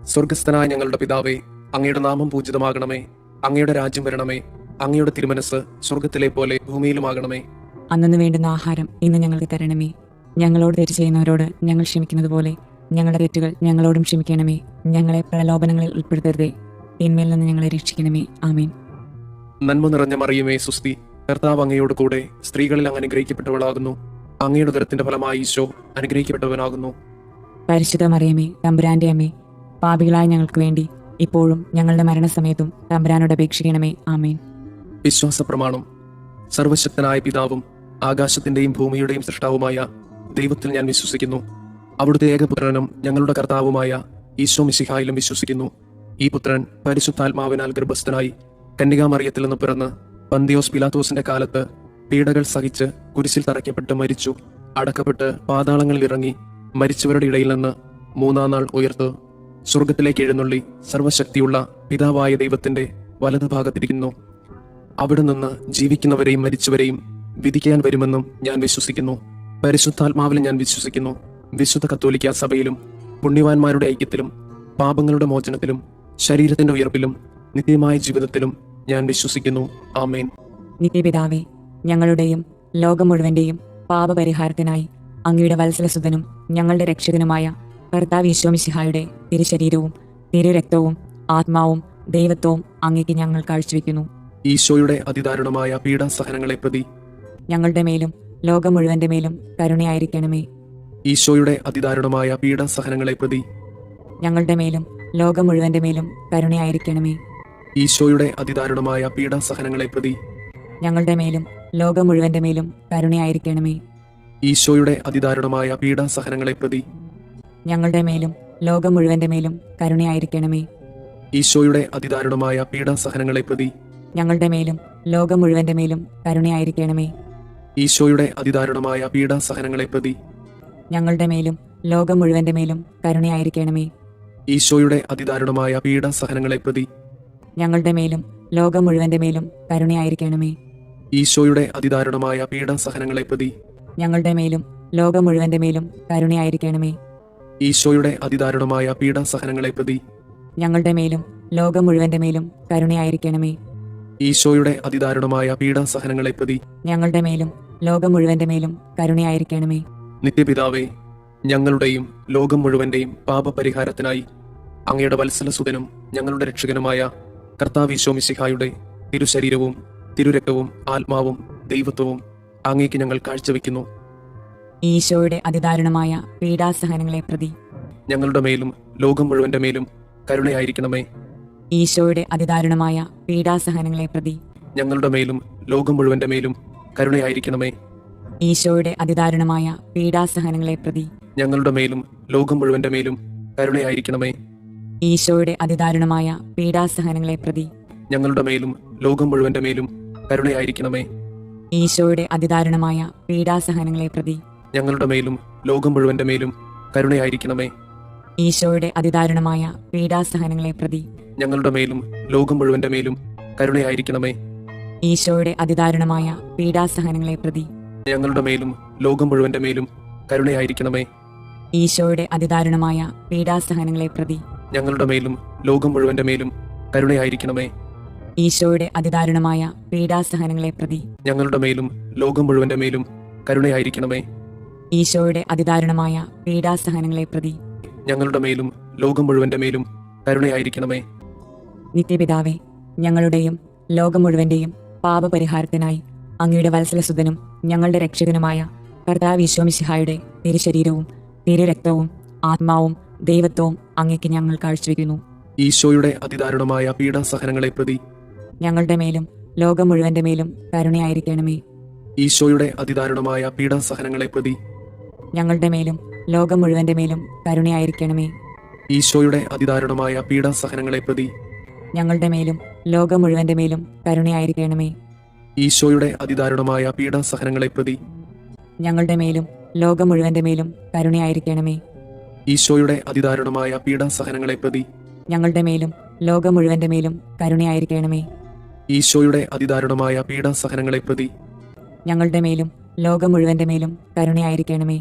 സ്വർഗസ്ഥനായ ഞങ്ങളുടെ പിതാവേ, അങ്ങയുടെ നാമം പൂജിതമാകണമേ. അങ്ങയുടെ രാജ്യം വരണമേ. അങ്ങയുടെ തിരുമനസ് സ്വർഗത്തിലെ പോലെ ഭൂമിയിലുമാകണമേ. അന്നു വേണ്ടുന്ന ആഹാരം ഇന്ന് ഞങ്ങൾക്ക് തരണമേ. ഞങ്ങളോട് തെറ്റ് ചെയ്യുന്നവരോട് ഞങ്ങൾ ക്ഷമിക്കുന്നത് പോലെ ഞങ്ങളുടെ തെറ്റുകൾ ഞങ്ങളോടും ക്ഷമിക്കണമേ. ഞങ്ങളെ പ്രലോഭനങ്ങളിൽ ഉൾപ്പെടുത്തരുതേ, തിന്മയിൽ നിന്ന് ഞങ്ങളെ രക്ഷിക്കണമേ. ആമേൻ. നന്മ നിറഞ്ഞ മറിയമേ, സുസ്തി. കർത്താവ് അങ്ങയോട് കൂടെ സ്ത്രീകളിൽ അങ്ങ് അനുഗ്രഹിക്കപ്പെട്ടവളാകുന്നു. അങ്ങയുടെ ഉദരത്തിന്റെ ഫലമായി ഈശോ അനുഗ്രഹിക്കപ്പെട്ടവനാകുന്നു. പരിശുദ്ധ മറിയമേ, തമ്പുരാന്റെ അമ്മേ, പാപികളായ ഞങ്ങൾക്ക് വേണ്ടി ഇപ്പോഴും ഞങ്ങളുടെ മരണസമയത്തും തമ്പുരാനോട് അപേക്ഷിക്കണമേ. ആമേൻ. വിശ്വാസ പ്രമാണം. സർവശക്തനായ പിതാവും ആകാശത്തിന്റെയും ഭൂമിയുടെയും സൃഷ്ടാവുമായ ദൈവത്തിൽ ഞാൻ വിശ്വസിക്കുന്നു. അവിടുത്തെ ഏകപുത്രനും ഞങ്ങളുടെ കർത്താവുമായ ഈശോ മിശിഹായിലും വിശ്വസിക്കുന്നു. ഈ പുത്രൻ പരിശുദ്ധാത്മാവിനാൽ ഗർഭസ്ഥനായി കന്യകാമറിയത്തിൽ നിന്ന് പിറന്ന് പന്തിയോസ് പിലാത്തോസിന്റെ കാലത്ത് പീഡകൾ സഹിച്ച് കുരിശിൽ തറയ്ക്കപ്പെട്ട് മരിച്ചു, അടക്കപ്പെട്ട് പാതാളങ്ങളിൽ ഇറങ്ങി, മരിച്ചവരുടെ ഇടയിൽ നിന്ന് മൂന്നാം നാൾ ഉയർത്ത് സ്വർഗത്തിലേക്ക് എഴുന്നള്ളി സർവശക്തിയുള്ള പിതാവായ ദൈവത്തിന്റെ വലതുഭാഗത്തിരിക്കുന്നു. അവിടെ നിന്ന് ജീവിക്കുന്നവരെയും മരിച്ചവരെയും വിധിക്കാൻ വരുമെന്നും ഞാൻ വിശ്വസിക്കുന്നു. പരിശുദ്ധാത്മാവിലും ഞാൻ വിശ്വസിക്കുന്നു. വിശുദ്ധ കത്തോലിക്കാ സഭയിലും പുണ്യവാന്മാരുടെ ഐക്യത്തിലും പാപങ്ങളുടെ മോചനത്തിലും ശരീരത്തിന്റെ ഉയർപ്പിലും നിത്യമായ ജീവിതത്തിലും ഞാൻ വിശ്വസിക്കുന്നു. ആമേൻ. നിത്യപിതാവേ, ഞങ്ങളുടെയും ലോകം മുഴുവന്റെയും പാപപരിഹാരത്തിനായി അങ്ങയുടെ വത്സലസുതനും ഞങ്ങളുടെ രക്ഷകനുമായ കർത്താവ് ഈശോ മിശിഹായുടെ തിരുശരീരവും തിരുരക്തവും ആത്മാവും ദൈവത്വവും അങ്ങേക്ക് ഞങ്ങൾ കാഴ്ചവെക്കുന്നു. ഈശോയുടെ അതിദാരുണമായ പീഡാസഹനങ്ങളെ പ്രതി ഞങ്ങളുടെ മേലും ലോകം മുഴുവന്റെ മേലും കരുണയായിരിക്കണമേ. ഈശോയുടെ അതിദാരുണമായ പീഡാസഹനങ്ങളെ പ്രതി ഞങ്ങളുടെ മേലും ലോകം മുഴുവന്റെ മേലും കരുണയായിരിക്കണമേ. ഈശോയുടെ അതിദാരുണമായ പീഡാസഹനങ്ങളെ പ്രതി ഞങ്ങളുടെ മേലും ലോകം മുഴുവന്റെ മേലും കരുണയായിരിക്കണമേ. ഈശോയുടെ അതിദാരുണമായ പീഡാസഹനങ്ങളെ പ്രതി ഞങ്ങളുടെ മേലും ലോകം മുഴുവന്റെ മേലും കരുണയായിരിക്കണമേ. ഈശോയുടെ അതിദാരുണമായ പീഡാസഹനങ്ങളെ പ്രതി ഞങ്ങളുടെ മേലും ലോകം മുഴുവന്റെ മേലും കരുണയായിരിക്കണമേ. ഈശോയുടെ അതിദാരുണമായ പീഡാസഹനങ്ങളെ പ്രതി ഞങ്ങളുടെ മേലും ലോകം മുഴുവന്റെ മേലും കരുണയായിരിക്കണമേ. ഈശോയുടെ അതിദാരുണമായ പീഡാസഹനങ്ങളെ പ്രതി ഞങ്ങളുടെ മേലും ലോകം മുഴുവന്റെ മേലും കരുണയായിരിക്കണമേ. ഈശോയുടെ അതിദാരുണമായ പീഡാസഹനങ്ങളെ പ്രതി ഞങ്ങളുടെ മേലും ലോകം മുഴുവന്റെ മേലും കരുണയായിരിക്കണമേ. ഈശോയുടെ അതിദാരുണമായ പീഡാസഹനങ്ങളെ പ്രതി ഞങ്ങളുടെ മേലും ലോകം മുഴുവന്റെ മേലും കരുണയായിരിക്കണമേ. ഈശോയുടെ അതിദാരുണമായ പീഡാസഹനങ്ങളെ പ്രതി ഞങ്ങളുടെ മേലും ലോകം മുഴുവന്റെ മേലും കരുണയായിരിക്കണമേ. നിത്യപിതാവേ, ഞങ്ങളുടെയും ലോകം മുഴുവന്റെയും പാപപരിഹാരത്തിനായി അങ്ങയുടെ വത്സലസുതനും ഞങ്ങളുടെ രക്ഷകനുമായ കർത്താവ് ഈശോ മിശിഹായുടെ തിരുശരീരവും തിരുരക്തവും ആത്മാവും ദൈവത്വവും അങ്ങേക്ക് ഞങ്ങൾ കാഴ്ചവെക്കുന്നു. ഈശോയുടെ അതിദാരുണമായ പീഡാസഹനങ്ങളെ പ്രതി ഞങ്ങളുടെ മേലും ലോകം മുഴുവന്റെ മേലും കരുണയായിരിക്കണമേ. ഈശോയുടെ അതിദാരുണമായ പീഡാസഹനങ്ങളെ പ്രതി ഞങ്ങളുടെ മേലും ലോകം മുഴുവന്റെ മേലും കരുണയായിരിക്കണമേ. ഈശോയുടെ അതിദാരുണമായ പീഡാസഹനങ്ങളെ പ്രതി ഞങ്ങളുടെ മേലും ലോകം മുഴുവന്റെ മേലും കരുണയായിരിക്കണമേ. ഈശോയുടെ അതിദാരുണമായ പീഡാസഹനങ്ങളെ പ്രതി ഞങ്ങളുടെ മേലും ലോകം മുഴുവന്റെ മേലും കരുണയായിരിക്കണമേ. ഈശോയുടെ അതിദാരുണമായ പീഡാസഹനങ്ങളെ പ്രതി ഞങ്ങളുടെ മേലും ലോകം മുഴുവന്റെ മേലും കരുണയായിരിക്കണമേ. ഈശോയുടെ അതിദാരുണമായ പീഡാസഹനങ്ങളെ പ്രതി ഞങ്ങളുടെ മേലും ലോകം മുഴുവന്റെ മേലും കരുണയായിരിക്കണമേ. ഈശോയുടെ അതിദാരുണമായ പീഡാസഹനങ്ങളെ പ്രതി ഞങ്ങളുടെ മേലും ലോകം മുഴുവന്റെ മേലും കരുണയായിരിക്കണമേ. ഈശോയുടെ അതിദാരുണമായ പീഡാസഹനങ്ങളെ പ്രതി ഞങ്ങളുടെ മേലും ലോകം മുഴുവന്റെ മേലും കരുണയായിരിക്കണമേ. ഈശോയുടെ അതിദാരുണമായ പീഡാസഹനങ്ങളെ പ്രതി ഞങ്ങളുടെ മേലും ലോകം മുഴുവന്റെ മേലും കരുണയായിരിക്കണമേ. ഈശോയുടെ അതിദാരുണമായ പീഡാസഹനങ്ങളെ പ്രതി ഞങ്ങളുടെ മേലും ലോകം മുഴുവന്റെ മേലും കരുണയായിരിക്കണമേ. നിത്യപിതാവേ, ഞങ്ങളുടെയും ലോകം മുഴുവന്റെയും പാപപരിഹാരത്തിനായി അങ്ങയുടെ വത്സലസുതനും ഞങ്ങളുടെ രക്ഷകനുമായ കർത്താവ് ഈശോ മിശിഹായുടെ തിരുശരീരവും തിരുരക്തവും ആത്മാവും ദൈവത്വവും അങ്ങേക്ക് ഞങ്ങൾ കാഴ്ചവെക്കുന്നു. ഈശോയുടെ അതിദാരുണമായ പീഡാസഹനങ്ങളെ പ്രതി ഞങ്ങളുടെ മേലും ലോകം മുഴുവന്റെ മേലും കരുണയായിരിക്കണമേ. ഈശോയുടെ അതിദാരുണമായ പീഡാസഹനങ്ങളെ പ്രതി ഞങ്ങളുടെ മേലും ലോകം മുഴുവന്റെ മേലും കരുണയായിരിക്കണമേ. ഈശോയുടെ അതിദാരുണമായ പീഡാസഹനങ്ങളെ പ്രതി ഞങ്ങളുടെ മേലും ലോകം മുഴുവന്റെ മേലും കരുണയായിരിക്കണമേ. ഈശോയുടെ അതിദാരുണമായ പീഡാസഹനങ്ങളെ പ്രതി ഞങ്ങളുടെ മേലും ലോകം മുഴുവന്റെ മേലും കരുണയായിരിക്കണമേ. ഈശോയുടെ അതിദാരുണമായ പീഡാസഹനങ്ങളെ പ്രതി ഞങ്ങളുടെ മേലും ലോകം മുഴുവന്റെ മേലും കരുണയായിരിക്കണമേ. ഈശോയുടെ അതിദാരുണമായ പീഡാസഹനങ്ങളെ പ്രതി ഞങ്ങളുടെ മേലും ലോകം മുഴുവന്റെ മേലും കരുണയായിരിക്കണമേ.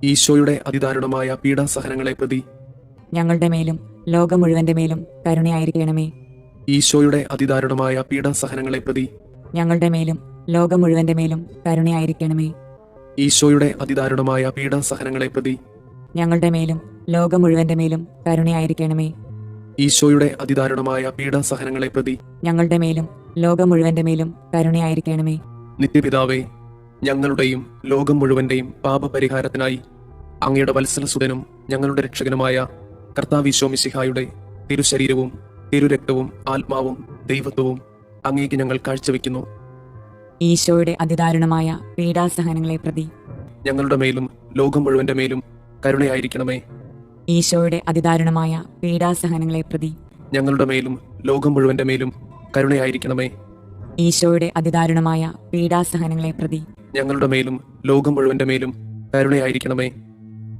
ഈശോയുടെ അതിദാരുണമായ പീഡാസഹനങ്ങളെ പ്രതി ഞങ്ങളുടെ മേലും ലോകം മുഴുവന്റെ മേലും കരുണയായിരിക്കണമേ. ഈശോയുടെ അതിദാരുണമായ പീഡാസഹനങ്ങളെ പ്രതി ഞങ്ങളുടെ മേലും ലോകം മുഴുവന്റെ മേലും കരുണയായിരിക്കണമേ. ഈശോയുടെ അതിദാരുണമായ പീഡാസഹനങ്ങളെ പ്രതി ഞങ്ങളുടെ മേലും ലോകം മുഴുവന്റെ മേലും കരുണയായിരിക്കണമേ. ഈശോയുടെ അതിദാരുണമായ പീഡാസഹനങ്ങളെ പ്രതി ഞങ്ങളുടെ മേലും ലോകം മുഴുവന്റെ മേലും കരുണയായിരിക്കണമേ. നിത്യപിതാവേ, ഞങ്ങളുടെയും ലോകം മുഴുവന്റെയും പാപപരിഹാരത്തിനായി അങ്ങയുടെ വത്സലസുതനും ഞങ്ങളുടെ രക്ഷകനുമായ കർത്താവ് മിശിഹായുടെ തിരുശരീരവും തിരുരക്തവും ആത്മാവും ദൈവത്വവും അങ്ങേക്ക് ഞങ്ങൾ കാഴ്ചവെക്കുന്നു. ഈശോയുടെ അതിദാരുണമായ പീഡാസഹനങ്ങളെ പ്രതി ഞങ്ങളുടെ മേലും ലോകം മുഴുവന്റെ മേലും കരുണയായിരിക്കണമേ. ഈശോയുടെ അതിദാരുണമായ പീഡാസഹനങ്ങളെ പ്രതി ഞങ്ങളുടെ മേലും ലോകം മുഴുവന്റെ മേലും കരുണയായിരിക്കണമേ. ഈശോയുടെ അതിദാരുണമായ പീഡാസഹനങ്ങളെ പ്രതി ഞങ്ങളുടെ മേലും ലോകം മുഴുവന്റെ മേലും കരുണയായിരിക്കണമേ.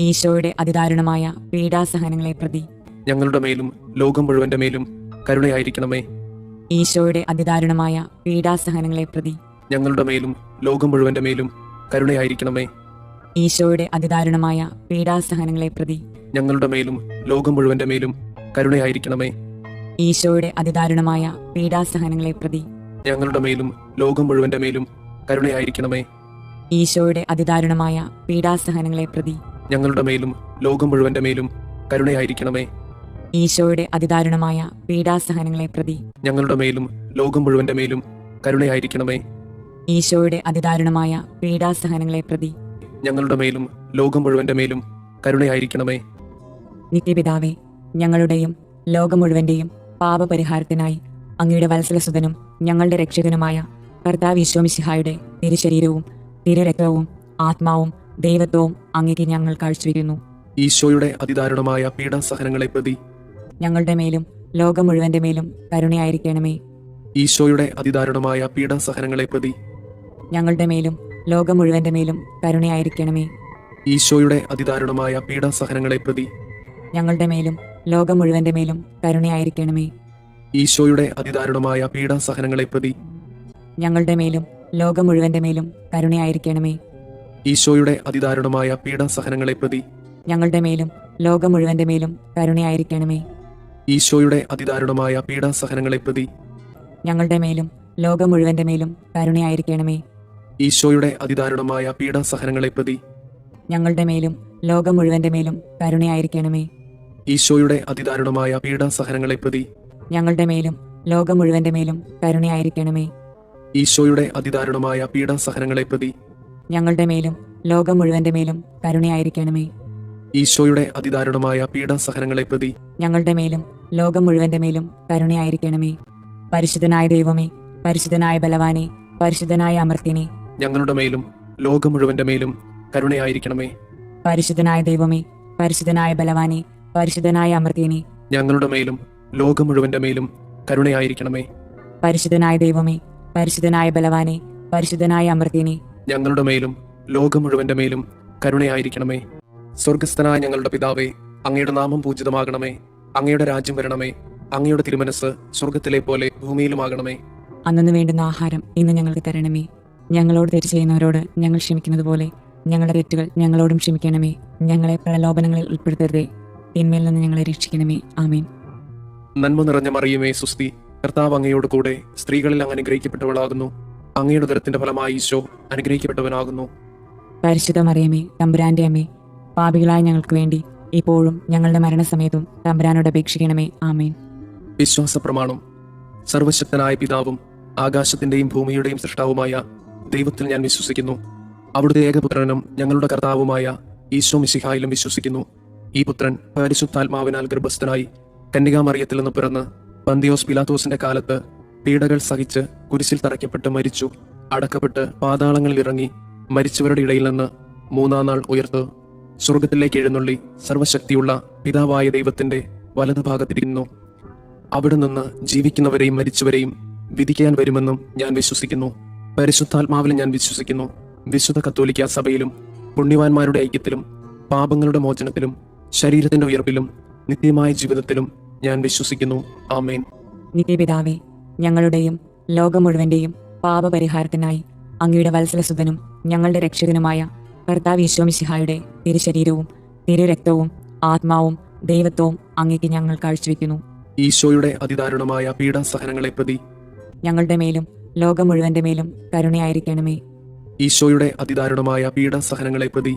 ഈശോയുടെ അതിദാരുണമായ പീഡാസഹനങ്ങളെ പ്രതി ഞങ്ങളുടെ മേലും ലോകം മുഴുവന്റെ മേലും കരുണയായിരിക്കണമേ. ഈശോയുടെ അതിദാരുണമായ പീഡാസഹനങ്ങളെ പ്രതി ഞങ്ങളുടെ മേലും ലോകം മുഴുവന്റെ മേലും കരുണയായിരിക്കണമേ. ഈശോയുടെ അതിദാരുണമായ പീഡാസഹനങ്ങളെ പ്രതി ഞങ്ങളുടെ മേലും ലോകം മുഴുവന്റെ മേലും കരുണയായിരിക്കണമേ. ഈശോയുടെ അതിദാരുണമായ പീഡാസഹനങ്ങളെ പ്രതി ഞങ്ങളുടെ മേലും ലോകം മുഴുവന്റെ മേലും കരുണയായിരിക്കണമേ. ഈശോയുടെ അതിദാരുണമായ പീഡാസഹനങ്ങളെ പ്രതി ഞങ്ങളുടെ മേലും ലോകം മുഴുവന്റെ മേലും കരുണയായിരിക്കണമേ. ഈശോയുടെ അതിദാരുണമായ പീഡാസഹനങ്ങളെ പ്രതി ഞങ്ങളുടെ മേലും ലോകം മുഴുവന്റെ മേലും കരുണയായിരിക്കണമേ. ഈശോയുടെ അതിദാരുണമായ പീഡാസഹനങ്ങളെ പ്രതി ഞങ്ങളുടെ മേലും ലോകം മുഴുവന്റെ മേലും കരുണയായിരിക്കണമേ. നിത്യപിതാവേ, ഞങ്ങളുടെയും ലോകം മുഴുവന്റെയും പാപപരിഹാരത്തിനായി അങ്ങയുടെ വത്സലസുതനും ഞങ്ങളുടെ രക്ഷകനുമായ കർത്താവ് മിശിഹായുടെ തിരുശരീരവും തിരുരക്തവും ആത്മാവും ദൈവത്വവും അങ്ങേക്ക് ഞങ്ങൾ കാഴ്ചവെക്കുന്നു. ഈശോയുടെ അതിദാരുണമായ പീഡാസഹനങ്ങളെ പ്രതി ഞങ്ങളുടെ മേലും ലോകം മുഴുവന്റെ മേലും കരുണയായിരിക്കണമേ. ഈശോയുടെ അതിദാരുണമായ പീഡാസഹനങ്ങളെ പ്രതി ഞങ്ങളുടെ മേലും ലോകം മുഴുവന്റെ മേലും കരുണയായിരിക്കണമേ. ഈശോയുടെ അതിദാരുണമായ പീഡാസഹനങ്ങളെ പ്രതി ഞങ്ങളുടെ മേലും ലോകം മുഴുവന്റെ മേലും കരുണയായിരിക്കണമേ. ഈശോയുടെ അതിദാരുണമായ പീഡാസഹനങ്ങളെ പ്രതി ഞങ്ങളുടെ മേലും ലോകം മുഴുവന്റെ മേലും കരുണയായിരിക്കണമേ. ഈശോയുടെ അതിദാരുണമായ പീഡാസഹനങ്ങളെ പ്രതി ഞങ്ങളുടെ മേലും ലോകം മുഴുവന്റെ മേലും കരുണയായിരിക്കണമേ. ഈശോയുടെ അതിദാരുണമായ പീഡാസഹനങ്ങളെ പ്രതി ഞങ്ങളുടെ മേലും ലോകം മുഴുവന്റെ മേലും കരുണയായിരിക്കണമേ. ഈശോയുടെ അതിദാരുണമായ പീഡാസഹനങ്ങളെ പ്രതി ഞങ്ങളുടെ മേലും ലോകം മുഴുവന്റെ മേലും കരുണയായിരിക്കണമേ. ഈശോയുടെ അതിദാരുണമായ പീഡാസഹനങ്ങളെ പ്രതി ഞങ്ങളുടെ മേലും ലോകം മുഴുവന്റെ മേലും കരുണയായിരിക്കണമേ. ഈശോയുടെ അതിദാരുണമായ പീഡാസഹനങ്ങളെ പ്രതി ഞങ്ങളുടെ മേലും ലോകം മുഴുവന്റെ മേലും കരുണയായിരിക്കണമേ. ഈശോയുടെ അതിദാരുണമായ പീഡാസഹനങ്ങളെ പ്രതി ഞങ്ങളുടെ മേലും ലോകം മുഴുവന്റെ മേലും കരുണയായിരിക്കണമേ. പരിശുദ്ധനായ ദൈവമേ, പരിശുദ്ധനായ ബലവാനെ, പരിശുദ്ധനായ അമർത്തിനെ, ഞങ്ങളുടെ മേലും ലോകം മുഴുവന്റെ മേലും കരുണയായിരിക്കണമേ. പരിശുദ്ധനായ ദൈവമേ, പരിശുദ്ധനായ ബലവാനെ, പരിശുദ്ധനായ അമർത്തിനെ, ഞങ്ങളുടെ മേലും ലോകം മുഴുവന്റെ മേലും കരുണയായിരിക്കണമേ. പരിശുദ്ധനായ ദൈവമേ, പരിശുദ്ധനായ ബലവാനെ, പരിശുദ്ധനായ അമർത്തിനെ, ഞങ്ങളുടെ മേലും ലോകം മുഴുവന്റെ മേലും കരുണയായിരിക്കണമേ. സ്വർഗസ്ഥനായ ഞങ്ങളുടെ പിതാവേ, അങ്ങയുടെ നാമം പൂജിതമാകണമേ. അങ്ങയുടെ രാജ്യം വരണമേ. അങ്ങയുടെ തിരുമനസ് സ്വർഗത്തിലെ പോലെ ഭൂമിയിലുമാകണമേ. അന്നു വേണ്ടുന്ന ആഹാരം ഇന്ന് ഞങ്ങൾക്ക് തരണമേ. ഞങ്ങളോട് തെറ്റ് ചെയ്യുന്നവരോട് ഞങ്ങൾ ക്ഷമിക്കുന്നത് പോലെ ഞങ്ങളുടെ തെറ്റുകൾ ഞങ്ങളോടും ക്ഷമിക്കണമേ. ഞങ്ങളെ പ്രലോഭനങ്ങളിൽ ഉൾപ്പെടുത്തരുതേ, തിന്മയിൽ നിന്ന് ഞങ്ങളെ രക്ഷിക്കണമേ. ആമേൻ. നന്മ നിറഞ്ഞ മറിയമേ, സുസ്തി, കർത്താവ് അങ്ങയോട് കൂടെ സ്ത്രീകളിൽ അങ്ങ് അനുഗ്രഹിക്കപ്പെട്ടവളാകുന്നു. അങ്ങയുടെ ഉദരത്തിന്റെ ഫലമായി ഈശോ അനുഗ്രഹിക്കപ്പെട്ടവനാകുന്നു. പരിശുദ്ധ മറിയമേ, തമ്പുരാന്റെ അമ്മേ, പാപികളായ ഞങ്ങൾക്ക് വേണ്ടി ഇപ്പോഴും ഞങ്ങളുടെ മരണസമയത്തും തമ്പുരാനോട് അപേക്ഷിക്കണമേ. ആമേൻ. വിശ്വാസ പ്രമാണം. സർവശക്തനായ പിതാവും ആകാശത്തിന്റെയും ഭൂമിയുടെയും സൃഷ്ടാവുമായ ദൈവത്തിൽ ഞാൻ വിശ്വസിക്കുന്നു. അവിടുത്തെ ഏകപുത്രനും ഞങ്ങളുടെ കർത്താവുമായ ഈശോ മിശിഹായിലും വിശ്വസിക്കുന്നു. ഈ പുത്രൻ പരിശുദ്ധാത്മാവിനാൽ ഗർഭസ്ഥനായി കന്യകാമറിയത്തിൽ നിന്ന് പിറന്ന് പന്തിയോസ് പിലാത്തോസിന്റെ കാലത്ത് പീഡകൾ സഹിച്ച് കുരിശിൽ തറയ്ക്കപ്പെട്ട് മരിച്ചു, അടക്കപ്പെട്ട് പാതാളങ്ങളിൽ ഇറങ്ങി മരിച്ചവരുടെ ഇടയിൽ നിന്ന് മൂന്നാം നാൾ ഉയർത്ത് സ്വർഗത്തിലേക്ക് എഴുന്നള്ളി സർവശക്തിയുള്ള പിതാവായ ദൈവത്തിന്റെ വലതുഭാഗത്തിരിക്കുന്നു. അവിടെ നിന്ന് ജീവിക്കുന്നവരെയും മരിച്ചവരെയും വിധിക്കാൻ വരുമെന്നും ഞാൻ വിശ്വസിക്കുന്നു. പരിശുദ്ധാത്മാവിലും ഞാൻ വിശ്വസിക്കുന്നു. വിശുദ്ധ കത്തോലിക്ക സഭയിലും പുണ്യവാന്മാരുടെ ഐക്യത്തിലും പാപങ്ങളുടെ മോചനത്തിലും ശരീരത്തിന്റെ ഉയർപ്പിലും നിത്യമായ ജീവിതത്തിലും ഞാൻ വിശ്വസിക്കുന്നു. ആമേൻ. നിത്യപിതാവേ, ഞങ്ങളുടെയും ലോകം മുഴുവന്റെയും പാപപരിഹാരത്തിനായി അങ്ങയുടെ വത്സലസുതനും ഞങ്ങളുടെ രക്ഷകനുമായ കർത്താവ് മിശിഹായുടെ തിരുശരീരവും തിരുരക്തവും ആത്മാവും ദൈവത്വവും അങ്ങേക്ക് ഞങ്ങൾ കാഴ്ചവെക്കുന്നു. ഈശോയുടെ അതിദാരുണമായ പീഡാസഹനങ്ങളെ പ്രതി ഞങ്ങളുടെ മേലും ലോകം മുഴുവന്റെ മേലും കരുണയായിരിക്കണമേ. ഈശോയുടെ അതിദാരുണമായ പീഡാസഹനങ്ങളെ പ്രതി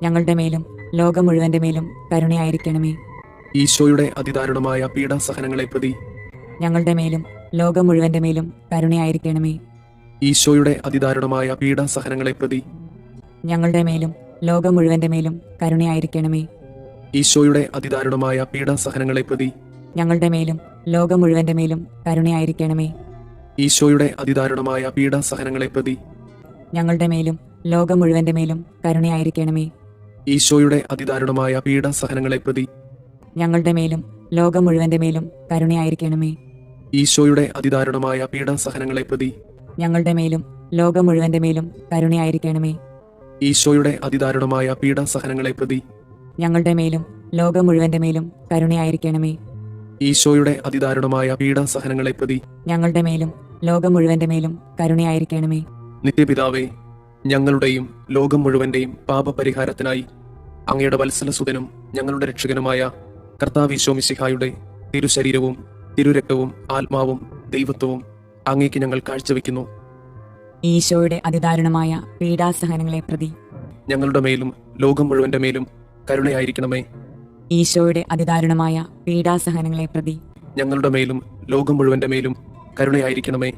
ഞങ്ങളുടെ മേലും ലോകം മുഴുവന്റെ മേലും കരുണയായിരിക്കണമേ. ഈശോയുടെ അതിദാരുണമായ പീഡാസഹനങ്ങളെ പ്രതി ഞങ്ങളുടെ മേലും ലോകം മുഴുവന്റെ മേലും കരുണയായിരിക്കണമേ. ഈശോയുടെ അതിദാരുണമായ പീഡാസഹനങ്ങളെ പ്രതി ഞങ്ങളുടെ മേലും ലോകം മുഴുവന്റെ മേലും കരുണയായിരിക്കണമേ. ഈശോയുടെ അതിദാരുണമായ പീഡാസഹനങ്ങളെ പ്രതി ഞങ്ങളുടെ മേലും ലോകം മുഴുവന്റെ മേലും കരുണയായിരിക്കണമേ. ഈശോയുടെ അതിദാരുണമായ പീഡാസഹനങ്ങളെ പ്രതി ഞങ്ങളുടെ മേലും ലോകം മുഴുവന്റെ മേലും കരുണയായിരിക്കണമേ. ഈശോയുടെ അതിദാരുണമായ പീഡാസഹനങ്ങളെ പ്രതി ഞങ്ങളുടെ മേലും ലോകം മുഴുവന്റെ മേലും കരുണയായിരിക്കണമേ. ഈശോയുടെ അതിദാരുണമായ പീഡാസഹനങ്ങളെ പ്രതി ഞങ്ങളുടെ മേലും ലോകം മുഴുവന്റെ മേലും കരുണയായിരിക്കണമേ. ഈശോയുടെ അതിദാരുണമായ പീഡാസഹനങ്ങളെ പ്രതി ഞങ്ങളുടെ മേലും ലോകം മുഴുവന്റെ മേലും കരുണയായിരിക്കണമേ. ഈശോയുടെ അതിദാരുണമായ പീഡാസഹനങ്ങളെ പ്രതി ഞങ്ങളുടെ മേലും ലോകം മുഴുവന്റെ മേലും കരുണയായിരിക്കണമേ. നിത്യപിതാവേ, ഞങ്ങളുടെയും ലോകം മുഴുവന്റെയും പാപപരിഹാരത്തിനായി അങ്ങയുടെ വത്സലസുതനും ഞങ്ങളുടെ രക്ഷകനുമായ കർത്താവ് ഈശോ മിശിഹായുടെ തിരുശരീരവും തിരുരക്തവും ആത്മാവും ദൈവത്വവും അങ്ങേക്ക് ഞങ്ങൾ കാഴ്ചവെക്കുന്നു. ഈശോയുടെ അതിദാരുണമായ പീഡാസഹനങ്ങളെ പ്രതി ഞങ്ങളുടെ മേലും ലോകം മുഴുവന്റെ മേലും കരുണയായിരിക്കണമേ. ഈശോയുടെ അതിദാരുണമായ പീഡാസഹനങ്ങളെ പ്രതി ഞങ്ങളുടെ മേലും ലോകം മുഴുവന്റെ മേലും കരുണയായിരിക്കണമേ.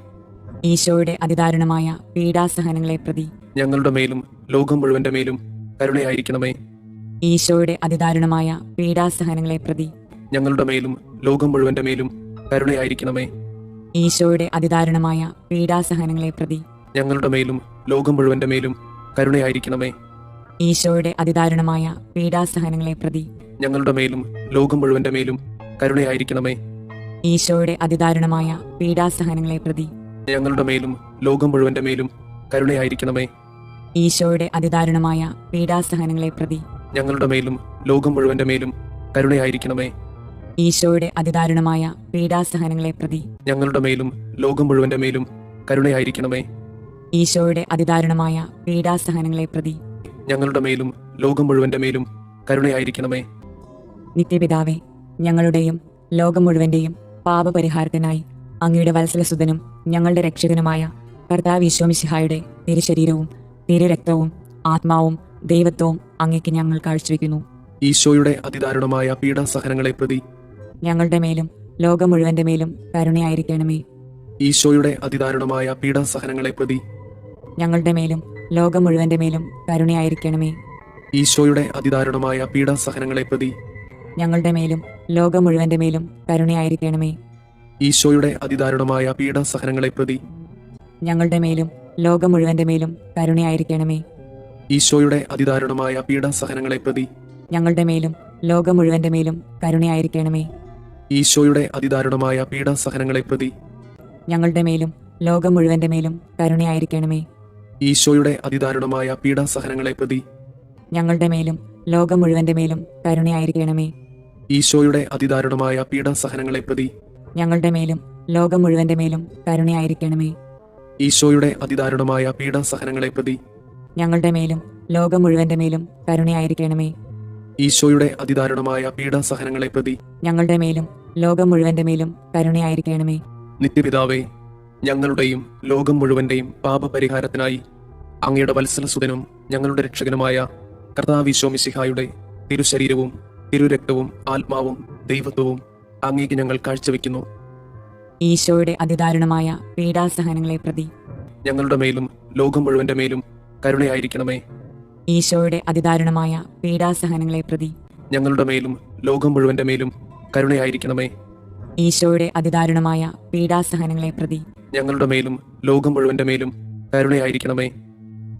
ഈശോയുടെ അതിദാരുണമായ പീഡാസഹനങ്ങളെ പ്രതി ഞങ്ങളുടെ മേലും ലോകം മുഴുവന്റെ മേലും കരുണയായിരിക്കണമേ. ഈശോയുടെ അതിദാരുണമായ പീഡാസഹനങ്ങളെ പ്രതി ഞങ്ങളുടെ മേലും ലോകം മുഴുവന്റെ മേലും കരുണയായിരിക്കണമേ. ഈശോയുടെ അതിദാരുണമായ പീഡാസഹനങ്ങളെ പ്രതി ഞങ്ങളുടെ മേലും ലോകം മുഴുവന്റെ മേലും കരുണയായിരിക്കണമേ. ഈശോയുടെ അതിദാരുണമായ പീഡാസഹനങ്ങളെ പ്രതി ഞങ്ങളുടെ മേലും ലോകം മുഴുവന്റെ മേലും കരുണയായിരിക്കണമേ. ഈശോയുടെ അതിദാരുണമായ പീഡാസഹനങ്ങളെ പ്രതി ഞങ്ങളുടെ മേലും ലോകം മുഴുവന്റെ മേലും കരുണയായിരിക്കണമേ. ഈശോയുടെ അതിദാരുണമായ പീഡാസഹനങ്ങളെ പ്രതി ഞങ്ങളുടെ മേലും ലോകം മുഴുവന്റെ മേലും കരുണയായിരിക്കണമേ. ഈശോയുടെ അതിദാരുണമായ പീഡാസഹനങ്ങളെ പ്രതി ഞങ്ങളുടെ മേലും ലോകം മുഴുവന്റെ മേലും കരുണയായിരിക്കണമേ. ഈശോയുടെ അതിദാരുണമായ പീഡാസഹനങ്ങളെ പ്രതി ഞങ്ങളുടെ മേലും ലോകം മുഴുവന്റെ മേലും കരുണയായിരിക്കണമേ. നിത്യപിതാവേ, ഞങ്ങളുടെയും ലോകം മുഴുവന്റെയും പാപപരിഹാരത്തിനായി അങ്ങയുടെ വത്സലസുതനും ഞങ്ങളുടെ രക്ഷകനുമായ കർത്താവ് ഈശോ മിശിഹായുടെ തിരുശരീരവും തിരുരക്തവും ആത്മാവും ദൈവത്വവും അങ്ങേക്ക് ഞങ്ങൾ കാഴ്ചവെക്കുന്നു. ഈശോയുടെ അതിദാരുണമായ പീഡാസഹനങ്ങളെ പ്രതി ഞങ്ങളുടെ മേലും ലോകം മുഴുവന്റെ മേലും കരുണയായിരിക്കണമേ. ഈശോയുടെ അതിദാരുണമായ പീഡാസഹനങ്ങളെ പ്രതി ഞങ്ങളുടെ മേലും ലോകം മുഴുവന്റെ മേലും കരുണയായിരിക്കണമേ. ഈശോയുടെ അതിദാരുണമായ പീഡാസഹനങ്ങളെ പ്രതി ഞങ്ങളുടെ മേലും ലോകം മുഴുവന്റെ മേലും കരുണയായിരിക്കണമേ. ഈശോയുടെ അതിദാരുണമായ പീഡാസഹനങ്ങളെ പ്രതി ഞങ്ങളുടെ മേലും ലോകം മുഴുവന്റെ മേലും കരുണയായിരിക്കണമേ. ഈശോയുടെ അതിദാരുണമായ പീഡാസഹനങ്ങളെ പ്രതി ഞങ്ങളുടെ മേലും ലോകം മുഴുവന്റെ മേലും കരുണയായിരിക്കണമേ. ഈശോയുടെ അതിദാരുണമായ പീഡാസഹനങ്ങളെ പ്രതി ഞങ്ങളുടെ മേലും ലോകം മുഴുവന്റെ മേലും കരുണയായിരിക്കണമേ. ഈശോയുടെ അതിദാരുണമായ പീഡാസഹനങ്ങളെ പ്രതി ഞങ്ങളുടെ മേലും ലോകം മുഴുവന്റെ മേലും കരുണയായിരിക്കണമേ. ഈശോയുടെ അതിദാരുണമായ പീഡാസഹനങ്ങളെ പ്രതി ഞങ്ങളുടെ മേലും ലോകം മുഴുവന്റെ മേലും കരുണയായിരിക്കണമേ. ഈശോയുടെ അതിദാരുണമായ പീഡാസഹനങ്ങളെ പ്രതി ഞങ്ങളുടെ മേലും ലോകം മുഴുവന്റെ മേലും കരുണയായിരിക്കണമേ. ഈശോയുടെ അതിദാരുണമായ പീഡാസഹനങ്ങളെ പ്രതി ഞങ്ങളുടെ മേലും ലോകം മുഴുവന്റെ മേലും കരുണയായിരിക്കണമേ. നിത്യപിതാവേ, ഞങ്ങളുടെയും ലോകം മുഴുവന്റെയും പാപപരിഹാരത്തിനായി അങ്ങയുടെ വത്സലസുതനും ഞങ്ങളുടെ രക്ഷകനുമായ കർത്താവ് ഈശോ മിശിഹായുടെ തിരുശരീരവും തിരുരക്തവും ആത്മാവും ദൈവത്വവും അങ്ങേക്ക് ഞങ്ങൾ കാഴ്ചവെക്കുന്നു. ഈശോയുടെ അതിദാരുണമായ പീഡാസഹനങ്ങളെ പ്രതി ഞങ്ങളുടെ മേലും ലോകം മുഴുവന്റെ മേലും കരുണയായിരിക്കണമേ. ഈശോയുടെ അതിദാരുണമായ പീഡാസഹനങ്ങളെ പ്രതി ഞങ്ങളുടെ മേലും ലോകം മുഴുവന്റെ മേലും കരുണയായിരിക്കണമേ. ഈശോയുടെ അതിദാരുണമായ പീഡാസഹനങ്ങളെ പ്രതി ഞങ്ങളുടെ മേലും ലോകം മുഴുവന്റെ മേലും കരുണയായിരിക്കണമേ.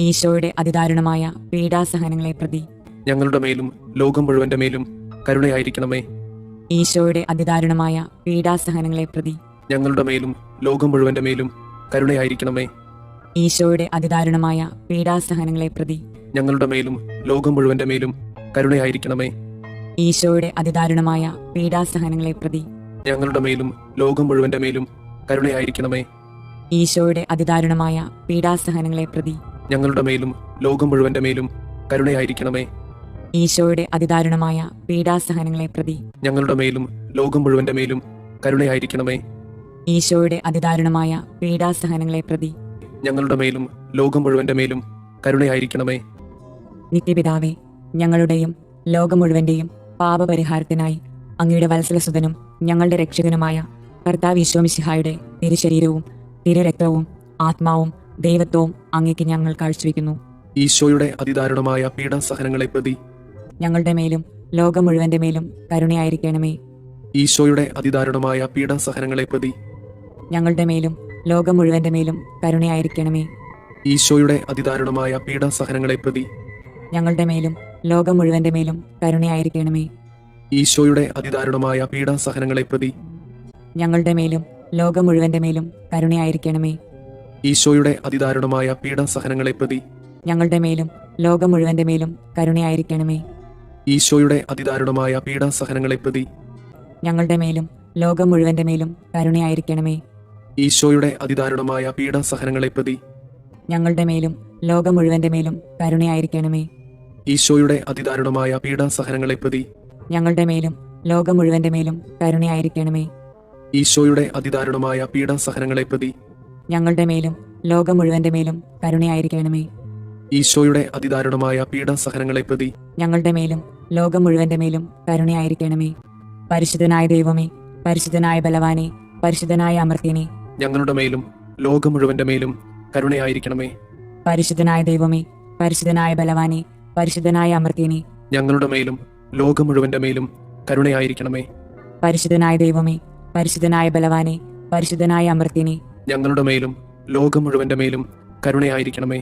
ഈശോയുടെ അതിദാരുണമായ പീഡാസഹനങ്ങളെ പ്രതി ഞങ്ങളുടെ മേലും ലോകം മുഴുവന്റെ മേലും കരുണയായിരിക്കണമേ. ഈശോയുടെ അതിദാരുണമായ പീഡാസഹനങ്ങളെ പ്രതി ഞങ്ങളുടെ മേലും ലോകം മുഴുവന്റെ മേലും കരുണയായിരിക്കണമേ. ഈശോയുടെ അതിദാരുണമായ പീഡാസഹനങ്ങളെ പ്രതി ഞങ്ങളുടെ മേലും ലോകം മുഴുവന്റെ മേലും കരുണയായിരിക്കണമേ. ഈശോയുടെ അതിദാരുണമായ പീഡാസഹനങ്ങളെ പ്രതി ഞങ്ങളുടെ മേലും ലോകം മുഴുവന്റെ മേലും കരുണയായിരിക്കണമേ. ഈശോയുടെ അതിദാരുണമായ പീഡാസഹനങ്ങളെ പ്രതി ഞങ്ങളുടെ മേലും ലോകം മുഴുവന്റെ മേലും കരുണയായിരിക്കണമേ. ഈശോയുടെ അതിദാരുണമായ പീഡാസഹനങ്ങളെ പ്രതി ഞങ്ങളുടെ മേലും ലോകം മുഴുവന്റെ മേലും കരുണയായിരിക്കണമേ. ഈശോയുടെ അതിദാരുണമായ പീഡാസഹനങ്ങളെ പ്രതി ഞങ്ങളുടെ മേലും ലോകം മുഴുവന്റെ മേലും കരുണയായിരിക്കണമേ. നിത്യപിതാവേ, ഞങ്ങളുടെയും ലോകം മുഴുവന്റെയും പാപപരിഹാരത്തിനായി അങ്ങയുടെ വത്സലസുതനും ഞങ്ങളുടെ രക്ഷകനുമായ കർത്താവ് ഈശോ മിശിഹായുടെ തിരുശരീരവും തിരുരക്തവും ആത്മാവും ദൈവത്വവും അങ്ങേക്ക് ഞങ്ങൾ കാഴ്ചവെക്കുന്നു. ഈശോയുടെ അതിദാരുണമായ പീഡാസഹനങ്ങളെ പ്രതി ഞങ്ങളുടെ മേലും ലോകം മുഴുവന്റെ മേലും കരുണയായിരിക്കണമേ. ഈശോയുടെ അതിദാരുണമായ പീഡാസഹനങ്ങളെ പ്രതി ഞങ്ങളുടെ മേലും ലോകം മുഴുവന്റെ മേലും കരുണയായിരിക്കണമേ. ഈശോയുടെ അതിദാരുണമായ പീഡാസഹനങ്ങളെ പ്രതി ഞങ്ങളുടെ മേലും ലോകം മുഴുവന്റെ മേലും കരുണയായിരിക്കണമേ. ഈശോയുടെ അതിദാരുണമായ പീഡാസഹനങ്ങളെ പ്രതി ഞങ്ങളുടെ മേലും ലോകം മുഴുവന്റെ മേലും കരുണയായിരിക്കണമേ. ഈശോയുടെ അതിദാരുണമായ പീഡാസഹനങ്ങളെ പ്രതി ഞങ്ങളുടെ മേലും ലോകം മുഴുവന്റെ മേലും കരുണയായിരിക്കണമേ. ഈശോയുടെ അതിദാരുണമായ പീഡാസഹനങ്ങളെ പ്രതി ഞങ്ങളുടെ മേലും ലോകം മുഴുവന്റെ മേലും കരുണയായിരിക്കണമേ. ഈശോയുടെ അതിദാരുണമായ പീഡാസഹനങ്ങളെ പ്രതി ഞങ്ങളുടെ മേലും ലോകം മുഴുവന്റെ മേലും കരുണയായിരിക്കണമേ. ഈശോയുടെ അതിദാരുണമായ പീഡാസഹനങ്ങളെ പ്രതി ഞങ്ങളുടെ മേലും ലോകം മുഴുവന്റെ മേലും കരുണയായിരിക്കണമേ. ഈശോയുടെ അതിദാരുണമായ പീഡാസഹനങ്ങളെ പ്രതി ഞങ്ങളുടെ മേലും ലോകം മുഴുവന്റെ മേലും കരുണയായിരിക്കണമേ. ഈശോയുടെ അതിദാരുണമായ പീഡാസഹനങ്ങളെ പ്രതി ഞങ്ങളുടെ മേലും ലോകം മുഴുവന്റെ മേലും കരുണയായിരിക്കണമേ. പരിശുദ്ധനായ ദൈവമേ, പരിശുദ്ധനായ ബലവാനെ, പരിശുദ്ധനായ അമർത്യനെ, ഞങ്ങളുടെ മേലും ലോകം മുഴുവന്റെ മേലും കരുണയായിരിക്കണമേ. പരിശുദ്ധനായ ദൈവമേ, പരിശുദ്ധനായ ബലവാനെ, പരിശുദ്ധനായ അമർത്യനെ, ഞങ്ങളുടെ മേലും ലോകം മുഴുവന്റെ മേലും കരുണയായിരിക്കണമേ. പരിശുദ്ധനായ ദൈവമേ, പരിശുദ്ധനായ ബലവാനെ, പരിശുദ്ധനായ അമർത്യനെ, ഞങ്ങളുടെ മേലും ലോകം മുഴുവന്റെ മേലും കരുണയായിരിക്കണമേ.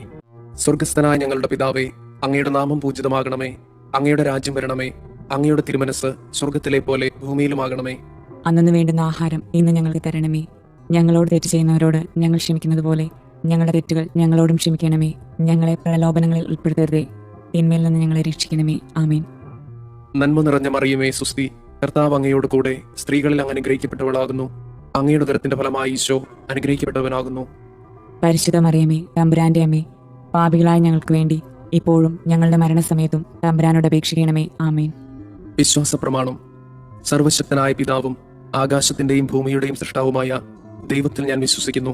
സ്വർഗസ്ഥനായ ഞങ്ങളുടെ പിതാവേ, അങ്ങയുടെ നാമം പൂജിതമാകണമേ. അങ്ങയുടെ രാജ്യം വരണമേ. അങ്ങയുടെ തിരുമനസ് സ്വർഗത്തിലെ പോലെ ഭൂമിയിലുമാകണമേ. അന്നു വേണ്ടുന്ന ആഹാരം ഇന്ന് ഞങ്ങൾക്ക് തരണമേ. ഞങ്ങളോട് തെറ്റ് ചെയ്യുന്നവരോട് ഞങ്ങൾ ക്ഷമിക്കുന്നത് പോലെ ഞങ്ങളുടെ തെറ്റുകൾ ഞങ്ങളോടും ക്ഷമിക്കണമേ. ഞങ്ങളെ പ്രലോഭനങ്ങളിൽ ഉൾപ്പെടുത്തരുതേ, തിന്മയിൽ നിന്ന് ഞങ്ങളെ രക്ഷിക്കണമേ. ആമേൻ. നന്മ നിറഞ്ഞ മറിയമേ, സുസ്തി, കർത്താവ് അങ്ങയോട് കൂടെ സ്ത്രീകളിൽ അങ്ങ് അനുഗ്രഹിക്കപ്പെട്ടവളാകുന്നു. അങ്ങയുടെ ഉദരത്തിന്റെ ഫലമായി ഈശോ അനുഗ്രഹിക്കപ്പെട്ടവനാകുന്നു. പരിശുദ്ധ മറിയമേ, തമ്പുരാന്റെ അമ്മേ, പാപികളായ ഞങ്ങൾക്ക് വേണ്ടി ഇപ്പോഴും ഞങ്ങളുടെ മരണസമയത്തും തമ്പുരാനോട് അപേക്ഷിക്കണമേ. ആമേൻ. വിശ്വാസ പ്രമാണം. സർവശക്തനായ പിതാവും ആകാശത്തിന്റെയും ഭൂമിയുടെയും സൃഷ്ടാവുമായ ദൈവത്തിൽ ഞാൻ വിശ്വസിക്കുന്നു.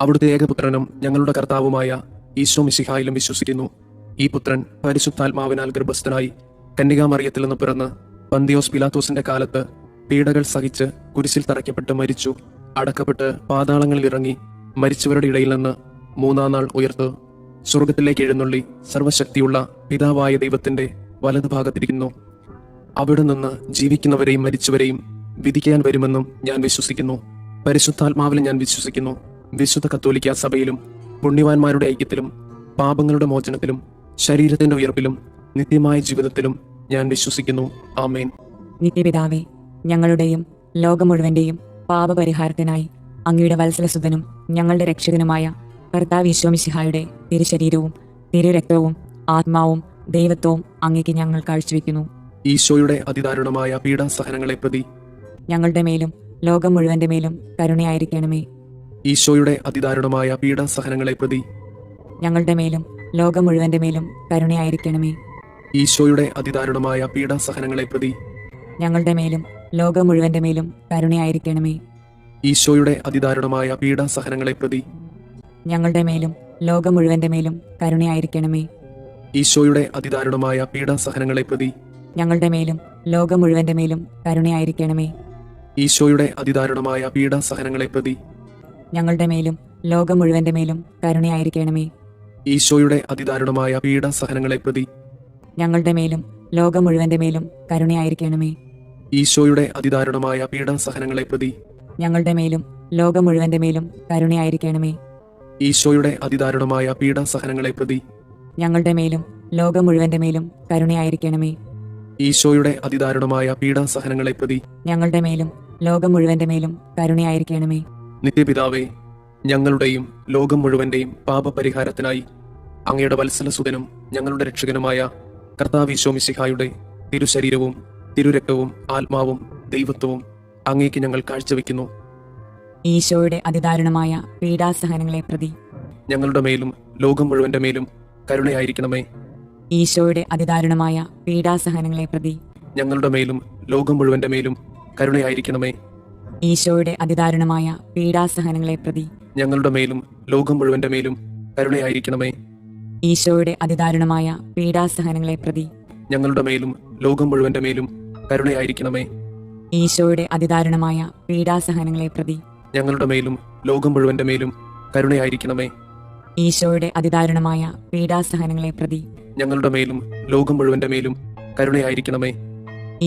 അവിടുത്തെ ഏകപുത്രനും ഞങ്ങളുടെ കർത്താവുമായ ഈശോ മിശിഹായിലും വിശ്വസിക്കുന്നു. ഈ പുത്രൻ പരിശുദ്ധാത്മാവിനാൽ ഗർഭസ്ഥനായി കന്യകാമറിയത്തിൽ നിന്ന് പിറന്ന് പന്തിയോസ് പിലാത്തോസിന്റെ കാലത്ത് പീഡകൾ സഹിച്ച് കുരിശിൽ തറയ്ക്കപ്പെട്ട് മരിച്ചു, അടക്കപ്പെട്ട് പാതാളങ്ങളിൽ ഇറങ്ങി, മരിച്ചവരുടെ ഇടയിൽ നിന്ന് മൂന്നാം നാൾ ഉയർത്ത് സ്വർഗത്തിലേക്ക് എഴുന്നള്ളി സർവശക്തിയുള്ള പിതാവായ ദൈവത്തിന്റെ വലതുഭാഗത്തിരിക്കുന്നു. അവിടെ നിന്ന് ജീവിക്കുന്നവരെയും മരിച്ചവരെയും വിധിക്കാൻ വരുമെന്നും ഞാൻ വിശ്വസിക്കുന്നു. പരിശുദ്ധാത്മാവിൽ ഞാൻ വിശ്വസിക്കുന്നു. വിശുദ്ധ കത്തോലിക്ക സഭയിലും പുണ്യവാന്മാരുടെ ഐക്യത്തിലും പാപങ്ങളുടെ മോചനത്തിലും ശരീരത്തിന്റെ ഉയർപ്പിലും നിത്യമായ ജീവിതത്തിലും ഞാൻ വിശ്വസിക്കുന്നു. ആമേൻ. നിത്യപിതാവേ, ഞങ്ങളുടെയും ലോകം മുഴുവന്റെയും പാപപരിഹാരത്തിനായി അങ്ങയുടെ വത്സലസുതനും ഞങ്ങളുടെ രക്ഷകനുമായ കർത്താവ് ഈശോ മിശിഹായുടെ തിരുശരീരവും തിരുരക്തവും ആത്മാവും ദൈവത്വവും അങ്ങേക്ക് ഞങ്ങൾ കാഴ്ചവെക്കുന്നു. ഈശോയുടെ അതിദാരുണമായ പീഡാസഹനങ്ങളെ പ്രതി ഞങ്ങളുടെ മേലും ലോകം മുഴുവന്റെ മേലും കരുണയായിരിക്കണമേ. ഈശോയുടെ അതിദാരുണമായ പീഡാസഹനങ്ങളെ പ്രതി ഞങ്ങളുടെ മേലും ലോകം മുഴുവന്റെ മേലും കരുണയായിരിക്കണമേ. ഈശോയുടെ അതിദാരുണമായ പീഡാസഹനങ്ങളെ പ്രതി ഞങ്ങളുടെ മേലും ലോകം മുഴുവന്റെ മേലും കരുണയായിരിക്കണമേ. ഈശോയുടെ അതിദാരുണമായ പീഡാസഹനങ്ങളെ പ്രതി ഞങ്ങളുടെ മേലും ലോകം മുഴുവന്റെ മേലും കരുണയായിരിക്കണമേ. ഈശോയുടെ അതിദാരുണമായ പീഡാസഹനങ്ങളെ പ്രതി ഞങ്ങളുടെ മേലും ലോകം മുഴുവന്റെ മേലും കരുണയായിരിക്കണമേ. ഈശോയുടെ അതിദാരുണമായ പീഡാസഹനങ്ങളെ പ്രതി ഞങ്ങളുടെ മേലും ലോകം മുഴുവന്റെ മേലും കരുണയായിരിക്കണമേ. ഈശോയുടെ അതിദാരുണമായ പീഡാസഹനങ്ങളെ പ്രതി ഞങ്ങളുടെ മേലും ലോകം മുഴുവന്റെ മേലും കരുണയായിരിക്കണമേ. ഈശോയുടെ അതിദാരുണമായ പീഡാസഹനങ്ങളെ പ്രതി ഞങ്ങളുടെ മേലും ലോകം മുഴുവന്റെ മേലും കരുണയായിരിക്കണമേ. ഈശോയുടെ അതിദാരുണമായ പീഡാസഹനങ്ങളെ പ്രതി ഞങ്ങളുടെ മേലും ലോകം മുഴുവന്റെ മേലും കരുണയായിരിക്കണമേ. ഈശോയുടെ അതിദാരുണമായ പീഡാസഹനങ്ങളെ പ്രതി ഞങ്ങളുടെ മേലും ലോകം മുഴുവന്റെ മേലും കരുണയായിരിക്കണമേ. നിത്യപിതാവേ, ഞങ്ങളുടെയും ലോകം മുഴുവന്റെയും പാപപരിഹാരത്തിനായി അങ്ങയുടെ വത്സലസുതനും ഞങ്ങളുടെ രക്ഷകനുമായ കർത്താവ് ഈശോ മിശിഹായുടെ തിരുശരീരവും തിരുരക്തവും ആത്മാവും ദൈവത്വവും അങ്ങേക്ക് ഞങ്ങൾ കാഴ്ചവെക്കുന്നു. ഈശോയുടെ അതിദാരുണമായ പീഡാസഹനങ്ങളെ പ്രതി ഞങ്ങളുടെ മേലും ലോകം മുഴുവന്റെ മേലും കരുണയായിരിക്കണമേ. ഈശോയുടെ അതിദാരുണമായ പീഡാസഹനങ്ങളെ പ്രതി ഞങ്ങളുടെ മേലും ലോകം മുഴുവന്റെ മേലും കരുണയായിരിക്കണമേ. ഈശോയുടെ അതിദാരുണമായ പീഡാസഹനങ്ങളെ പ്രതി ഞങ്ങളുടെ മേലും ലോകം മുഴുവന്റെ മേലും കരുണയായിരിക്കണമേ. ഈശോയുടെ അതിദാരുണമായ പീഡാസഹനങ്ങളെ പ്രതി ഞങ്ങളുടെ മേലും ലോകം മുഴുവന്റെ മേലും കരുണയായിരിക്കണമേ. ഈശോയുടെ അതിദാരുണമായ പീഡാസഹനങ്ങളെ പ്രതി ഞങ്ങളുടെ മേലും ലോകം മുഴുവന്റെ മേലും കരുണയായിരിക്കണമേ. ഈശോയുടെ അതിദാരുണമായ പീഡാസഹനങ്ങളെ പ്രതി ഞങ്ങളുടെ മേലും ലോകം മുഴുവന്റെ മേലും കരുണയായിരിക്കണമേ.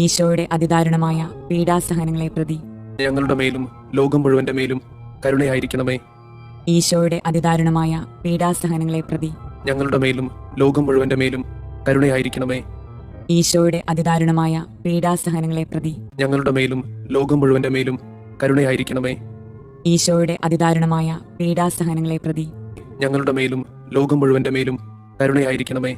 ഈശോയുടെ അതിദാരുണമായ പീഡാസഹനങ്ങളെ പ്രതി ഞങ്ങളുടെ മേലും ലോകം മുഴുവന്റെ മേലും കരുണയായിരിക്കണമേ. ഈശോയുടെ അതിദാരുണമായ പീഡാസഹനങ്ങളെ പ്രതി ഞങ്ങളുടെ മേലും ലോകം മുഴുവന്റെ മേലും കരുണയായിരിക്കണമേ. ഈശോയുടെ അതിദാരുണമായ പീഡാസഹനങ്ങളെ പ്രതി ഞങ്ങളുടെ മേലും ലോകം മുഴുവന്റെ മേലും കരുണയായിരിക്കണമേ. ഈശോയുടെ അതിദാരുണമായ പീഡാസഹനങ്ങളെ പ്രതി ഞങ്ങളുടെ മേലും ലോകം മുഴുവന്റെ മേലും കരുണയായിരിക്കണമേ.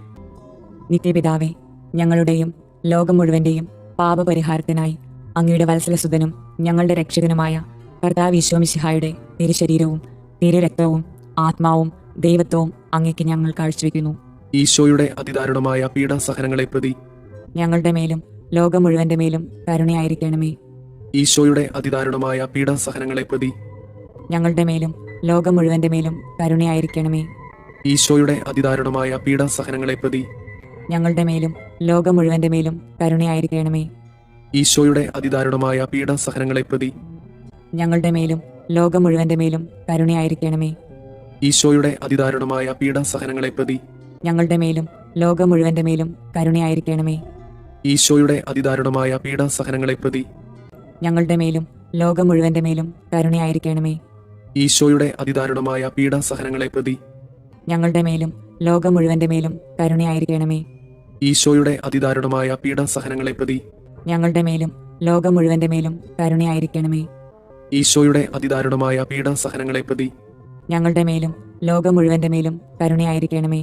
നിത്യപിതാവേ, ഞങ്ങളുടെയും ലോകം മുഴുവന്റെയും പാപപരിഹാരത്തിനായി അങ്ങയുടെ വത്സലസുതനും ഞങ്ങളുടെ രക്ഷകനുമായ കർത്താവ് ഈശോമിശിഹായുടെ തിരുശരീരവും തിരുരക്തവും ആത്മാവും ദൈവത്വവും അങ്ങേക്ക് ഞങ്ങൾ കാഴ്ചവെക്കുന്നു. ഈശോയുടെ അതിദാരുണമായ പീഡാസഹനങ്ങളെ പ്രതി ഞങ്ങളുടെ മേലും ലോകം മുഴുവന്റെ മേലും കരുണയായിരിക്കണമേ. ഈശോയുടെ അതിദാരുണമായ പീഡാസഹനങ്ങളെ പ്രതി ഞങ്ങളുടെ മേലും ലോകം മുഴുവന്റെ മേലും കരുണയായിരിക്കണമേ. ഈശോയുടെ അതിദാരുണമായ പീഡാസഹനങ്ങളെ പ്രതി ഞങ്ങളുടെ മേലും ലോകം മുഴുവന്റെ മേലും കരുണയായിരിക്കണമേ. ഈശോയുടെ അതിദാരുണമായ പീഡാസഹനങ്ങളെ പ്രതി ഞങ്ങളുടെ മേലും ലോകം മുഴുവന്റെ മേലും കരുണയായിരിക്കണമേ. ഈശോയുടെ അതിദാരുണമായ പീഡാസഹനങ്ങളെ പ്രതി ഞങ്ങളുടെ മേലും ലോകം മുഴുവന്റെ മേലും കരുണയായിരിക്കണമേ. ഈശോയുടെ അതിദാരുണമായ പീഡാസഹനങ്ങളെ പ്രതി ഞങ്ങളുടെ മേലും ലോകം മുഴുവന്റെ മേലും കരുണയായിരിക്കണമേ. ഈശോയുടെ അതിദാരുണമായ പീഡാസഹനങ്ങളെ പ്രതി ഞങ്ങളുടെ മേലും ലോകം മുഴുവന്റെ മേലും കരുണയായിരിക്കണമേ. ഈശോയുടെ അതിദാരുണമായ പീഡാസഹനങ്ങളെ പ്രതി ഞങ്ങളുടെ മേലും ലോകം മുഴുവന്റെ മേലും കരുണയായിരിക്കണമേ. ഈശോയുടെ അതിദാരുണമായ പീഡാസഹനങ്ങളെ പ്രതി ഞങ്ങളുടെ മേലും ലോകം മുഴുവന്റെ മേലും കരുണയായിരിക്കണമേ.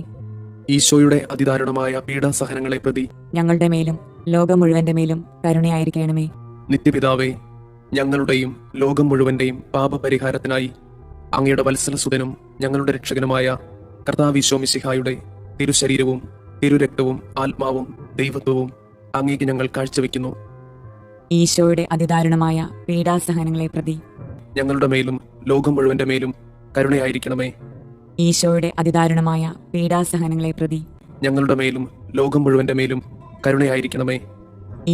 ഈശോയുടെ അതിദാരുണമായ പീഡാസഹനങ്ങളെ പ്രതി ഞങ്ങളുടെ മേലും ലോകം മുഴുവന്റെ മേലും കരുണയായിരിക്കണമേ. നിത്യപിതാവേ, ഞങ്ങളുടെയും ലോകം മുഴുവന്റെയും പാപപരിഹാരത്തിനായി അങ്ങയുടെ വത്സലസുതനും ഞങ്ങളുടെ രക്ഷകനുമായ കർത്താവ് ഈശോമിശിഹായുടെ തിരുശരീരവും തിരുരക്തവും ആത്മാവും ദൈവത്വവും അങ്ങേക്ക് ഞങ്ങൾ കാഴ്ചവെക്കുന്നു. ഈശോയുടെ അതിദാരുണമായ പീഡാസഹനങ്ങളെ പ്രതി ഞങ്ങളുടെ മേലും ലോകം മുഴുവന്റെ മേലും കരുണയായിരിക്കണമേ. ഈശോയുടെ അതിദാരുണമായ പീഡാസഹനങ്ങളെ പ്രതി ഞങ്ങളുടെ മേലും ലോകം മുഴുവന്റെ മേലും കരുണയായിരിക്കണമേ.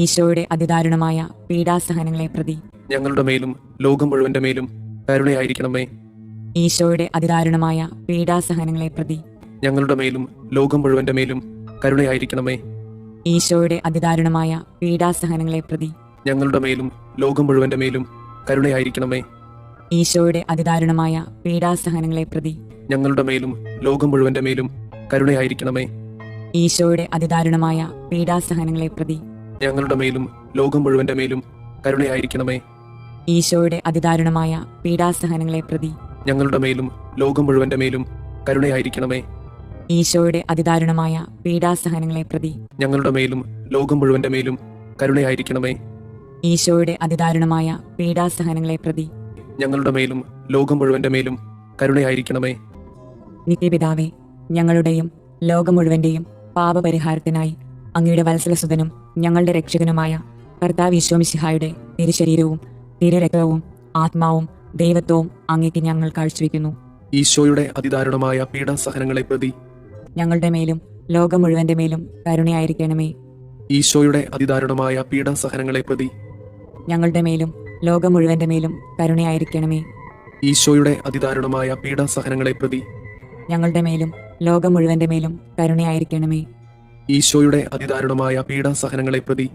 ഈശോയുടെ അതിദാരുണമായ പീഡാസഹനങ്ങളെ പ്രതി ഞങ്ങളുടെ മേലും ലോകം മുഴുവന്റെ മേലും കരുണയായിരിക്കണമേ. ഈശോയുടെ അതിദാരുണമായ പീഡാസഹനങ്ങളെ പ്രതി ഞങ്ങളുടെ മേലും ലോകം മുഴുവന്റെ മേലും കരുണയായിരിക്കണമേ. ഈശോയുടെ അതിദാരുണമായ പീഡാസഹനങ്ങളെ പ്രതി ഞങ്ങളുടെ മേലും ലോകം മുഴുവന്റെ മേലും കരുണയായിരിക്കണമേ. ഈശോയുടെ അതിദാരുണമായ പീഡാസഹനങ്ങളെ പ്രതി ഞങ്ങളുടെ മേലും ലോകം മുഴുവന്റെ മേലും കരുണയായിരിക്കണമേ. ഈശോയുടെ അതിദാരുണമായ പീഡാസഹനങ്ങളെ പ്രതി ഞങ്ങളുടെ മേലും ലോകം മുഴുവന്റെ മേലും കരുണയായിരിക്കണമേ. ഈശോയുടെ അതിദാരുണമായ പീഡാസഹനങ്ങളെ പ്രതി ഞങ്ങളുടെ മേലും ലോകം മുഴുവന്റെ മേലും കരുണയായിരിക്കണമേ. ഈശോയുടെ അതിദാരുണമായ പീഡാസഹനങ്ങളെ പ്രതി ഞങ്ങളുടെ മേലും ലോകം മുഴുവന്റെ മേലും കരുണയായിരിക്കണമേ. ഈശോയുടെ അതിദാരുണമായ പീഡാസഹനങ്ങളെ പ്രതി ഞങ്ങളുടെ മേലും ലോകം മുഴുവന്റെ മേലും കരുണയായിരിക്കണമേ. നിത്യപിതാവേ, ഞങ്ങളുടെയും ലോകം മുഴുവന്റെയും പാപപരിഹാരത്തിനായി അങ്ങയുടെ വത്സലസുതനും ഞങ്ങളുടെ രക്ഷകനുമായ കർത്താവ് ഈശോമിശിഹായുടെ തിരുശരീരവും തിരുരക്തവും ആത്മാവും ദൈവത്വവും അങ്ങേക്ക് ഞങ്ങൾ കാഴ്ചവെക്കുന്നു. ഈശോയുടെ അതിദാരുണമായ പീഡാസഹനങ്ങളെ പ്രതി ഞങ്ങളുടെ മേലും ലോകം മുഴുവന്റെ മേലും കരുണയായിരിക്കണമേ. ഈശോയുടെ അതിദാരുണമായ പീഡാസഹനങ്ങളെ പ്രതി ഞങ്ങളുടെ മേലും ലോകം മുഴുവന്റെ മേലും കരുണയായിരിക്കണമേ. ഈശോയുടെ അതിദാരുണമായ പീഡാസഹനങ്ങളെ പ്രതി ഞങ്ങളുടെ മേലും ലോകം മുഴുവന്റെ മേലും കരുണയായിരിക്കണമേ. ഈശോയുടെ അതിദാരുണമായ പീഡാസഹനങ്ങളെ പ്രതി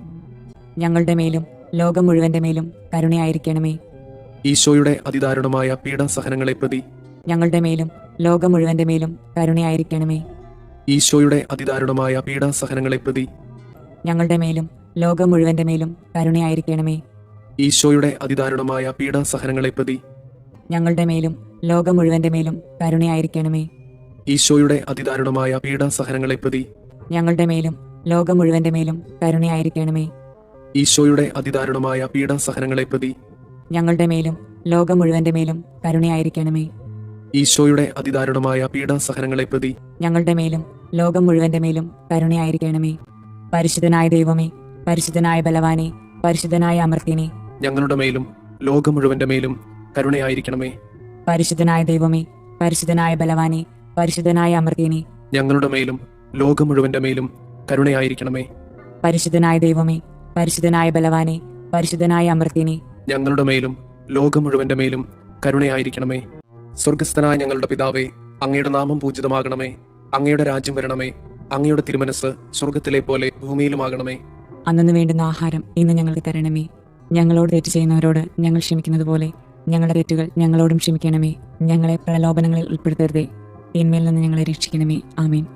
ഞങ്ങളുടെ മേലും ലോകം മുഴുവന്റെ മേലും കരുണയായിരിക്കണമേ. ഈശോയുടെ അതിദാരുണമായ പീഡാസഹനങ്ങളെ പ്രതി ഞങ്ങളുടെ മേലും ലോകം മുഴുവന്റെ മേലും കരുണയായിരിക്കണമേ. ഈശോയുടെ അതിദാരുണമായ പീഡാസഹനങ്ങളെ പ്രതി ഞങ്ങളുടെ മേലും ലോകം മുഴുവന്റെ മേലും കരുണയായിരിക്കണമേ. ഈശോയുടെ അതിദാരുണമായ പീഡാസഹനങ്ങളെ പ്രതി ഞങ്ങളുടെ മേലും ലോകം മുഴുവന്റെ മേലും കരുണയായിരിക്കണമേ. ഈശോയുടെ അതിദാരുണമായ പീഡാസഹനങ്ങളെ പ്രതി ഞങ്ങളുടെ മേലും ലോകം മുഴുവന്റെ മേലും കരുണയായിരിക്കണമേ. ഈശോയുടെ അതിദാരുണമായ പീഡാസഹനങ്ങളെ പ്രതി ഞങ്ങളുടെ മേലും ലോകം മുഴുവന്റെ മേലും കരുണയായിരിക്കണമേ. ഈശോയുടെ അതിദാരുണമായ പീഡാസഹനങ്ങളെ പ്രതി ഞങ്ങളുടെ മേലും ലോകം മുഴുവന്റെ മേലും കരുണയായിരിക്കണമേ. പരിശുദ്ധനായ ദൈവമേ, പരിശുദ്ധനായ ബലവാനെ, പരിശുദ്ധനായ അമർത്യനെ, ഞങ്ങളുടെ മേലും ലോകം മുഴുവന്റെ മേലും കരുണയായിരിക്കണമേ. പരിശുദ്ധനായ ദൈവമേ, പരിശുദ്ധനായ ബലവാനെ, പരിശുദ്ധനായ അമർത്യനെ, ഞങ്ങളുടെ മേലും ലോകം മുഴുവന്റെ മേലും കരുണയായിരിക്കണമേ. പരിശുദ്ധനായ ദൈവമേ, പരിശുദ്ധനായ ബലവാനെ, പരിശുദ്ധനായ അമർത്യനെ, ഞങ്ങളുടെ മേലും ലോകം മുഴുവന്റെ മേലും കരുണയായിരിക്കണമേ. സ്വർഗസ്ഥനായ ഞങ്ങളുടെ പിതാവേ, അങ്ങയുടെ നാമം പൂജിതമാകണമേ. അങ്ങയുടെ രാജ്യം വരണമേ. അങ്ങയുടെ തിരുമനസ് സ്വർഗത്തിലെ പോലെ ഭൂമിയിലുമാകണമേ. അന്നു വേണ്ടുന്ന ആഹാരം ഇന്ന് ഞങ്ങൾക്ക് തരണമേ. ഞങ്ങളോട് തെറ്റ് ചെയ്യുന്നവരോട് ഞങ്ങൾ ക്ഷമിക്കുന്നത് പോലെ ഞങ്ങളുടെ തെറ്റുകൾ ഞങ്ങളോടും ക്ഷമിക്കണമേ. ഞങ്ങളെ പ്രലോഭനങ്ങളിൽ ഉൾപ്പെടുത്തരുതേ, തിന്മയിൽ നിന്ന് ഞങ്ങളെ രക്ഷിക്കണമേ. ആമേൻ.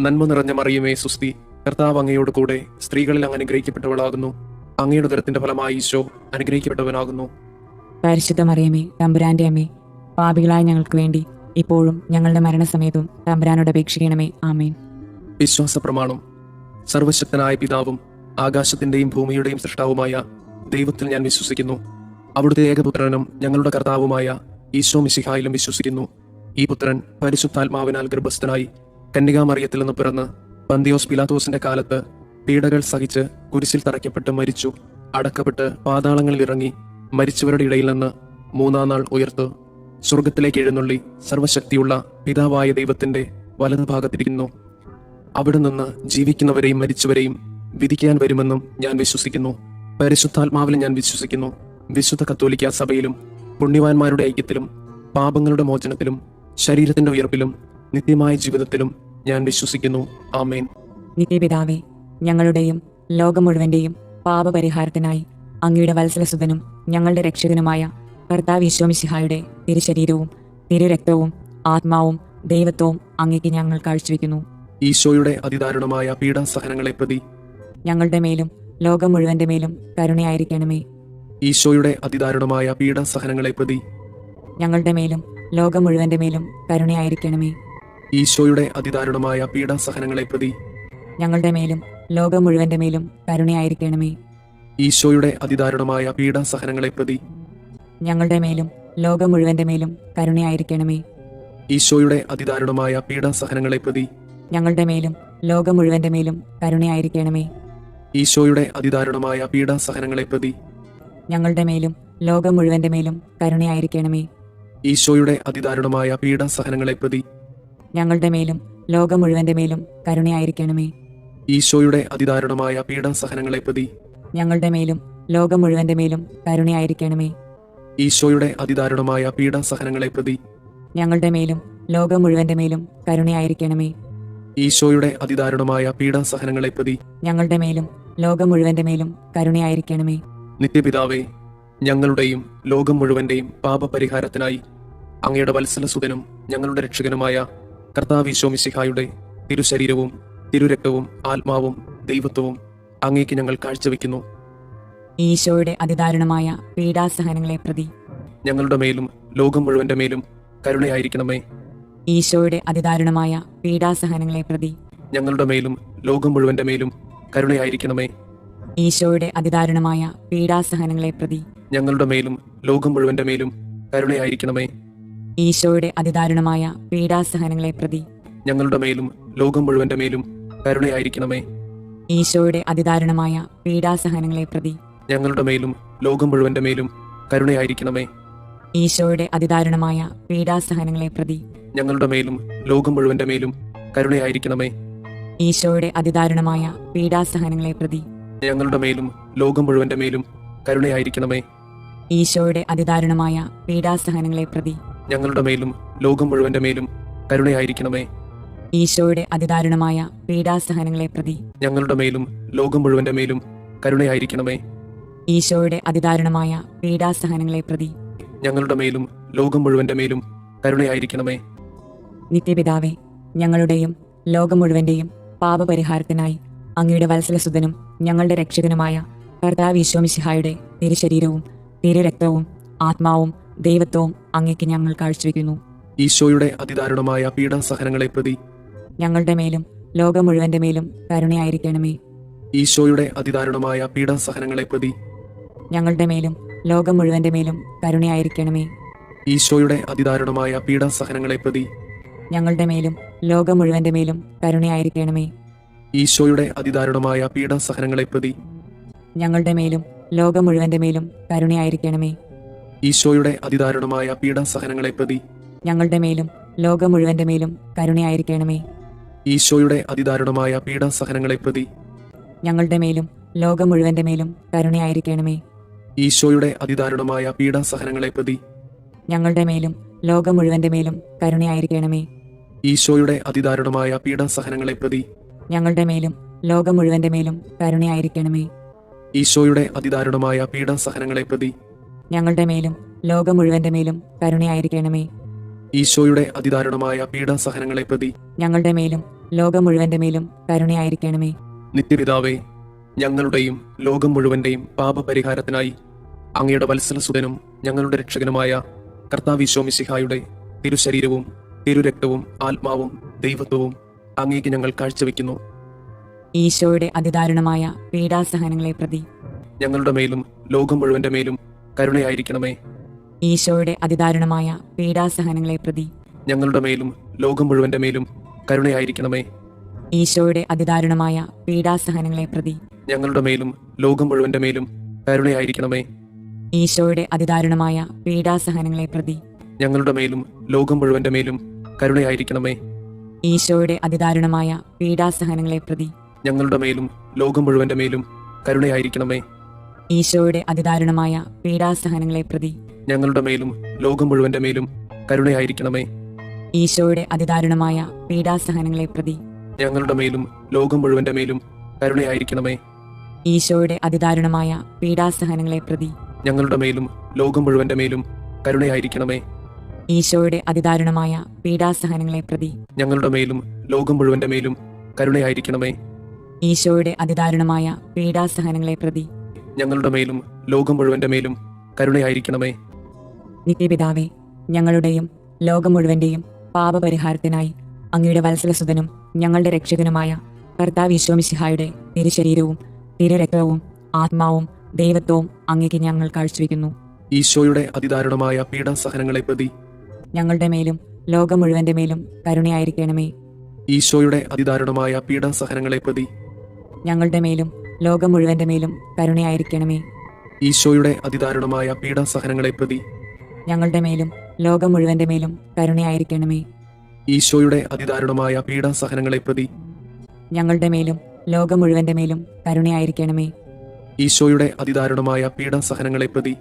നന്മ നിറഞ്ഞ മറിയമേ, സുസ്തി, കർത്താവ് അങ്ങയോട് കൂടെ സ്ത്രീകളിൽ അങ്ങ് അനുഗ്രഹിക്കപ്പെട്ടവളാകുന്നു. അങ്ങയുടെ ഉദരത്തിന്റെ ഫലമായി ഈശോ അനുഗ്രഹിക്കപ്പെട്ടവനാകുന്നു. പരിശുദ്ധ മറിയമേ, തമ്പുരാന്റെ അമ്മേ, പാപികളായ ഞങ്ങൾക്ക് വേണ്ടി ഇപ്പോഴും ഞങ്ങളുടെ മരണസമയത്തും തമ്പുരാനോട് അപേക്ഷിക്കണമേ. ആമേൻ. വിശ്വാസ പ്രമാണം. സർവശക്തനായ പിതാവും ആകാശത്തിന്റെയും ഭൂമിയുടെയും സൃഷ്ടാവുമായ ദൈവത്തിൽ ഞാൻ വിശ്വസിക്കുന്നു. അവിടുത്തെ ഏകപുത്രനും ഞങ്ങളുടെ കർത്താവുമായ ഈശോ മിശിഹായിലും വിശ്വസിക്കുന്നു. ഈ പുത്രൻ പരിശുദ്ധാത്മാവിനാൽ ഗർഭസ്ഥനായി കന്യകാമറിയത്തിൽ നിന്ന് പിറന്ന് പന്തിയോസ് പിലാത്തോസിന്റെ കാലത്ത് പീഡകൾ സഹിച്ച് കുരിശിൽ തറയ്ക്കപ്പെട്ട് മരിച്ചു, അടക്കപ്പെട്ട് പാതാളങ്ങളിൽ ഇറങ്ങി, മരിച്ചവരുടെ ഇടയിൽ നിന്ന് മൂന്നാം നാൾ ഉയർത്ത് സ്വർഗത്തിലേക്ക് എഴുന്നള്ളി സർവശക്തിയുള്ള പിതാവായ ദൈവത്തിന്റെ വലതുഭാഗത്തിരിക്കുന്നു. അവിടെ നിന്ന് ജീവിക്കുന്നവരെയും മരിച്ചവരെയും വിധിക്കാൻ വരുമെന്നും ഞാൻ വിശ്വസിക്കുന്നു. പരിശുദ്ധാത്മാവിൽ ഞാൻ വിശ്വസിക്കുന്നു. വിശുദ്ധ കത്തോലിക്ക സഭയിലും പുണ്യവാന്മാരുടെ ഐക്യത്തിലും പാപങ്ങളുടെ മോചനത്തിലും ശരീരത്തിന്റെ ഉയർപ്പിലും നിത്യമായ ജീവിതത്തിലും ഞാൻ വിശ്വസിക്കുന്നു. ആമേൻ. നിത്യപിതാവേ, ഞങ്ങളുടെയും ലോകം മുഴുവന്റെയും പാപപരിഹാരത്തിനായി അങ്ങയുടെ വത്സലസുതനും ഞങ്ങളുടെ രക്ഷകനുമായ കർത്താവ് ഈശോ മിശിഹായുടെ തിരുശരീരവും തിരുരക്തവും ആത്മാവും ദൈവത്വവും അങ്ങേക്ക് ഞങ്ങൾ കാഴ്ചവെക്കുന്നു. ഈശോയുടെ അതിദാരുണമായ പീഡാസഹനങ്ങളെ പ്രതി ഞങ്ങളുടെ മേലും ലോകം മുഴുവന്റെ മേലും കരുണയായിരിക്കണമേ. ഈശോയുടെ അതിദാരുണമായ പീഡാസഹനങ്ങളെ പ്രതി ഞങ്ങളുടെ മേലും ലോകം മുഴുവന്റെ മേലും കരുണയായിരിക്കണമേ. ഈശോയുടെ അതിദാരുണമായ പീഡാസഹനങ്ങളെ പ്രതി ഞങ്ങളുടെ മേലും ലോകം മുഴുവന്റെ മേലും കരുണയായിരിക്കണമേ. ഈശോയുടെ അതിദാരുണമായ പീഡാസഹനങ്ങളെ പ്രതി ഞങ്ങളുടെ മേലും ലോകം മുഴുവന്റെ മേലും കരുണയായിരിക്കണമേ. ഈശോയുടെ അതിദാരുണമായ പീഡാസഹനങ്ങളെ പ്രതി ഞങ്ങളുടെ മേലും ലോകം മുഴുവന്റെ മേലും കരുണയായിരിക്കണമേ. ഈശോയുടെ അതിദാരുണമായ പീഡാസഹനങ്ങളെ പ്രതി ഞങ്ങളുടെ മേലും ലോകം മുഴുവന്റെ മേലും കരുണയായിരിക്കണമേ. ഈശോയുടെ അതിദാരുണമായ പീഡാസഹനങ്ങളെ പ്രതി ഞങ്ങളുടെ മേലും ലോകം മുഴുവന്റെ മേലും കരുണയായിരിക്കണമേ. ഈശോയുടെ അതിദാരുണമായ പീഡാസഹനങ്ങളെ പ്രതി ഞങ്ങളുടെ മേലും ലോകം മുഴുവന്റെ മേലും കരുണയായിരിക്കണമേ. ഈശോയുടെ അതിദാരുണമായ പീഡാസഹനങ്ങളെ പ്രതി ഞങ്ങളുടെ മേലും ലോകം മുഴുവന്റെ മേലും കരുണയായിരിക്കണമേ. ഈശോയുടെ അതിദാരുണമായ പീഡാസഹനങ്ങളെ പ്രതി ഞങ്ങളുടെ മേലും ലോകം മുഴുവന്റെ മേലും കരുണയായിരിക്കണമേ. നിത്യപിതാവേ, ഞങ്ങളുടെയും ലോകം മുഴുവന്റെയും പാപപരിഹാരത്തിനായി അങ്ങയുടെ വത്സലസുതനും ഞങ്ങളുടെ രക്ഷകനുമായ കർത്താവ് ഈശോ മിശിഹായുടെ തിരുശരീരവും തിരുരക്തവും ആത്മാവും ദൈവത്വവും അങ്ങേക്ക് ഞങ്ങൾ കാഴ്ചവെക്കുന്നു. ഈശോയുടെ അതിദാരുണമായ പീഡാസഹനങ്ങളെ പ്രതി ഞങ്ങളുടെ മേലും ലോകം മുഴുവന്റെ മേലും കരുണയായിരിക്കണമേ. ഈശോയുടെ അതിദാരുണമായ പീഡാസഹനങ്ങളെ പ്രതി ഞങ്ങളുടെ മേലും ലോകം മുഴുവന്റെ മേലും കരുണയായിരിക്കണമേ. ഈശോയുടെ അതിദാരുണമായ പീഡാസഹനങ്ങളെ പ്രതി ഞങ്ങളുടെ മേലും ലോകം മുഴുവന്റെ മേലും കരുണയായിരിക്കണമേ. ഈശോയുടെ അതിദാരുണമായ പീഡാസഹനങ്ങളെ പ്രതി ഞങ്ങളുടെ മേലും ലോകം മുഴുവന്റെ മേലും കരുണയായിരിക്കണമേ. ഈശോയുടെ അതിദാരുണമായ പീഡാസഹനങ്ങളെ പ്രതി ഞങ്ങളുടെ മേലും ലോകം മുഴുവന്റെ മേലും കരുണയായിരിക്കണമേ. ഈശോയുടെ അതിദാരുണമായ പീഡാസഹനങ്ങളെ പ്രതി ഞങ്ങളുടെ മേലും ലോകം മുഴുവന്റെ മേലും കരുണയായിരിക്കണമേ. ഈശോയുടെ അതിദാരുണമായ പീഡാസഹനങ്ങളെ പ്രതി ഞങ്ങളുടെ മേലും ലോകം മുഴുവന്റെ മേലും കരുണയായിരിക്കണമേ. ഈശോയുടെ അതിദാരുണമായ പീഡാസഹനങ്ങളെ പ്രതി ഞങ്ങളുടെ മേലും ലോകം മുഴുവന്റെ മേലും കരുണയായിരിക്കണമേ. ഈശോയുടെ അതിദാരുണമായ പീഡാസഹനങ്ങളെ പ്രതി ഞങ്ങളുടെ മേലും ലോകം മുഴുവന്റെ മേലും കരുണയായിരിക്കണമേ. ഈശോയുടെ അതിദാരുണമായ പീഡാസഹനങ്ങളെ പ്രതി ഞങ്ങളുടെ മേലും ലോകം മുഴുവന്റെ മേലും കരുണയായിരിക്കണമേ. നിത്യപിതാവേ, ഞങ്ങളുടെയും ലോകം മുഴുവന്റെയും പാപപരിഹാരത്തിനായി അങ്ങയുടെ വത്സലസുതനും ഞങ്ങളുടെ രക്ഷകനുമായ കർത്താവ് ഈശോ മിശിഹായുടെ തിരുശരീരവും തിരുരക്തവും ആത്മാവും ദൈവത്വവും അങ്ങേക്ക് ഞങ്ങൾ കാഴ്ചവെക്കുന്നു. ഈശോയുടെ അതിദാരുണമായ പീഡാസഹനങ്ങളെ പ്രതി ഞങ്ങളുടെ മേലും ലോകം മുഴുവന്റെ മേലും കരുണയായിരിക്കണമേ. ഈശോയുടെ അതിദാരുണമായ പീഡാസഹനങ്ങളെ പ്രതി ഞങ്ങളുടെ മേലും ലോകം മുഴുവന്റെ മേലും കരുണയായിരിക്കണമേ. ഈശോയുടെ അതിദാരുണമായ പീഡാസഹനങ്ങളെ പ്രതി ഞങ്ങളുടെ മേലും ലോകം മുഴുവന്റെ മേലും കരുണയായിരിക്കണമേ. ഈശോയുടെ അതിദാരുണമായ പീഡാസഹനങ്ങളെ പ്രതി ഞങ്ങളുടെ മേലും ലോകം മുഴുവന്റെ മേലും കരുണയായിരിക്കണമേ. ഈശോയുടെ അതിദാരുണമായ പീഡാസഹനങ്ങളെ പ്രതി ഞങ്ങളുടെ മേലും ലോകം മുഴുവന്റെ മേലും കരുണയായിരിക്കണമേ. ഈശോയുടെ അതിദാരുണമായ പീഡാസഹനങ്ങളെ പ്രതി ഞങ്ങളുടെ മേലും ലോകം മുഴുവന്റെ മേലും കരുണയായിരിക്കണമേ. ഈശോയുടെ അതിദാരുണമായ പീഡാസഹനങ്ങളെ പ്രതി ഞങ്ങളുടെ മേലും ലോകം മുഴുവന്റെ മേലും കരുണയായിരിക്കണമേ. ഈശോയുടെ അതിദാരുണമായ പീഡാസഹനങ്ങളെ പ്രതി ഞങ്ങളുടെ മേലും ലോകം മുഴുവന്റെ മേലും കരുണയായിരിക്കണമേ. ഈശോയുടെ അതിദാരുണമായ പീഡാസഹനങ്ങളെ പ്രതി ഞങ്ങളുടെ മേലും ലോകം മുഴുവന്റെ മേലും കരുണയായിരിക്കണമേ. ഈശോയുടെ അതിദാരുണമായ പീഡാസഹനങ്ങളെ പ്രതി ഞങ്ങളുടെ മേലും ലോകം മുഴുവന്റെ മേലും കരുണയായിരിക്കണമേ. നിത്യപിതാവേ, ഞങ്ങളുടെയും ലോകം മുഴുവന്റെയും പാപപരിഹാരത്തിനായി അങ്ങയുടെ വത്സലസുതനും ഞങ്ങളുടെ രക്ഷകനുമായ കർത്താവ് മിശിഹായുടെ തിരുശരീരവും തിരുരക്തവും ആത്മാവും ദൈവത്വവും അങ്ങേക്ക് ഞങ്ങൾ കാഴ്ചവെക്കുന്നു. ഈശോയുടെ അതിദാരുണമായ പീഡാസഹനങ്ങളെ പ്രതി ഞങ്ങളുടെ മേലും ലോകം മുഴുവന്റെ മേലും കരുണയായിരിക്കണമേ. ഈശോയുടെ അതിദാരുണമായ പീഡാസഹനങ്ങളെ പ്രതി ഞങ്ങളുടെ മേലും ലോകം മുഴുവന്റെ മേലും കരുണയായിരിക്കണമേ. ഈശോയുടെ അതിദാരുണമായ പീഡാസഹനങ്ങളെ പ്രതി ഞങ്ങളുടെ മേലും ലോകം മുഴുവന്റെ മേലും കരുണയായിരിക്കണമേ. ഈശോയുടെ അതിദാരുണമായ പീഡാസഹനങ്ങളെ പ്രതി ഞങ്ങളുടെ മേലും ലോകം മുഴുവന്റെ മേലും കരുണയായിരിക്കണമേ. ഈശോയുടെ അതിദാരുണമായ പീഡാസഹനങ്ങളെ പ്രതി ഞങ്ങളുടെ മേലും ലോകം മുഴുവന്റെ മേലും കരുണയായിരിക്കണമേ. ഈശോയുടെ അതിദാരുണമായ പീഡാസഹനങ്ങളെ പ്രതി ഞങ്ങളുടെ മേലും ലോകം മുഴുവന്റെ മേലും കരുണയായിരിക്കണമേ. ഈശോയുടെ അതിദാരുണമായ പീഡാസഹനങ്ങളെ പ്രതി ഞങ്ങളുടെ മേലും ലോകം മുഴുവന്റെ മേലും കരുണയായിരിക്കണമേ. ഈശോയുടെ അതിദാരുണമായ പീഡാസഹനങ്ങളെ പ്രതി ഞങ്ങളുടെ മേലും ലോകം മുഴുവന്റെ മേലും കരുണയായിരിക്കണമേ. ഈശോയുടെ അതിദാരുണമായ പീഡാസഹനങ്ങളെ പ്രതി ഞങ്ങളുടെ മേലും ലോകം മുഴുവന്റെ മേലും കരുണയായിരിക്കണമേ. ഈശോയുടെ അതിദാരുണമായ പീഡാസഹനങ്ങളെ പ്രതി ഞങ്ങളുടെ മേലും ലോകം മുഴുവന്റെ മേലും കരുണയായിരിക്കണമേ. നിത്യപിതാവേ, ഞങ്ങളുടെയും ലോകം മുഴുവന്റെയും പാപപരിഹാരത്തിനായി അങ്ങയുടെ വത്സലസുതനും ഞങ്ങളുടെ രക്ഷകനുമായ കർത്താവ് മിശിഹായുടെ തിരുശരീരവും തിരുരക്തവും ആത്മാവും ദൈവത്വവും അങ്ങേക്ക് ഞങ്ങൾ കാഴ്ചവെക്കുന്നു. ഈശോയുടെ അതിദാരുണമായ പീഡാസഹനങ്ങളെ പ്രതി ഞങ്ങളുടെ മേലും ലോകം മുഴുവന്റെ മേലും കരുണയായിരിക്കണമേ. ഈശോയുടെ അതിദാരുണമായ പീഡാസഹനങ്ങളെ പ്രതി ഞങ്ങളുടെ മേലും ലോകം മുഴുവന്റെ മേലും കരുണയായിരിക്കണമേ. ഈശോയുടെ അതിദാരുണമായ പീഡാസഹനങ്ങളെ പ്രതി ഞങ്ങളുടെ മേലും ലോകം മുഴുവന്റെ മേലും കരുണയായിരിക്കണമേ. ഈശോയുടെ അതിദാരുണമായ പീഡാസഹനങ്ങളെ പ്രതി ഞങ്ങളുടെ മേലും ലോകം മുഴുവന്റെ മേലും കരുണയായിരിക്കണമേ. ഈശോയുടെ അതിദാരുണമായ പീഡാസഹനങ്ങളെ പ്രതി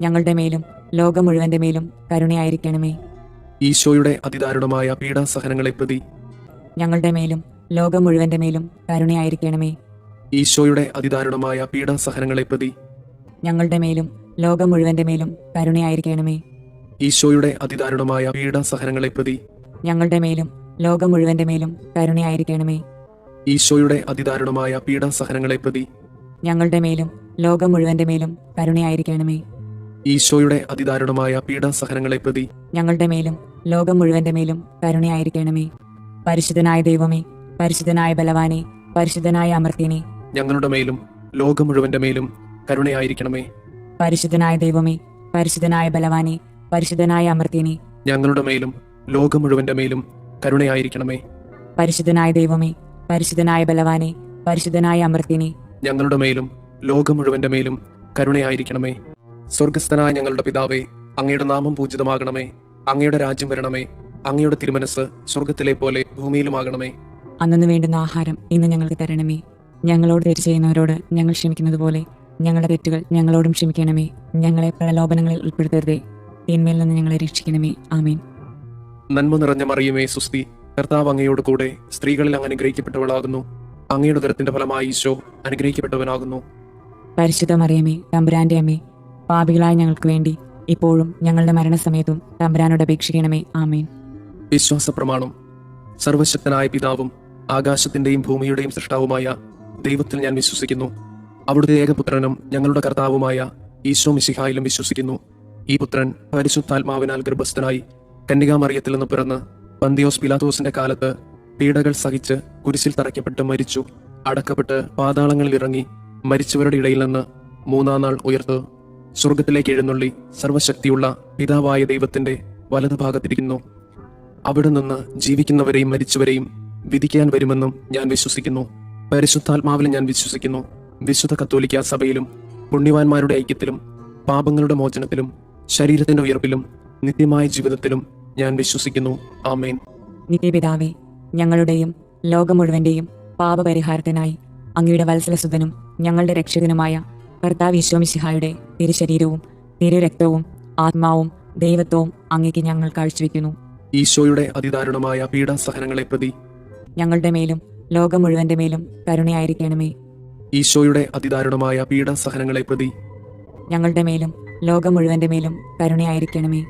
ഞങ്ങളുടെ മേലും ലോകം മുഴുവന്റെ മേലും കരുണയായിരിക്കണമേ. ഈശോയുടെ അതിദാരുണമായ പീഡാസഹനങ്ങളെ പ്രതി ഞങ്ങളുടെ മേലും ലോകം മുഴുവന്റെ മേലും കരുണയായിരിക്കണമേ. ഈശോയുടെ അതിദാരുണമായ പീഡാസഹനങ്ങളെ പ്രതി ഞങ്ങളുടെ മേലും ലോകം മുഴുവന്റെ മേലും കരുണയായിരിക്കണമേ. ഈശോയുടെ അതിദാരുണമായ പീഡാസഹനങ്ങളെ പ്രതി ഞങ്ങളുടെ മേലും ലോകം മുഴുവന്റെ മേലും കരുണയായിരിക്കണമേ. ഈശോയുടെ അതിദാരുണമായ പീഡാസഹനങ്ങളെ പ്രതി ഞങ്ങളുടെ മേലും ലോകം മുഴുവന്റെ മേലും കരുണയായിരിക്കണമേ. ഈശോയുടെ അതിദാരുണമായ പീഡാസഹനങ്ങളെ പ്രതി ഞങ്ങളുടെ മേലും ലോകം മുഴുവന്റെ മേലും കരുണയായിരിക്കണമേ. പരിശുദ്ധനായ ദൈവമേ, പരിശുദ്ധനായ ബലവാനെ, പരിശുദ്ധനായ അമർത്യനെ, ഞങ്ങളുടെ മേലും ലോകം മുഴുവന്റെ മേലും കരുണയായിരിക്കണമേ. പരിശുദ്ധനായ ദൈവമേ, പരിശുദ്ധനായ ബലവാനെ, പരിശുദ്ധനായ അമർത്യനെ, ഞങ്ങളുടെ മേലും ലോകം മുഴുവന്റെ മേലും കരുണയായിരിക്കണമേ. പരിശുദ്ധനായ ദൈവമേ, പരിശുദ്ധനായ ബലവാനെ, പരിശുദ്ധനായ അമർത്യനെ, ഞങ്ങളുടെ മേലും ലോകം മുഴുവന്റെ മേലും കരുണയായിരിക്കണമേ. സ്വർഗസ്ഥനായ ഞങ്ങളുടെ പിതാവേ, അങ്ങയുടെ നാമം പൂജിതമാകണമേ. അങ്ങയുടെ രാജ്യം വരണമേ. അങ്ങയുടെ തിരുമനസ് സ്വർഗത്തിലെ പോലെ ഭൂമിയിലുമാകണമേ. അന്നു വേണ്ടുന്ന ആഹാരം ഇന്ന് ഞങ്ങൾക്ക് തരണമേ. ഞങ്ങളോട് തെറ്റ് ചെയ്യുന്നവരോട് ഞങ്ങൾ ക്ഷമിക്കുന്നത് പോലെ ഞങ്ങളുടെ തെറ്റുകൾ ഞങ്ങളോടും ക്ഷമിക്കണമേ. ഞങ്ങളെ പ്രലോഭനങ്ങളിൽ ഉൾപ്പെടുത്തരുതേ, തിന്മയിൽ നിന്ന് ഞങ്ങളെ രക്ഷിക്കണമേ. ആമേൻ. നന്മ നിറഞ്ഞ മറിയമേ, സുസ്തി, കർത്താവ് അങ്ങയോട് കൂടെ സ്ത്രീകളിൽ അങ്ങ് അനുഗ്രഹിക്കപ്പെട്ടവളാകുന്നു. അങ്ങയുടെ ഉദരത്തിന്റെ ഫലമായി ഈശോ അനുഗ്രഹിക്കപ്പെട്ടവനാകുന്നു. പരിശുദ്ധ മറിയമേ, തമ്പുരാന്റെ അമ്മേ, പാപികളായ ഞങ്ങൾക്ക് വേണ്ടി ഇപ്പോഴും ഞങ്ങളുടെ മരണസമയത്തും തമ്പുരാനോട് അപേക്ഷിക്കണമേ. ആമേൻ. വിശ്വാസ പ്രമാണം. സർവശക്തനായ പിതാവും ആകാശത്തിന്റെയും ഭൂമിയുടെയും സൃഷ്ടാവുമായ ദൈവത്തിൽ ഞാൻ വിശ്വസിക്കുന്നു. അവിടുത്തെ ഏകപുത്രനും ഞങ്ങളുടെ കർത്താവുമായ ഈശോ മിശിഹായിലും വിശ്വസിക്കുന്നു. ഈ പുത്രൻ പരിശുദ്ധാത്മാവിനാൽ ഗർഭസ്ഥനായി കന്യകാമറിയത്തിൽ നിന്ന് പിറന്ന് പന്തിയോസ് പിലാത്തോസിന്റെ കാലത്ത് പീഡകൾ സഹിച്ച് കുരിശിൽ തറയ്ക്കപ്പെട്ട് മരിച്ചു, അടക്കപ്പെട്ട് പാതാളങ്ങളിൽ ഇറങ്ങി മരിച്ചവരുടെ ഇടയിൽ നിന്ന് മൂന്നാം നാൾ ഉയർത്ത് സ്വർഗത്തിലേക്ക് എഴുന്നള്ളി സർവശക്തിയുള്ള പിതാവായ ദൈവത്തിന്റെ വലതുഭാഗത്തിരിക്കുന്നു. അവിടെ നിന്ന് ജീവിക്കുന്നവരെയും മരിച്ചവരെയും വിധിക്കാൻ വരുമെന്നും ഞാൻ വിശ്വസിക്കുന്നു. പരിശുദ്ധാത്മാവിൽ ഞാൻ വിശ്വസിക്കുന്നു. വിശുദ്ധ കത്തോലിക്കാ സഭയിലും പുണ്യവാന്മാരുടെ ഐക്യത്തിലും പാപങ്ങളുടെ മോചനത്തിലും ശരീരത്തിന്റെ ഉയർപ്പിലും നിത്യമായ ജീവിതത്തിലും ഞാൻ വിശ്വസിക്കുന്നു. ആമേൻ. നിത്യപിതാവേ, ഞങ്ങളുടെയും ലോകം മുഴുവന്റെയും പാപപരിഹാരത്തിനായി അങ്ങയുടെ വത്സലസുതനും ഞങ്ങളുടെ രക്ഷകനുമായ കർത്താവ് ഈശോ മിശിഹായുടെ തിരുശരീരവും തിരുരക്തവും ആത്മാവും ദൈവത്വവും അങ്ങേക്ക് ഞങ്ങൾ കാഴ്ചവെക്കുന്നു. ഈശോയുടെ അതിദാരുണമായ പീഡാസഹനങ്ങളെ പ്രതി ഞങ്ങളുടെ മേലും ലോകം മുഴുവന്റെ മേലും കരുണയായിരിക്കണമേ. ഈശോയുടെ അതിദാരുണമായ പീഡാസഹനങ്ങളെ പ്രതി ഞങ്ങളുടെ മേലും ലോകം മുഴുവന്റെ മേലും കരുണയായിരിക്കണമേ.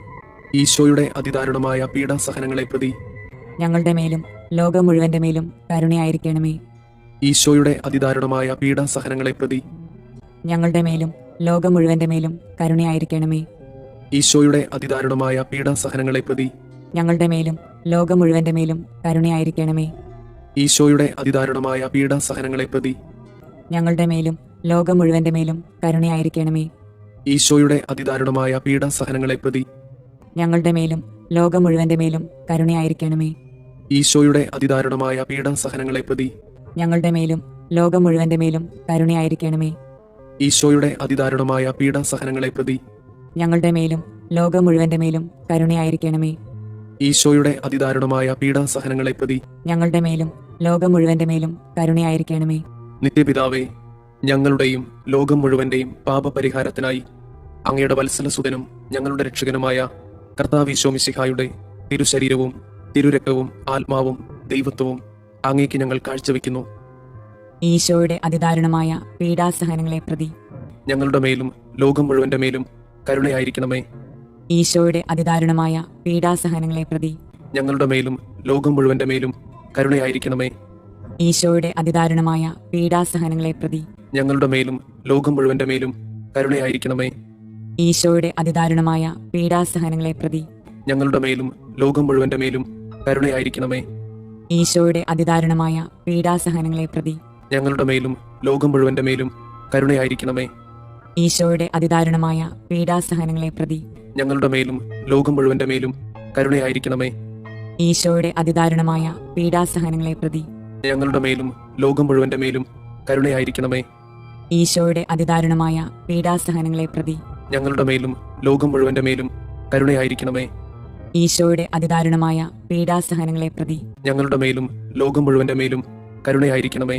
ഈശോയുടെ അതിദാരുണമായ പീഡാസഹനങ്ങളെ പ്രതി ഞങ്ങളുടെ മേലും ലോകം മുഴുവന്റെ മേലും കരുണയായിരിക്കണമേ. ഈശോയുടെ അതിദാരുണമായ പീഡാസഹനങ്ങളെ പ്രതി ഞങ്ങളുടെ മേലും ലോകം മുഴുവന്റെ മേലും കരുണയായിരിക്കണമേ. ഈശോയുടെ അതിദാരുണമായ പീഡാസഹനങ്ങളെ പ്രതി ഞങ്ങളുടെ മേലും ലോകം മുഴുവന്റെ മേലും കരുണയായിരിക്കണമേ. ഈശോയുടെ അതിദാരുണമായ പീഡാസഹനങ്ങളെ പ്രതി ഞങ്ങളുടെ മേലും ലോകം മുഴുവന്റെ മേലും കരുണയായിരിക്കണമേ. ഈശോയുടെ അതിദാരുണമായ പീഡാസഹനങ്ങളെ പ്രതി ഞങ്ങളുടെ മേലും ലോകം മുഴുവന്റെ മേലും കരുണയായിരിക്കണമേ. ഈശോയുടെ അതിദാരുണമായ പീഡാസഹനങ്ങളെ പ്രതി ഞങ്ങളുടെ മേലും ലോകം മുഴുവന്റെ മേലും കരുണയായിരിക്കണമേ. ഈശോയുടെ അതിദാരുണമായ പീഡാസഹനങ്ങളെ പ്രതി ഞങ്ങളുടെ മേലും ലോകം മുഴുവന്റെ മേലും കരുണയായിരിക്കണമേ. ഈശോയുടെ അതിദാരുണമായ പീഡാസഹനങ്ങളെ പ്രതി ഞങ്ങളുടെ മേലും ലോകം മുഴുവന്റെ മേലും കരുണയായിരിക്കണമേ. നിത്യപിതാവേ, ഞങ്ങളുടെയും ലോകം മുഴുവന്റെയും പാപപരിഹാരത്തിനായി അങ്ങയുടെ വത്സലസുതനും ഞങ്ങളുടെ രക്ഷകനുമായ കർത്താവ് ഈശോ മിശിഹായുടെ തിരുശരീരവും തിരുരക്തവും ആത്മാവും ദൈവത്വവും അങ്ങേക്ക് ഞങ്ങൾ കാഴ്ചവെക്കുന്നു. ഈശോയുടെ അതിദാരുണമായ പീഡാസഹനങ്ങളെ പ്രതി ഞങ്ങളുടെ മേലും ലോകം മുഴുവന്റെ മേലും കരുണയായിരിക്കണമേ. ഈശോയുടെ അതിദാരുണമായ പീഡാസഹനങ്ങളെ പ്രതി ഞങ്ങളുടെ മേലും ലോകം മുഴുവന്റെ മേലും കരുണയായിരിക്കണമേ. ഈശോയുടെ അതിദാരുണമായ പീഡാസഹനങ്ങളെ പ്രതി ഞങ്ങളുടെ മേലും ലോകം മുഴുവന്റെ മേലും കരുണയായിരിക്കണമേ. ഈശോയുടെ അതിദാരുണമായ പീഡാസഹനങ്ങളെ പ്രതി ഞങ്ങളുടെ മേലും ലോകം മുഴുവന്റെ മേലും കരുണയായിരിക്കണമേ. ഈശോയുടെ അതിദാരുണമായ പീഡാസഹനങ്ങളെ പ്രതി ഞങ്ങളുടെ മേലും ലോകം മുഴുവന്റെ മേലും കരുണയായിരിക്കണമേ. ഈശോയുടെ അതിദാരുണമായ പീഡാസഹനങ്ങളെ പ്രതി ഞങ്ങളുടെ മേലും ലോകം മുഴുവന്റെ മേലും കരുണയായിരിക്കണമേ. ഈശോയുടെ അതിദാരുണമായ പീഡാസഹനങ്ങളെ പ്രതി ഞങ്ങളുടെ മേലും ലോകം മുഴുവന്റെ മേലും കരുണയായിരിക്കണമേ. ഈശോയുടെ അതിദാരുണമായ പീഡാസഹനങ്ങളെ പ്രതി ഞങ്ങളുടെ മേലും ലോകം മുഴുവന്റെ മേലും കരുണയായിരിക്കണമേ. ഈശോയുടെ അതിദാരുണമായ പീഡാസഹനങ്ങളെ പ്രതി ഞങ്ങളുടെ മേലും ലോകം മുഴുവന്റെ മേലും കരുണയായിരിക്കണമേ.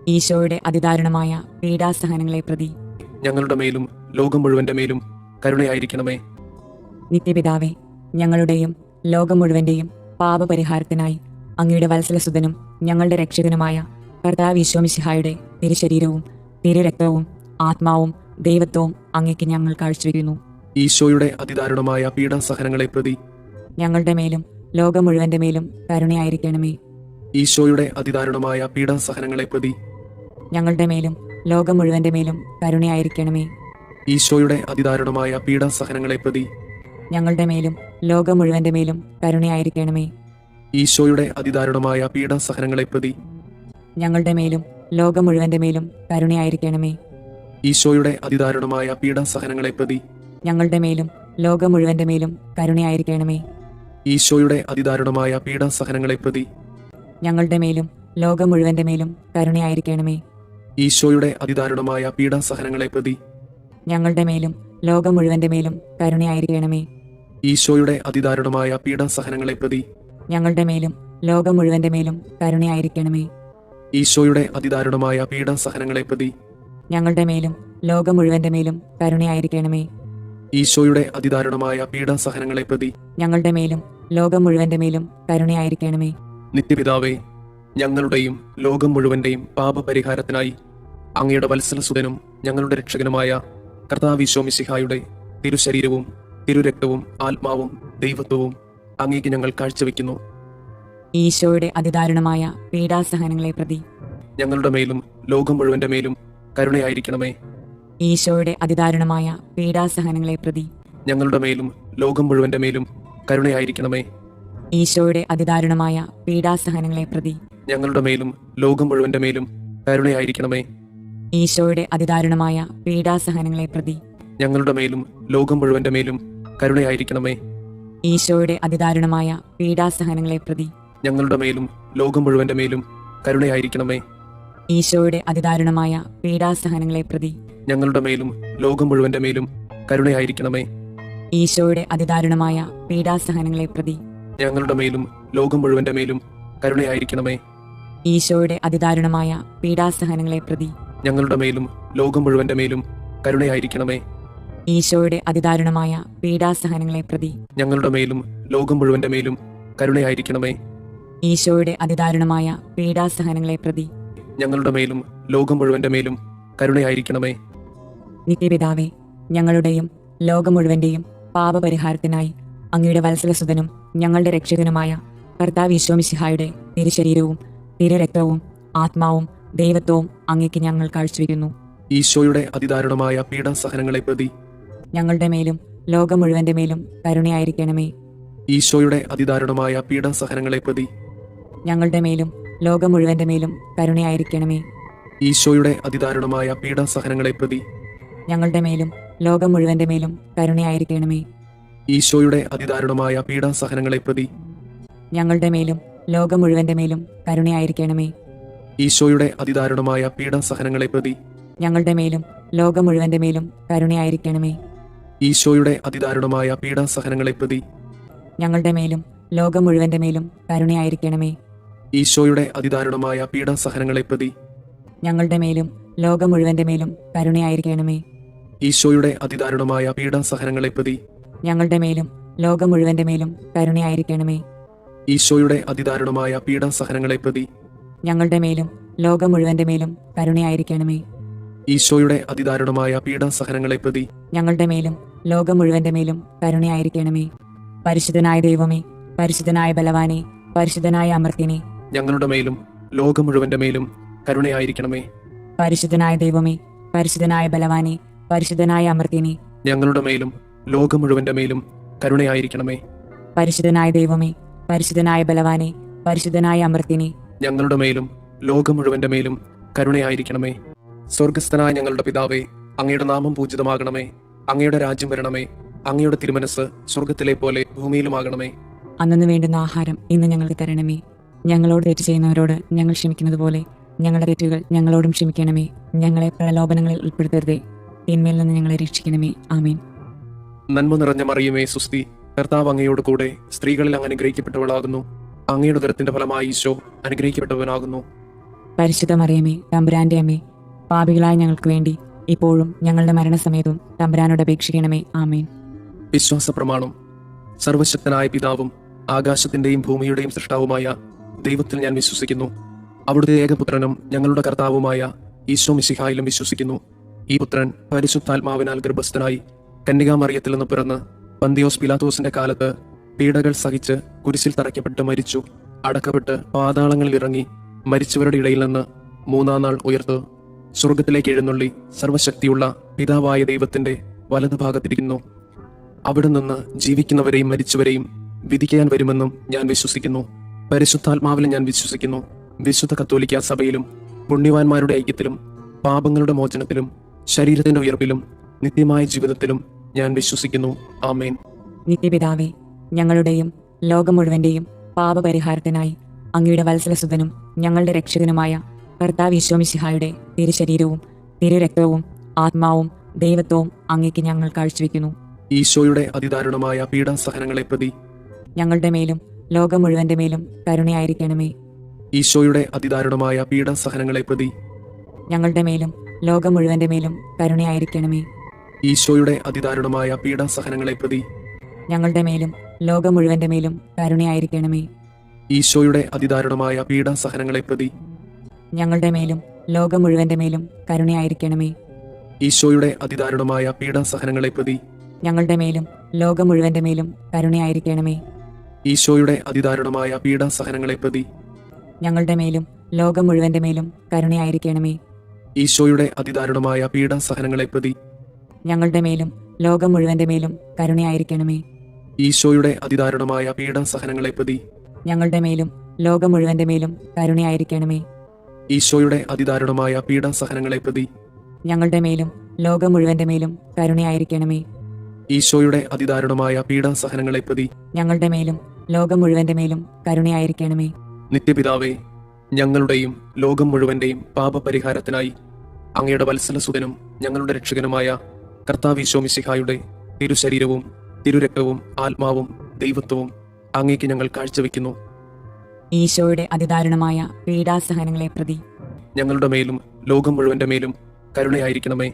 ഈശോയുടെ അതിദാരുണമായ പീഡാസഹനങ്ങളെ പ്രതി ഞങ്ങളുടെ മേലും ലോകം മുഴുവന്റെ മേലും കരുണയായിരിക്കണമേ. നിത്യപിതാവേ, ഞങ്ങളുടെയും ലോകം മുഴുവന്റെയും പാപപരിഹാരത്തിനായി അങ്ങയുടെ വത്സലസുതനും ഞങ്ങളുടെ രക്ഷകനുമായ കർത്താവ് ഈശോ മിശിഹായുടെ തിരുശരീരവും തിരുരക്തവും ആത്മാവും ദൈവത്വവും അങ്ങേക്ക് ഞങ്ങൾ കാഴ്ചവെക്കുന്നു. ഈശോയുടെ അതിദാരുണമായ പീഡാസഹനങ്ങളെ പ്രതി ഞങ്ങളുടെ മേലും ലോകം മുഴുവന്റെ മേലും കരുണയായിരിക്കണമേ. ഈശോയുടെ അതിദാരുണമായ പീഡാസഹനങ്ങളെ പ്രതി ഞങ്ങളുടെ മേലും ലോകം മുഴുവന്റെ മേലും കരുണയായിരിക്കണമേ. ഈശോയുടെ അതിദാരുണമായ പീഡാസഹനങ്ങളെ പ്രതി ഞങ്ങളുടെ മേലും ലോകം മുഴുവന്റെ മേലും കരുണയായിരിക്കണമേ. ഈശോയുടെ അതിദാരുണമായ പീഡാസഹനങ്ങളെ പ്രതി ഞങ്ങളുടെ മേലും ലോകം മുഴുവന്റെ മേലും കരുണയായിരിക്കണമേ. ഈശോയുടെ അതിദാരുണമായ പീഡാസഹനങ്ങളെ പ്രതി ഞങ്ങളുടെ മേലും ലോകം മുഴുവന്റെ മേലും കരുണയായിരിക്കണമേ. ഈശോയുടെ അതിദാരുണമായ പീഡാസഹനങ്ങളെ പ്രതി ഞങ്ങളുടെ മേലും ലോകം മുഴുവന്റെ മേലും കരുണയായിരിക്കണമേ. ഈശോയുടെ അതിദാരുണമായ പീഡാസഹനങ്ങളെ പ്രതി ഞങ്ങളുടെ മേലും ലോകം മുഴുവന്റെ മേലും കരുണയായിരിക്കണമേ. ഈശോയുടെ അതിദാരുണമായ പീഡാസഹനങ്ങളെ പ്രതി ഞങ്ങളുടെ മേലും ലോകം മുഴുവന്റെ മേലും കരുണയായിരിക്കണമേ. ഈശോയുടെ അതിദാരുണമായ പീഡാസഹനങ്ങളെ പ്രതി ഞങ്ങളുടെ മേലും ലോകം മുഴുവന്റെ മേലും കരുണയായിരിക്കണമേ. ഈശോയുടെ അതിദാരുണമായ പീഡാസഹനങ്ങളെ പ്രതി ഞങ്ങളുടെ മേലും ലോകം മുഴുവന്റെ മേലും കരുണയായിരിക്കണമേ. നിത്യപിതാവേ, ഞങ്ങളുടെയും ലോകം മുഴുവന്റെയും പാപപരിഹാരത്തിനായി അങ്ങയുടെ വത്സലസുതനും ഞങ്ങളുടെ രക്ഷകനുമായ കർത്താവ് ഈശോ മിശിഹായുടെ തിരുശരീരവും തിരുരക്തവും ആത്മാവും ദൈവത്വവും അങ്ങേക്ക് ഞങ്ങൾ കാഴ്ചവെക്കുന്നു. ഈശോയുടെ അതിദാരുണമായ പീഡാസഹനങ്ങളെ പ്രതി ഞങ്ങളുടെ മേലും ലോകം മുഴുവന്റെ മേലും കരുണയായിരിക്കണമേ. ഈശോയുടെ അതിദാരുണമായ പീഡാസഹനങ്ങളെ പ്രതി ഞങ്ങളുടെ മേലും ലോകം മുഴുവന്റെ മേലും കരുണയായിരിക്കണമേ. ഈശോയുടെ അതിദാരുണമായ പീഡാസഹനങ്ങളെ പ്രതി ഞങ്ങളുടെ മേലും ലോകം മുഴുവന്റെ മേലും കരുണയായിരിക്കണമേ. ഈശോയുടെ അതിദാരുണമായ പീഡാസഹനങ്ങളെ പ്രതി ഞങ്ങളുടെ മേലും ലോകം മുഴുവന്റെ മേലും കരുണയായിരിക്കണമേ. ഈശോയുടെ അതിദാരുണമായ പീഡാസഹനങ്ങളെ പ്രതി ഞങ്ങളുടെ മേലും ലോകം മുഴുവന്റെ മേലും കരുണയായിരിക്കണമേ. ഈശോയുടെ അതിദാരുണമായ പീഡാസഹനങ്ങളെ പ്രതി ഞങ്ങളുടെ മേലും ലോകം മുഴുവന്റെ മേലും കരുണയായിരിക്കണമേ. ഈശോയുടെ അതിദാരുണമായ പീഡാസഹനങ്ങളെ പ്രതി ഞങ്ങളുടെ മേലും ലോകം മുഴുവന്റെ മേലും കരുണയായിരിക്കണമേ. ഈശോയുടെ അതിദാരുണമായ പീഡാസഹനങ്ങളെ പ്രതി ഞങ്ങളുടെ മേലും ലോകം മുഴുവന്റെ മേലും കരുണയായിരിക്കണമേ. ഈശോയുടെ അതിദാരുണമായ പീഡാസഹനങ്ങളെ പ്രതി ഞങ്ങളുടെ മേലും ലോകം മുഴുവന്റെ മേലും കരുണയായിരിക്കണമേ. ഈശോയുടെ അതിദാരുണമായ പീഡാസഹനങ്ങളെ പ്രതി ഞങ്ങളുടെ മേലും ലോകം മുഴുവന്റെ മേലും കരുണയായിരിക്കണമേ. നിത്യപിതാവേ, ഞങ്ങളുടെയും ലോകം മുഴുവന്റെയും പാപപരിഹാരത്തിനായി അങ്ങയുടെ വത്സലസുതനും ഞങ്ങളുടെ രക്ഷകനുമായ കർത്താവ് ഈശോ മിശിഹായുടെ തിരുശരീരവും തിരുരക്തവും ആത്മാവും ദൈവത്വവും അങ്ങേക്ക് ഞങ്ങൾ കാഴ്ചവെക്കുന്നു. ഈശോയുടെ അതിദാരുണമായ പീഡാസഹനങ്ങളെ പ്രതി ഞങ്ങളുടെ മേലും ലോകം മുഴുവന്റെ മേലും കരുണയായിരിക്കണമേ. ഈശോയുടെ അതിദാരുണമായ പീഡാസഹനങ്ങളെ പ്രതി ഞങ്ങളുടെ മേലും ലോകം മുഴുവന്റെ മേലും കരുണയായിരിക്കണമേ. ഈശോയുടെ അതിദാരുണമായ പീഡാസഹനങ്ങളെ പ്രതി ഞങ്ങളുടെ മേലും ലോകം മുഴുവന്റെ മേലും കരുണയായിരിക്കണമേ. ഈശോയുടെ അതിദാരുണമായ പീഡാസഹനങ്ങളെ പ്രതി ഞങ്ങളുടെ മേലും ലോകം മുഴുവന്റെ മേലും കരുണയായിരിക്കണമേ. ഈശോയുടെ അതിദാരുണമായ പീഡാസഹനങ്ങളെ പ്രതി ഞങ്ങളുടെ മേലും ലോകം മുഴുവന്റെ മേലും കരുണയായിരിക്കണമേ. ഈശോയുടെ അതിദാരുണമായ പീഡാസഹനങ്ങളെ പ്രതി ഞങ്ങളുടെ മേലും ലോകം മുഴുവന്റെ മേലും കരുണയായിരിക്കണമേ. ഈശോയുടെ അതിദാരുണമായ പീഡാസഹനങ്ങളെ പ്രതി ഞങ്ങളുടെ മേലും ലോകം മുഴുവന്റെ മേലും കരുണയായിരിക്കണമേ. ഈശോയുടെ അതിദാരുണമായ പീഡാസഹനങ്ങളെ പ്രതി ഞങ്ങളുടെ മേലും ലോകം മുഴുവന്റെ മേലും കരുണയായിരിക്കണമേ. ഈശോയുടെ അതിദാരുണമായ പീഡാസഹനങ്ങളെ പ്രതി ഞങ്ങളുടെ മേലും ലോകം മുഴുവന്റെ മേലും കരുണയായിരിക്കണമേ. ഈശോയുടെ അതിദാരുണമായ പീഡാസഹനങ്ങളെ പ്രതി ഞങ്ങളുടെ മേലും ലോകം മുഴുവന്റെ മേലും കരുണയായിരിക്കണമേ. പരിശുദ്ധനായ ദൈവമേ, പരിശുദ്ധനായ ബലവാനെ, പരിശുദ്ധനായ അമർത്യനെ, ഞങ്ങളുടെ മേലും ലോകം മുഴുവന്റെ മേലും കരുണയായിരിക്കണമേ. പരിശുദ്ധനായ ദൈവമേ, പരിശുദ്ധനായ ബലവാനെ, പരിശുദ്ധനായ അമർത്യനെ, ഞങ്ങളുടെ മേലും ലോകം മുഴുവന്റെ മേലും കരുണയായിരിക്കണമേ. പരിശുദ്ധനായ ദൈവമേ, പരിശുദ്ധനായ ബലവാനെ, പരിശുദ്ധനായ അമർത്യനെ, ഞങ്ങളുടെ മേലും ലോകം മുഴുവന്റെ മേലും കരുണയായിരിക്കണമേ. സ്വർഗസ്ഥനായ ഞങ്ങളുടെ പിതാവേ, അങ്ങയുടെ നാമം പൂജിതമാകണമേ. അങ്ങയുടെ രാജ്യം വരണമേ. അങ്ങയുടെ തിരുമനസ് സ്വർഗത്തിലെ പോലെ ഭൂമിയിലുമാകണമേ. അന്നു വേണ്ടുന്ന ആഹാരം ഇന്ന് ഞങ്ങൾക്ക് തരണമേ. ഞങ്ങളോട് തെറ്റ് ചെയ്യുന്നവരോട് ഞങ്ങൾ ക്ഷമിക്കുന്നത് പോലെ ഞങ്ങളുടെ തെറ്റുകൾ ഞങ്ങളോടും ക്ഷമിക്കണമേ. ഞങ്ങളെ പ്രലോഭനങ്ങളിൽ ഉൾപ്പെടുത്തരുതേ, തിന്മയിൽ നിന്ന് ഞങ്ങളെ രക്ഷിക്കണമേ. ആമേൻ. നന്മ നിറഞ്ഞ മറിയമേ, സുസ്തി, കർത്താവ് അങ്ങയോട് കൂടെ സ്ത്രീകളിൽ അങ്ങ് അനുഗ്രഹിക്കപ്പെട്ടവളാകുന്നു. അങ്ങയുടെ ഉദരത്തിന്റെ ഫലമായി ഈശോ അനുഗ്രഹിക്കപ്പെട്ടവനാകുന്നു. പരിശുദ്ധ മറിയമേ, തമ്പുരാന്റെ അമ്മേ, പാപികളായ ഞങ്ങൾക്ക് വേണ്ടി ഇപ്പോഴും ഞങ്ങളുടെ മരണസമയത്തും തമ്പുരാനോട് അപേക്ഷിക്കണമേ. ആമേൻ. വിശ്വാസ പ്രമാണം. സർവശക്തനായ പിതാവും ആകാശത്തിന്റെയും ഭൂമിയുടെയും സൃഷ്ടാവുമായ ദൈവത്തിൽ ഞാൻ വിശ്വസിക്കുന്നു. അവിടുത്തെ ഏകപുത്രനും ഞങ്ങളുടെ കർത്താവുമായ ഈശോ മിശിഹായിലും വിശ്വസിക്കുന്നു. ഈ പുത്രൻ പരിശുദ്ധാത്മാവിനാൽ ഗർഭസ്ഥനായി കന്യകാമറിയത്തിൽ നിന്ന് പിറന്ന് പന്തിയോസ് പിലാത്തോസിന്റെ കാലത്ത് പീഡകൾ സഹിച്ച് കുരിശിൽ തറയ്ക്കപ്പെട്ട് മരിച്ചു, അടക്കപ്പെട്ട് പാതാളങ്ങളിൽ ഇറങ്ങി, മരിച്ചവരുടെ ഇടയിൽ നിന്ന് മൂന്നാം നാൾ ഉയർത്ത് സ്വർഗത്തിലേക്ക് എഴുന്നള്ളി സർവശക്തിയുള്ള പിതാവായ ദൈവത്തിന്റെ വലതുഭാഗത്തിരിക്കുന്നു. അവിടെ നിന്ന് ജീവിക്കുന്നവരെയും മരിച്ചവരെയും വിധിക്കാൻ വരുമെന്നും ഞാൻ വിശ്വസിക്കുന്നു. പരിശുദ്ധാത്മാവിലും ഞാൻ വിശ്വസിക്കുന്നു. വിശുദ്ധ കത്തോലിക്ക സഭയിലും പുണ്യവാന്മാരുടെ ഐക്യത്തിലും പാപങ്ങളുടെ മോചനത്തിലും ശരീരത്തിന്റെ ഉയർപ്പിലും നിത്യമായ ജീവിതത്തിലും ഞാൻ വിശ്വസിക്കുന്നു. ആമേൻ. നിത്യപിതാവേ, ഞങ്ങളുടെയും ലോകം മുഴുവന്റെയും പാപപരിഹാരത്തിനായി അങ്ങയുടെ വത്സലസുതനും ഞങ്ങളുടെ രക്ഷകനുമായ കർത്താവ് ഈശോ മിശിഹായുടെ തിരുശരീരവും തിരുരക്തവും ആത്മാവും ദൈവത്വവും അങ്ങേക്ക് ഞങ്ങൾ കാഴ്ചവെക്കുന്നു. ഈശോയുടെ അതിദാരുണമായ പീഡാസഹനങ്ങളെ പ്രതി ഞങ്ങളുടെ മേലും ലോകം മുഴുവന്റെ മേലും കരുണയായിരിക്കണമേ. ഈശോയുടെ അതിദാരുണമായ പീഡാസഹനങ്ങളെ പ്രതി ഞങ്ങളുടെ മേലും ലോകം മുഴുവന്റെ മേലും കരുണയായിരിക്കണമേ. ഈശോയുടെ അതിദാരുണമായ പീഡാസഹനങ്ങളെ പ്രതി ഞങ്ങളുടെ മേലും ലോകം മുഴുവന്റെ മേലും കരുണയായിരിക്കണമേ. ഈശോയുടെ അതിദാരുണമായ പീഡാസഹനങ്ങളെ പ്രതി ഞങ്ങളുടെ മേലും ലോകം മുഴുവന്റെ മേലും കരുണയായിരിക്കണമേ. ഈശോയുടെ അതിദാരുണമായ പീഡാസഹനങ്ങളെ പ്രതി ഞങ്ങളുടെ മേലും ലോകം മുഴുവന്റെ മേലും കരുണയായിരിക്കണമേ. ഈശോയുടെ അതിദാരുണമായ പീഡാസഹനങ്ങളെ പ്രതി ഞങ്ങളുടെ മേലും ലോകം മുഴുവന്റെ മേലും കരുണയായിരിക്കണമേ. ഈശോയുടെ അതിദാരുണമായ പീഡാസഹനങ്ങളെ പ്രതി ഞങ്ങളുടെ മേലും ലോകം മുഴുവന്റെ മേലും കരുണയായിരിക്കണമേ. ഈശോയുടെ അതിദാരുണമായ പീഡാസഹനങ്ങളെ പ്രതി ഞങ്ങളുടെ മേലും ലോകം മുഴുവന്റെ മേലും കരുണയായിരിക്കണമേ. ഈശോയുടെ അതിദാരുണമായ പീഡാസഹനങ്ങളെ പ്രതി ഞങ്ങളുടെ മേലും ലോകം മുഴുവന്റെ മേലും കരുണയായിരിക്കണമേ. ഈശോയുടെ അതിദാരുണമായ പീഡാസഹനങ്ങളെ പ്രതി ഞങ്ങളുടെ മേലും ലോകം മുഴുവന്റെ മേലും കരുണയായിരിക്കണമേ. നിത്യപിതാവേ, ഞങ്ങളുടെയും ലോകം മുഴുവന്റെയും പാപപരിഹാരത്തിനായി അങ്ങയുടെ വത്സലസുതനും ഞങ്ങളുടെ രക്ഷകനുമായ കർത്താവ് ഈശോ മിശിഹായുടെ തിരുശരീരവും തിരുരക്തവും ആത്മാവും ദൈവത്വവും അങ്ങേക്ക് ഞങ്ങൾ കാഴ്ചവെക്കുന്നു. ഈശോയുടെ അതിദാരുണമായ പീഡാസഹനങ്ങളെ പ്രതി ഞങ്ങളുടെ മേലും ലോകം മുഴുവന്റെ മേലും കരുണയായിരിക്കണമേ.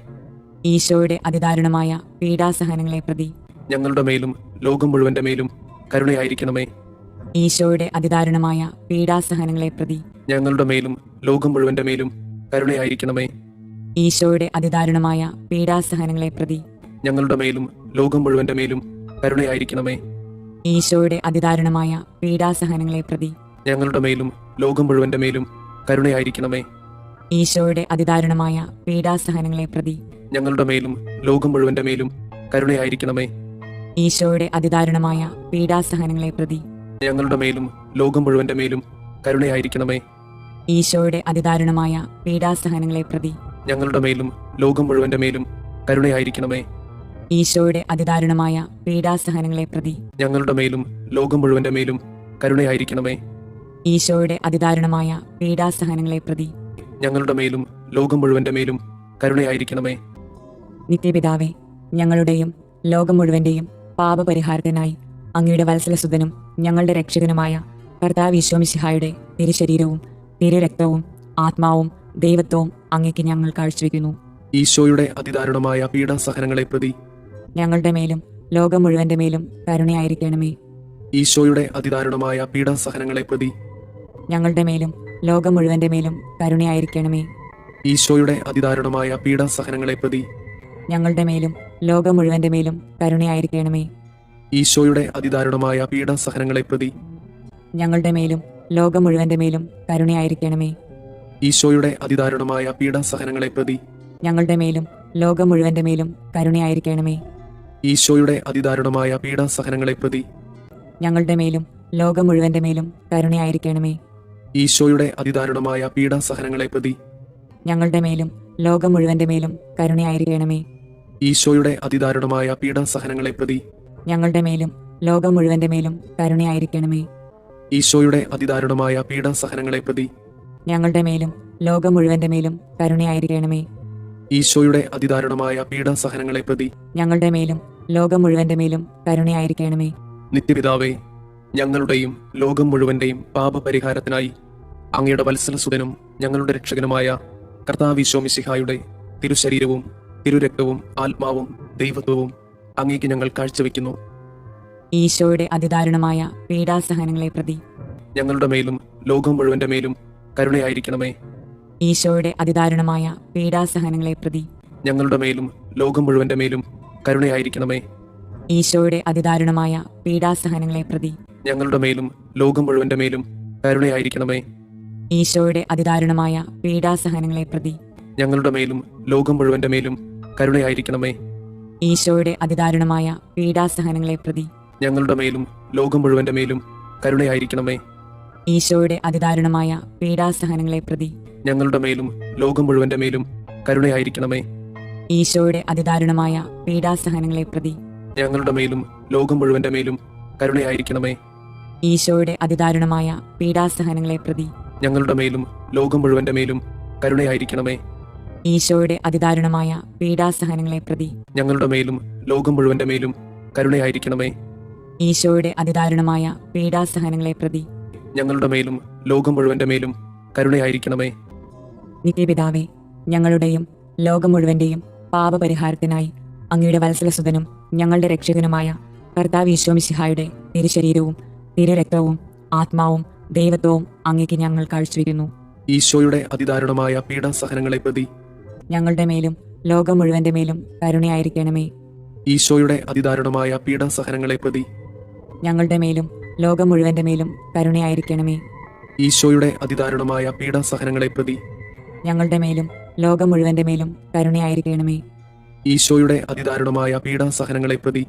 ഈശോയുടെ അതിദാരുണമായ പീഡാസഹനങ്ങളെ പ്രതി ഞങ്ങളുടെ മേലും ലോകം മുഴുവന്റെ മേലും കരുണയായിരിക്കണമേ. ഈശോയുടെ അതിദാരുണമായ പീഡാസഹനങ്ങളെ പ്രതി ഞങ്ങളുടെ മേലും ലോകം മുഴുവന്റെ മേലും കരുണയായിരിക്കണമേ. ഈശോയുടെ അതിദാരുണമായ പീഡാസഹനങ്ങളെ പ്രതി ഞങ്ങളുടെ മേലും ലോകം മുഴുവന്റെ മേലും കരുണയായിരിക്കണമേ. ഈശോയുടെ അതിദാരുണമായ പീഡാസഹനങ്ങളെ പ്രതി ഞങ്ങളുടെ മേലും ലോകം മുഴുവന്റെ മേലും കരുണയായിരിക്കണമേ. ഈശോയുടെ അതിദാരുണമായ പീഡാസഹനങ്ങളെ പ്രതി ഞങ്ങളുടെ മേലും ലോകം മുഴുവന്റെ മേലും കരുണയായിരിക്കണമേ. ഈശോയുടെ അതിദാരുണമായ പീഡാസഹനങ്ങളെ പ്രതി ഞങ്ങളുടെ മേലും ലോകം മുഴുവന്റെ മേലും കരുണയായിരിക്കണമേ. ഈശോയുടെ അതിദാരുണമായ പീഡാസഹനങ്ങളെ പ്രതി ഞങ്ങളുടെ മേലും ലോകം മുഴുവന്റെ മേലും കരുണയായിരിക്കണമേ. ഈശോയുടെ അതിദാരുണമായ പീഡാസഹനങ്ങളെ പ്രതി ഞങ്ങളുടെ മേലും ലോകം മുഴുവന്റെ മേലും കരുണയായിരിക്കണമേ. ഈശോയുടെ അതിദാരുണമായ പീഡാസഹനങ്ങളെ പ്രതി ഞങ്ങളുടെ മേലും ലോകം മുഴുവന്റെ മേലും കരുണയായിരിക്കണമേ. നിത്യപിതാവേ, ഞങ്ങളുടെയും ലോകം മുഴുവന്റെയും പാപപരിഹാരത്തിനായി അങ്ങയുടെ വത്സലസുതനും ഞങ്ങളുടെ രക്ഷകനുമായ കർത്താവ് ഈശോ മിശിഹായുടെ തിരുശരീരവും തിരുരക്തവും ആത്മാവും ദൈവത്വവും അങ്ങേക്ക് ഞങ്ങൾ കാഴ്ചവെക്കുന്നു. ഈശോയുടെ അതിദാരുണമായ പീഡാസഹനങ്ങളെ പ്രതി ഞങ്ങളുടെ മേലും ലോകം മുഴുവന്റെ മേലും കരുണയായിരിക്കണമേ. ഈശോയുടെ അതിദാരുണമായ പീഡാസഹനങ്ങളെ പ്രതി ഞങ്ങളുടെ മേലും ലോകം മുഴുവന്റെ മേലും കരുണയായിരിക്കണമേ. ഈശോയുടെ അതിദാരുണമായ പീഡാസഹനങ്ങളെ പ്രതി ഞങ്ങളുടെ മേലും ലോകം മുഴുവന്റെ മേലും കരുണയായിരിക്കണമേ. ഈശോയുടെ അതിദാരുണമായ പീഡാസഹനങ്ങളെ പ്രതി ഞങ്ങളുടെ മേലും ലോകം മുഴുവന്റെ മേലും കരുണയായിരിക്കണമേ. ഈശോയുടെ അതിദാരുണമായ പീഡാസഹനങ്ങളെ പ്രതി ഞങ്ങളുടെ മേലും ലോകം മുഴുവന്റെ മേലും കരുണയായിരിക്കണമേ. ഈശോയുടെ അതിദാരുണമായ പീഡാസഹനങ്ങളെ പ്രതി ഞങ്ങളുടെ മേലും ലോകം മുഴുവന്റെ മേലും കരുണയായിരിക്കണമേ. ഈശോയുടെ അതിദാരുണമായ പീഡാസഹനങ്ങളെ പ്രതി ഞങ്ങളുടെ മേലും ലോകം മുഴുവന്റെ മേലും കരുണയായിരിക്കണമേ. ഈശോയുടെ അതിദാരുണമായ പീഡാസഹനങ്ങളെ പ്രതി ഞങ്ങളുടെ മേലും ലോകം മുഴുവന്റെ മേലും കരുണയായിരിക്കണമേ. ഈശോയുടെ അതിദാരുണമായ പീഡാസഹനങ്ങളെ പ്രതി ഞങ്ങളുടെ മേലും ലോകം മുഴുവന്റെ മേലും കരുണയായിരിക്കണമേ. ഈശോയുടെ അതിദാരുണമായ പീഡാസഹനങ്ങളെ പ്രതി ഞങ്ങളുടെ മേലും ലോകം മുഴുവന്റെ മേലും കരുണയായിരിക്കണമേ. നിത്യപിതാവേ, ഞങ്ങളുടെയും ലോകം മുഴുവന്റെയും പാപപരിഹാരത്തിനായി അങ്ങയുടെ വത്സലസുതനും ഞങ്ങളുടെ രക്ഷകനുമായ കർത്താവ് ഈശോ മിശിഹായുടെ തിരുശരീരവും തിരുരക്തവും ആത്മാവും ദൈവത്വവും അങ്ങേക്ക് ഞങ്ങൾ കാഴ്ചവെക്കുന്നു. ഈശോയുടെ അതിദാരുണമായ പീഡാസഹനങ്ങളെ പ്രതി ഞങ്ങളുടെ മേലും ലോകം മുഴുവന്റെ മേലും കരുണയായിരിക്കണമേ. ഈശോയുടെ അതിദാരുണമായ പീഡാസഹനങ്ങളെ പ്രതി ഞങ്ങളുടെ മേലും ലോകം മുഴുവന്റെ മേലും കരുണയായിരിക്കണമേ. ഈശോയുടെ അതിദാരുണമായ പീഡാസഹനങ്ങളെ പ്രതി ഞങ്ങളുടെ മേലും ലോകം മുഴുവന്റെ മേലും കരുണയായിരിക്കണമേ. ഈശോയുടെ അതിദാരുണമായ പീഡാസഹനങ്ങളെ പ്രതി ഞങ്ങളുടെ മേലും ലോകം മുഴുവന്റെ മേലും കരുണയായിരിക്കണമേ. ഈശോയുടെ അതിദാരുണമായ പീഡാസഹനങ്ങളെ പ്രതി ഞങ്ങളുടെ മേലും ലോകം മുഴുവന്റെ മേലും കരുണയായിരിക്കണമേ. ഈശോയുടെ അതിദാരുണമായ പീഡാസഹനങ്ങളെ പ്രതി ഞങ്ങളുടെ മേലും ലോകം മുഴുവന്റെ മേലും കരുണയായിരിക്കണമേ. ഈശോയുടെ അതിദാരുണമായ പീഡാസഹനങ്ങളെ പ്രതി ഞങ്ങളുടെ മേലും ലോകം മുഴുവന്റെ മേലും കരുണയായിരിക്കണമേ. ഈശോയുടെ അതിദാരുണമായ പീഡാസഹനങ്ങളെ പ്രതി ഞങ്ങളുടെ മേലും ലോകം മുഴുവന്റെ മേലും കരുണയായിരിക്കണമേ. ഈശോയുടെ അതിദാരുണമായ പീഡാസഹനങ്ങളെ പ്രതി ഞങ്ങളുടെ മേലും ലോകം മുഴുവന്റെ മേലും കരുണയായിരിക്കണമേ. ഈശോയുടെ അതിദാരുണമായ പീഡാസഹനങ്ങളെ പ്രതി ഞങ്ങളുടെ മേലും ലോകം മുഴുവന്റെ മേലും കരുണയായിരിക്കണമേ. നിത്യപിതാവേ, ഞങ്ങളുടെയും ലോകം മുഴുവന്റെയും പാപപരിഹാരത്തിനായി അങ്ങയുടെ വത്സലസുതനും ഞങ്ങളുടെ രക്ഷകനുമായ കർത്താവ് ഈശോ മിശിഹായുടെ തിരുശരീരവും തിരുരക്തവും ആത്മാവും ദൈവത്വവും അങ്ങേക്ക് ഞങ്ങൾ കാഴ്ചവെക്കുന്നു. ഈശോയുടെ അതിദാരുണമായ പീഡാസഹനങ്ങളെ പ്രതി ഞങ്ങളുടെ മേലും ലോകം മുഴുവന്റെ മേലും കരുണയായിരിക്കണമേ. ഈശോയുടെ അതിദാരുണമായ പീഡാസഹനങ്ങളെ പ്രതി ഞങ്ങളുടെ മേലും ലോകം മുഴുവന്റെ മേലും കരുണയായിരിക്കണമേ. ഈശോയുടെ അതിദാരുണമായ പീഡാസഹനങ്ങളെ പ്രതി ഞങ്ങളുടെ മേലും ലോകം മുഴുവന്റെ മേലും കരുണയായിരിക്കണമേ. ഈശോയുടെ അതിദാരുണമായ പീഡാസഹനങ്ങളെ പ്രതി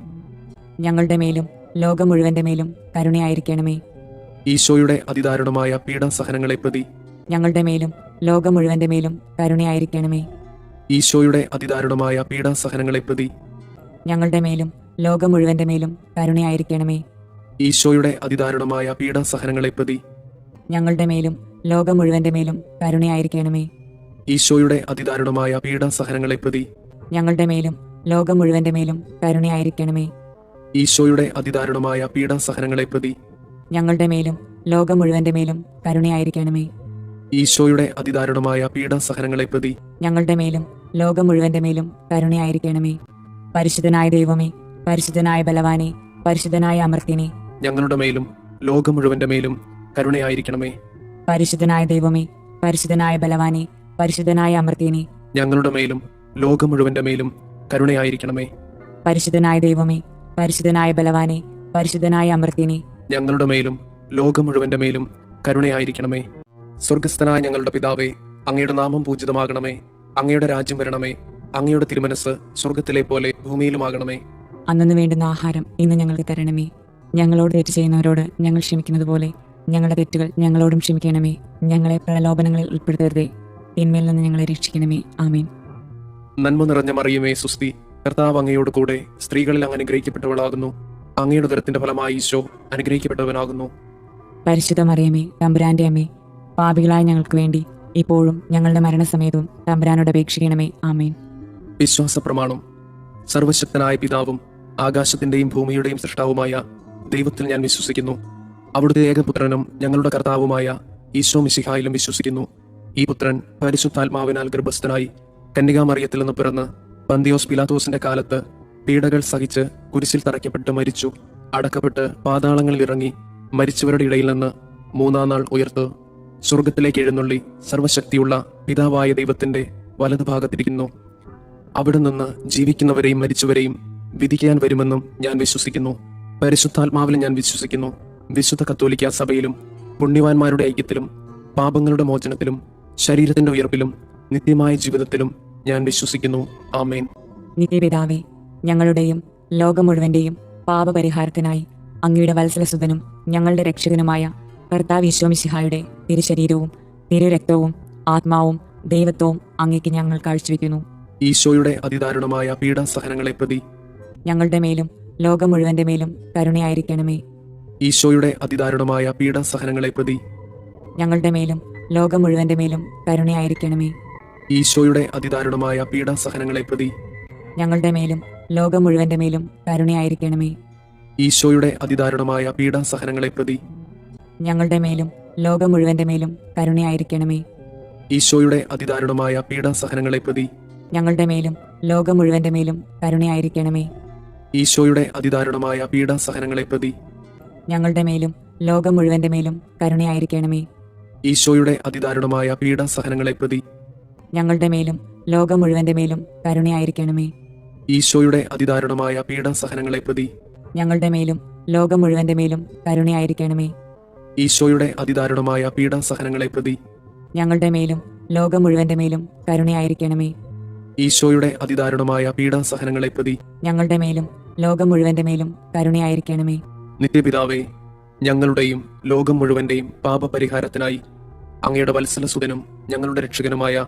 ഞങ്ങളുടെ മേലും ലോകം മുഴുവന്റെ മേലും കരുണയായിരിക്കണമേ. ഈശോയുടെ അതിദാരുണമായ പീഡാസഹനങ്ങളെ പ്രതി ഞങ്ങളുടെ മേലും ലോകം മുഴുവന്റെ മേലും കരുണയായിരിക്കണമേ. ഈശോയുടെ അതിദാരുണമായ പീഡാസഹനങ്ങളെ പ്രതി ഞങ്ങളുടെ മേലും ലോകം മുഴുവന്റെ മേലും കരുണയായിരിക്കണമേ. ഈശോയുടെ അതിദാരുണമായ പീഡാസഹനങ്ങളെ പ്രതി ഞങ്ങളുടെ മേലും ലോകം മുഴുവന്റെ മേലും കരുണയായിരിക്കണമേ. ഈശോയുടെ അതിദാരുണമായ പീഡാസഹനങ്ങളെ പ്രതി ഞങ്ങളുടെ മേലും ലോകം മുഴുവന്റെ മേലും കരുണയായിരിക്കണമേ. ഈശോയുടെ അതിദാരുണമായ പീഡാസഹനങ്ങളെ പ്രതി ഞങ്ങളുടെ മേലും ലോകം മുഴുവന്റെ മേലും കരുണയായിരിക്കണമേ. ഈശോയുടെ അതിദാരുണമായ പീഡാസഹനങ്ങളെ പ്രതി ഞങ്ങളുടെ മേലും ലോകം മുഴുവന്റെ മേലും കരുണയായിരിക്കണമേ. പരിശുദ്ധനായ ദൈവമേ, പരിശുദ്ധനായ ബലവാനെ, പരിശുദ്ധനായ അമർത്യനെ, ഞങ്ങളുടെ മേലും ലോകം മുഴുവന്റെ മേലും കരുണയായിരിക്കണമേ. പരിശുദ്ധനായ ദൈവമേ, പരിശുദ്ധനായ ബലവാനെ, പരിശുദ്ധനായ അമർത്യനെ, ഞങ്ങളുടെ മേലും ലോകം മുഴുവന്റെ മേലും കരുണയായിരിക്കണമേ. പരിശുദ്ധനായ ദൈവമേ, പരിശുദ്ധനായ ബലവാനെ, പരിശുദ്ധനായ അമർത്യനെ, ഞങ്ങളുടെ മേലും ലോകം മുഴുവന്റെ മേലും കരുണയായിരിക്കണമേ. സ്വർഗസ്ഥനായ ഞങ്ങളുടെ പിതാവേ, അങ്ങയുടെ നാമം പൂജിതമാകണമേ. അങ്ങയുടെ രാജ്യം വരണമേ. അങ്ങയുടെ തിരുമനസ് സ്വർഗത്തിലെ പോലെ ഭൂമിയിലുമാകണമേ. അന്നു വേണ്ടുന്ന ആഹാരം ഇന്ന് ഞങ്ങൾക്ക് തരണമേ. ഞങ്ങളോട് തെറ്റ് ചെയ്യുന്നവരോട് ഞങ്ങൾ ക്ഷമിക്കുന്നത് പോലെ ഞങ്ങളുടെ തെറ്റുകൾ ഞങ്ങളോടും ക്ഷമിക്കണമേ. ഞങ്ങളെ പ്രലോഭനങ്ങളിൽ ഉൾപ്പെടുത്തരുതേ, തിന്മയിൽ നിന്ന് ഞങ്ങളെ രക്ഷിക്കണമേ. ആമേൻ. നന്മ നിറഞ്ഞ മറിയമേ, സുസ്തി, കർത്താവ് അങ്ങയോട് കൂടെ സ്ത്രീകളിൽ അങ്ങ് അനുഗ്രഹിക്കപ്പെട്ടവളാകുന്നു. അങ്ങയുടെ ഉദരത്തിന്റെ ഫലമായി ഈശോ അനുഗ്രഹിക്കപ്പെട്ടവനാകുന്നു. പരിശുദ്ധ മറിയമേ, തമ്പുരാന്റെ അമ്മേ, പാപികളായ ഞങ്ങൾക്ക് വേണ്ടി ഇപ്പോഴും ഞങ്ങളുടെ മരണസമയത്തും തമ്പുരാനോട് അപേക്ഷിക്കണമേ. ആമേൻ. വിശ്വാസ പ്രമാണം. സർവശക്തനായ പിതാവും ആകാശത്തിന്റെയും ഭൂമിയുടെയും സൃഷ്ടാവുമായ ദൈവത്തിൽ ഞാൻ വിശ്വസിക്കുന്നു. അവിടുത്തെ ഏകപുത്രനും ഞങ്ങളുടെ കർത്താവുമായ ഈശോ മിശിഹായിലും വിശ്വസിക്കുന്നു. ഈ പുത്രൻ പരിശുദ്ധാത്മാവിനാൽ ഗർഭസ്ഥനായി കന്യകാമറിയത്തിൽ നിന്ന് പിറന്ന് പന്തിയോസ് പിലാത്തോസിന്റെ കാലത്ത് പീഡകൾ സഹിച്ച് കുരിശിൽ തറയ്ക്കപ്പെട്ട് മരിച്ചു, അടക്കപ്പെട്ട് പാതാളങ്ങളിൽ ഇറങ്ങി, മരിച്ചവരുടെ ഇടയിൽ നിന്ന് മൂന്നാം നാൾ ഉയർത്ത് സ്വർഗത്തിലേക്ക് എഴുന്നള്ളി സർവശക്തിയുള്ള പിതാവായ ദൈവത്തിന്റെ വലതുഭാഗത്തിരിക്കുന്നു. അവിടെ നിന്ന് ജീവിക്കുന്നവരെയും മരിച്ചവരെയും വിധിക്കാൻ വരുമെന്നും ഞാൻ വിശ്വസിക്കുന്നു. പരിശുദ്ധാത്മാവിലും ഞാൻ വിശ്വസിക്കുന്നു. വിശുദ്ധ കത്തോലിക്ക സഭയിലും പുണ്യവാന്മാരുടെ ഐക്യത്തിലും പാപങ്ങളുടെ മോചനത്തിലും ശരീരത്തിന്റെ ഉയർപ്പിലും നിത്യമായ ജീവിതത്തിലും ഞാൻ വിശ്വസിക്കുന്നു. ആമേൻ. നിത്യപിതാവേ, ഞങ്ങളുടെയും ലോകം മുഴുവന്റെയും പാപപരിഹാരത്തിനായി അങ്ങയുടെ വത്സലസുതനും ഞങ്ങളുടെ രക്ഷകനുമായ കർത്താവ് ഈശോ മിശിഹായുടെ തിരുശരീരവും തിരുരക്തവും ആത്മാവും ദൈവത്വവും അങ്ങേക്ക് ഞങ്ങൾ കാഴ്ചവെക്കുന്നു. ഈശോയുടെ അതിദാരുണമായ പീഡാസഹനങ്ങളെ പ്രതി ഞങ്ങളുടെ മേലും ലോകം മുഴുവന്റെ മേലും കരുണയായിരിക്കണമേ. ഈശോയുടെ അതിദാരുണമായ പീഡാസഹനങ്ങളെ പ്രതി ഞങ്ങളുടെ മേലും ലോകം മുഴുവന്റെ മേലും കരുണയായിരിക്കണമേ. ഈശോയുടെ അതിദാരുണമായ പീഡാസഹനങ്ങളെ പ്രതി ഞങ്ങളുടെ മേലും ലോകം മുഴുവന്റെ മേലും കരുണയായിരിക്കണമേ. ഈശോയുടെ അതിദാരുണമായ പീഡാസഹനങ്ങളെ പ്രതി ഞങ്ങളുടെ മേലും ലോകം മുഴുവന്റെ മേലും കരുണയായിരിക്കണമേ. ഈശോയുടെ അതിദാരുണമായ പീഡാസഹനങ്ങളെ പ്രതി ഞങ്ങളുടെ മേലും ലോകം മുഴുവന്റെ മേലും കരുണയായിരിക്കണമേ. ഈശോയുടെ അതിദാരുണമായ പീഡാസഹനങ്ങളെ പ്രതി ഞങ്ങളുടെ മേലും ലോകം മുഴുവന്റെ മേലും കരുണയായിരിക്കണമേ. ഈശോയുടെ അതിദാരുണമായ പീഡാസഹനങ്ങളെ പ്രതി ഞങ്ങളുടെ മേലും ലോകം മുഴുവന്റെ മേലും കരുണയായിരിക്കണമേ. ഈശോയുടെ അതിദാരുണമായ പീഡാസഹനങ്ങളെ പ്രതി ഞങ്ങളുടെ മേലും ലോകം മുഴുവന്റെ മേലും കരുണയായിരിക്കണമേ. ഈശോയുടെ അതിദാരുണമായ പീഡാസഹനങ്ങളെ പ്രതി ഞങ്ങളുടെ മേലും ലോകം മുഴുവന്റെ മേലും കരുണയായിരിക്കണമേ. ഈശോയുടെ അതിദാരുണമായ പീഡാസഹനങ്ങളെ പ്രതി ഞങ്ങളുടെ മേലും ലോകം മുഴുവന്റെ മേലും കരുണയായിരിക്കണമേ. നിത്യപിതാവേ, ഞങ്ങളുടെയും ലോകം മുഴുവന്റെയും പാപപരിഹാരത്തിനായി അങ്ങയുടെ വത്സലസുതനും ഞങ്ങളുടെ രക്ഷകനുമായ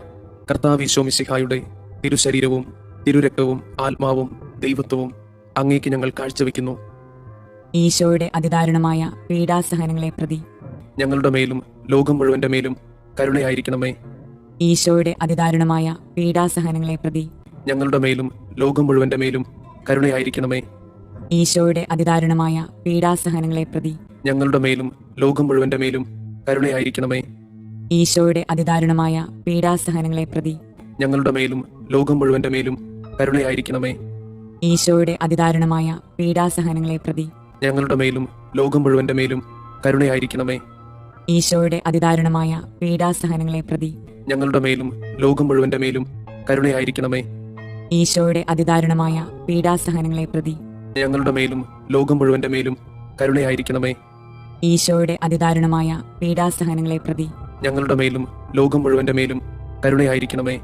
കർത്താവ് ഈശോ മിശിഹായുടെ തിരുശരീരവും തിരുരക്തവും ആത്മാവും ദൈവത്വവും അങ്ങേക്ക് ഞങ്ങൾ കാഴ്ചവെക്കുന്നു. ഈശോയുടെ അതിദാരുണമായ പീഡാസഹനങ്ങളെ പ്രതി ഞങ്ങളുടെ മേലും ലോകം മുഴുവന്റെ മേലും കരുണയായിരിക്കണമേ. ഈശോയുടെ അതിദാരുണമായ പീഡാസഹനങ്ങളെ പ്രതി ഞങ്ങളുടെ മേലും ലോകം മുഴുവന്റെ മേലും കരുണയായിരിക്കണമേ. ഈശോയുടെ അതിദാരുണമായ പീഡാസഹനങ്ങളെ പ്രതി ഞങ്ങളുടെ മേലും ലോകം മുഴുവന്റെ മേലും കരുണയായിരിക്കണമേ. ഈശോയുടെ അതിദാരുണമായ പീഡാസഹനങ്ങളെ പ്രതി ഞങ്ങളുടെ മേലും ലോകം മുഴുവന്റെ മേലും കരുണയായിരിക്കണമേ. ഈശോയുടെ അതിദാരുണമായ പീഡാസഹനങ്ങളെ പ്രതി ഞങ്ങളുടെ മേലും ലോകം മുഴുവന്റെ മേലും കരുണയായിരിക്കണമേ. ഈശോയുടെ അതിദാരുണമായ പീഡാസഹനങ്ങളെ പ്രതി ഞങ്ങളുടെ മേലും ലോകം മുഴുവന്റെ മേലും കരുണയായിരിക്കണമേ. ഈശോയുടെ അതിദാരുണമായ പീഡാസഹനങ്ങളെ പ്രതി ഞങ്ങളുടെ മേലും ലോകം മുഴുവന്റെ മേലും കരുണയായിരിക്കണമേ. ഈശോയുടെ അതിദാരുണമായ പീഡാസഹനങ്ങളെ പ്രതി ഞങ്ങളുടെ മേലും ലോകം മുഴുവന്റെ മേലും കരുണയായിരിക്കണമേ.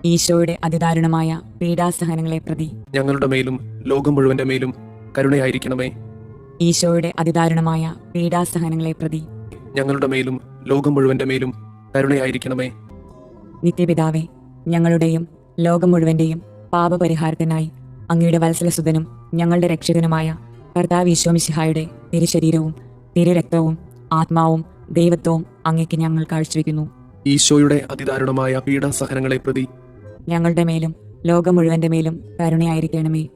ഈശോയുടെ അതിദാരുണമായ പീഡാസഹനങ്ങളെ പ്രതി ഞങ്ങളുടെ മേലും ലോകം മുഴുവന്റെ മേലും കരുണയായിരിക്കണമേ. ഈശോയുടെ അതിദാരുണമായ പീഡാസഹനങ്ങളെ പ്രതി ഞങ്ങളുടെ മേലും ലോകം മുഴുവന്റെ മേലും കരുണയായിരിക്കണമേ. നിത്യപിതാവേ, ഞങ്ങളുടെയും ലോകം മുഴുവന്റെയും പാപപരിഹാരത്തിനായി അങ്ങയുടെ വത്സലസുതനും ഞങ്ങളുടെ രക്ഷകനുമായ കർത്താവ് ഈശോ മിശിഹായുടെ തിരുശരീരവും തിരുരക്തവും ആത്മാവും ദൈവത്വവും അങ്ങേക്ക് ഞങ്ങൾ കാഴ്ചവെക്കുന്നു. ഈശോയുടെ അതിദാരുണമായ പീഡാസഹനങ്ങളെ പ്രതി ഞങ്ങളുടെ മേലും ലോകം മുഴുവന്റെ മേലും കരുണയായിരിക്കണമേ.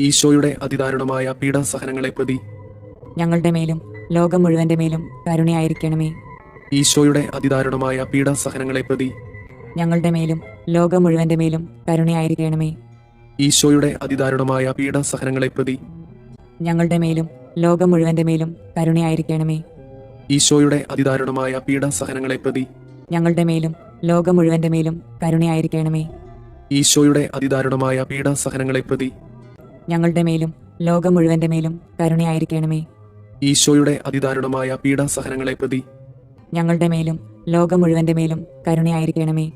ഈശോയുടെ അതിദാരുണമായ പീഡാസഹനങ്ങളെ പ്രതി ഞങ്ങളുടെ മേലും ലോകം മുഴുവന്റെ മേലും കരുണയായിരിക്കണമേ. ഈശോയുടെ അതിദാരുണമായ പീഡാസഹനങ്ങളെ പ്രതി ഞങ്ങളുടെ മേലും ലോകം മുഴുവന്റെ മേലും കരുണയായിരിക്കണമേ. ഈശോയുടെ അതിദാരുണമായ പീഡാസഹനങ്ങളെ പ്രതി ഞങ്ങളുടെ മേലും ലോകം മുഴുവന്റെ മേലും കരുണയായിരിക്കണമേ. ഈശോയുടെ അതിദാരുണമായ പീഡാസഹനങ്ങളെ പ്രതി ഞങ്ങളുടെ മേലും ലോകം മുഴുവന്റെ മേലും കരുണയായിരിക്കണമേ. ഈശോയുടെ അതിദാരുണമായ പീഡാസഹനങ്ങളെ പ്രതി ഞങ്ങളുടെ മേലും ലോകം മുഴുവന്റെ മേലും കരുണയായിരിക്കണമേ. ഈശോയുടെ അതിദാരുണമായ പീഡാസഹനങ്ങളെ പ്രതി ഞങ്ങളുടെ മേലും ലോകം മുഴുവന്റെ മേലും കരുണയായിരിക്കണമേ.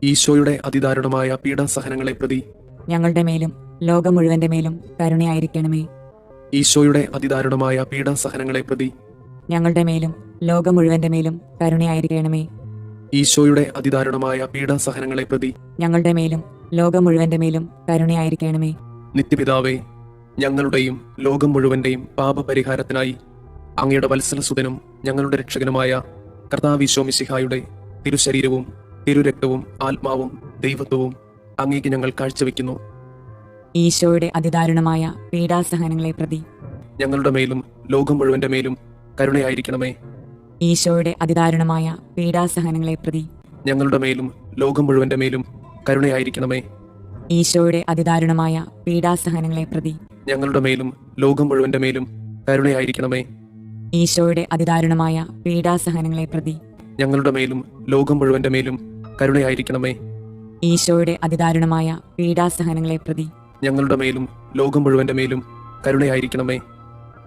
ഈശോയുടെ അതിദാരുണമായ പീഡാസഹനങ്ങളെ പ്രതി ഞങ്ങളുടെ മേലും ലോകം മുഴുവന്റെ മേലും കരുണയായിരിക്കണമേ. ഈശോയുടെ അതിദാരുണമായ പീഡാസഹനങ്ങളെ പ്രതി ഞങ്ങളുടെ മേലും ലോകം മുഴുവന്റെ മേലും കരുണയായിരിക്കണമേ. ഈശോയുടെ അതിദാരുണമായ പീഡാസഹനങ്ങളെ പ്രതി ഞങ്ങളുടെ മേലും ലോകം മുഴുവന്റെ മേലും കരുണയായിരിക്കണമേ. നിത്യപിതാവേ, ഞങ്ങളുടെയും ലോകം മുഴുവന്റെയും പാപപരിഹാരത്തിനായി അങ്ങയുടെ വത്സലസുതനും ഞങ്ങളുടെ രക്ഷകനുമായ കർത്താവ് ഈശോ മിശിഹായുടെ തിരുശരീരവും തിരുരക്തവും ആത്മാവും ദൈവത്വവും അങ്ങേക്ക് ഞങ്ങൾ കാഴ്ചവെക്കുന്നു. ഈശോയുടെ അതിദാരുണമായ പീഡാസഹനങ്ങളെ പ്രതി ഞങ്ങളുടെ മേലും ലോകം മുഴുവന്റെ മേലും കരുണയായിരിക്കണമേ. ഈശോയുടെ അതിദാരുണമായ പീഡാസഹനങ്ങളെ പ്രതി ഞങ്ങളുടെ മേലും ലോകം മുഴുവന്റെ മേലും കരുണയായിരിക്കണമേ. ഈശോയുടെ അതിദാരുണമായ പീഡാസഹനങ്ങളെ പ്രതി ഞങ്ങളുടെ മേലും ലോകം മുഴുവന്റെ മേലും കരുണയായിരിക്കണമേ. ഈശോയുടെ അതിദാരുണമായ പീഡാസഹനങ്ങളെ പ്രതി ഞങ്ങളുടെ മേലും ലോകം മുഴുവന്റെ മേലും കരുണയായിരിക്കണമേ. ഈശോയുടെ അതിദാരുണമായ പീഡാസഹനങ്ങളെ പ്രതി ഞങ്ങളുടെ മേലും ലോകം മുഴുവന്റെ മേലും കരുണയായിരിക്കണമേ.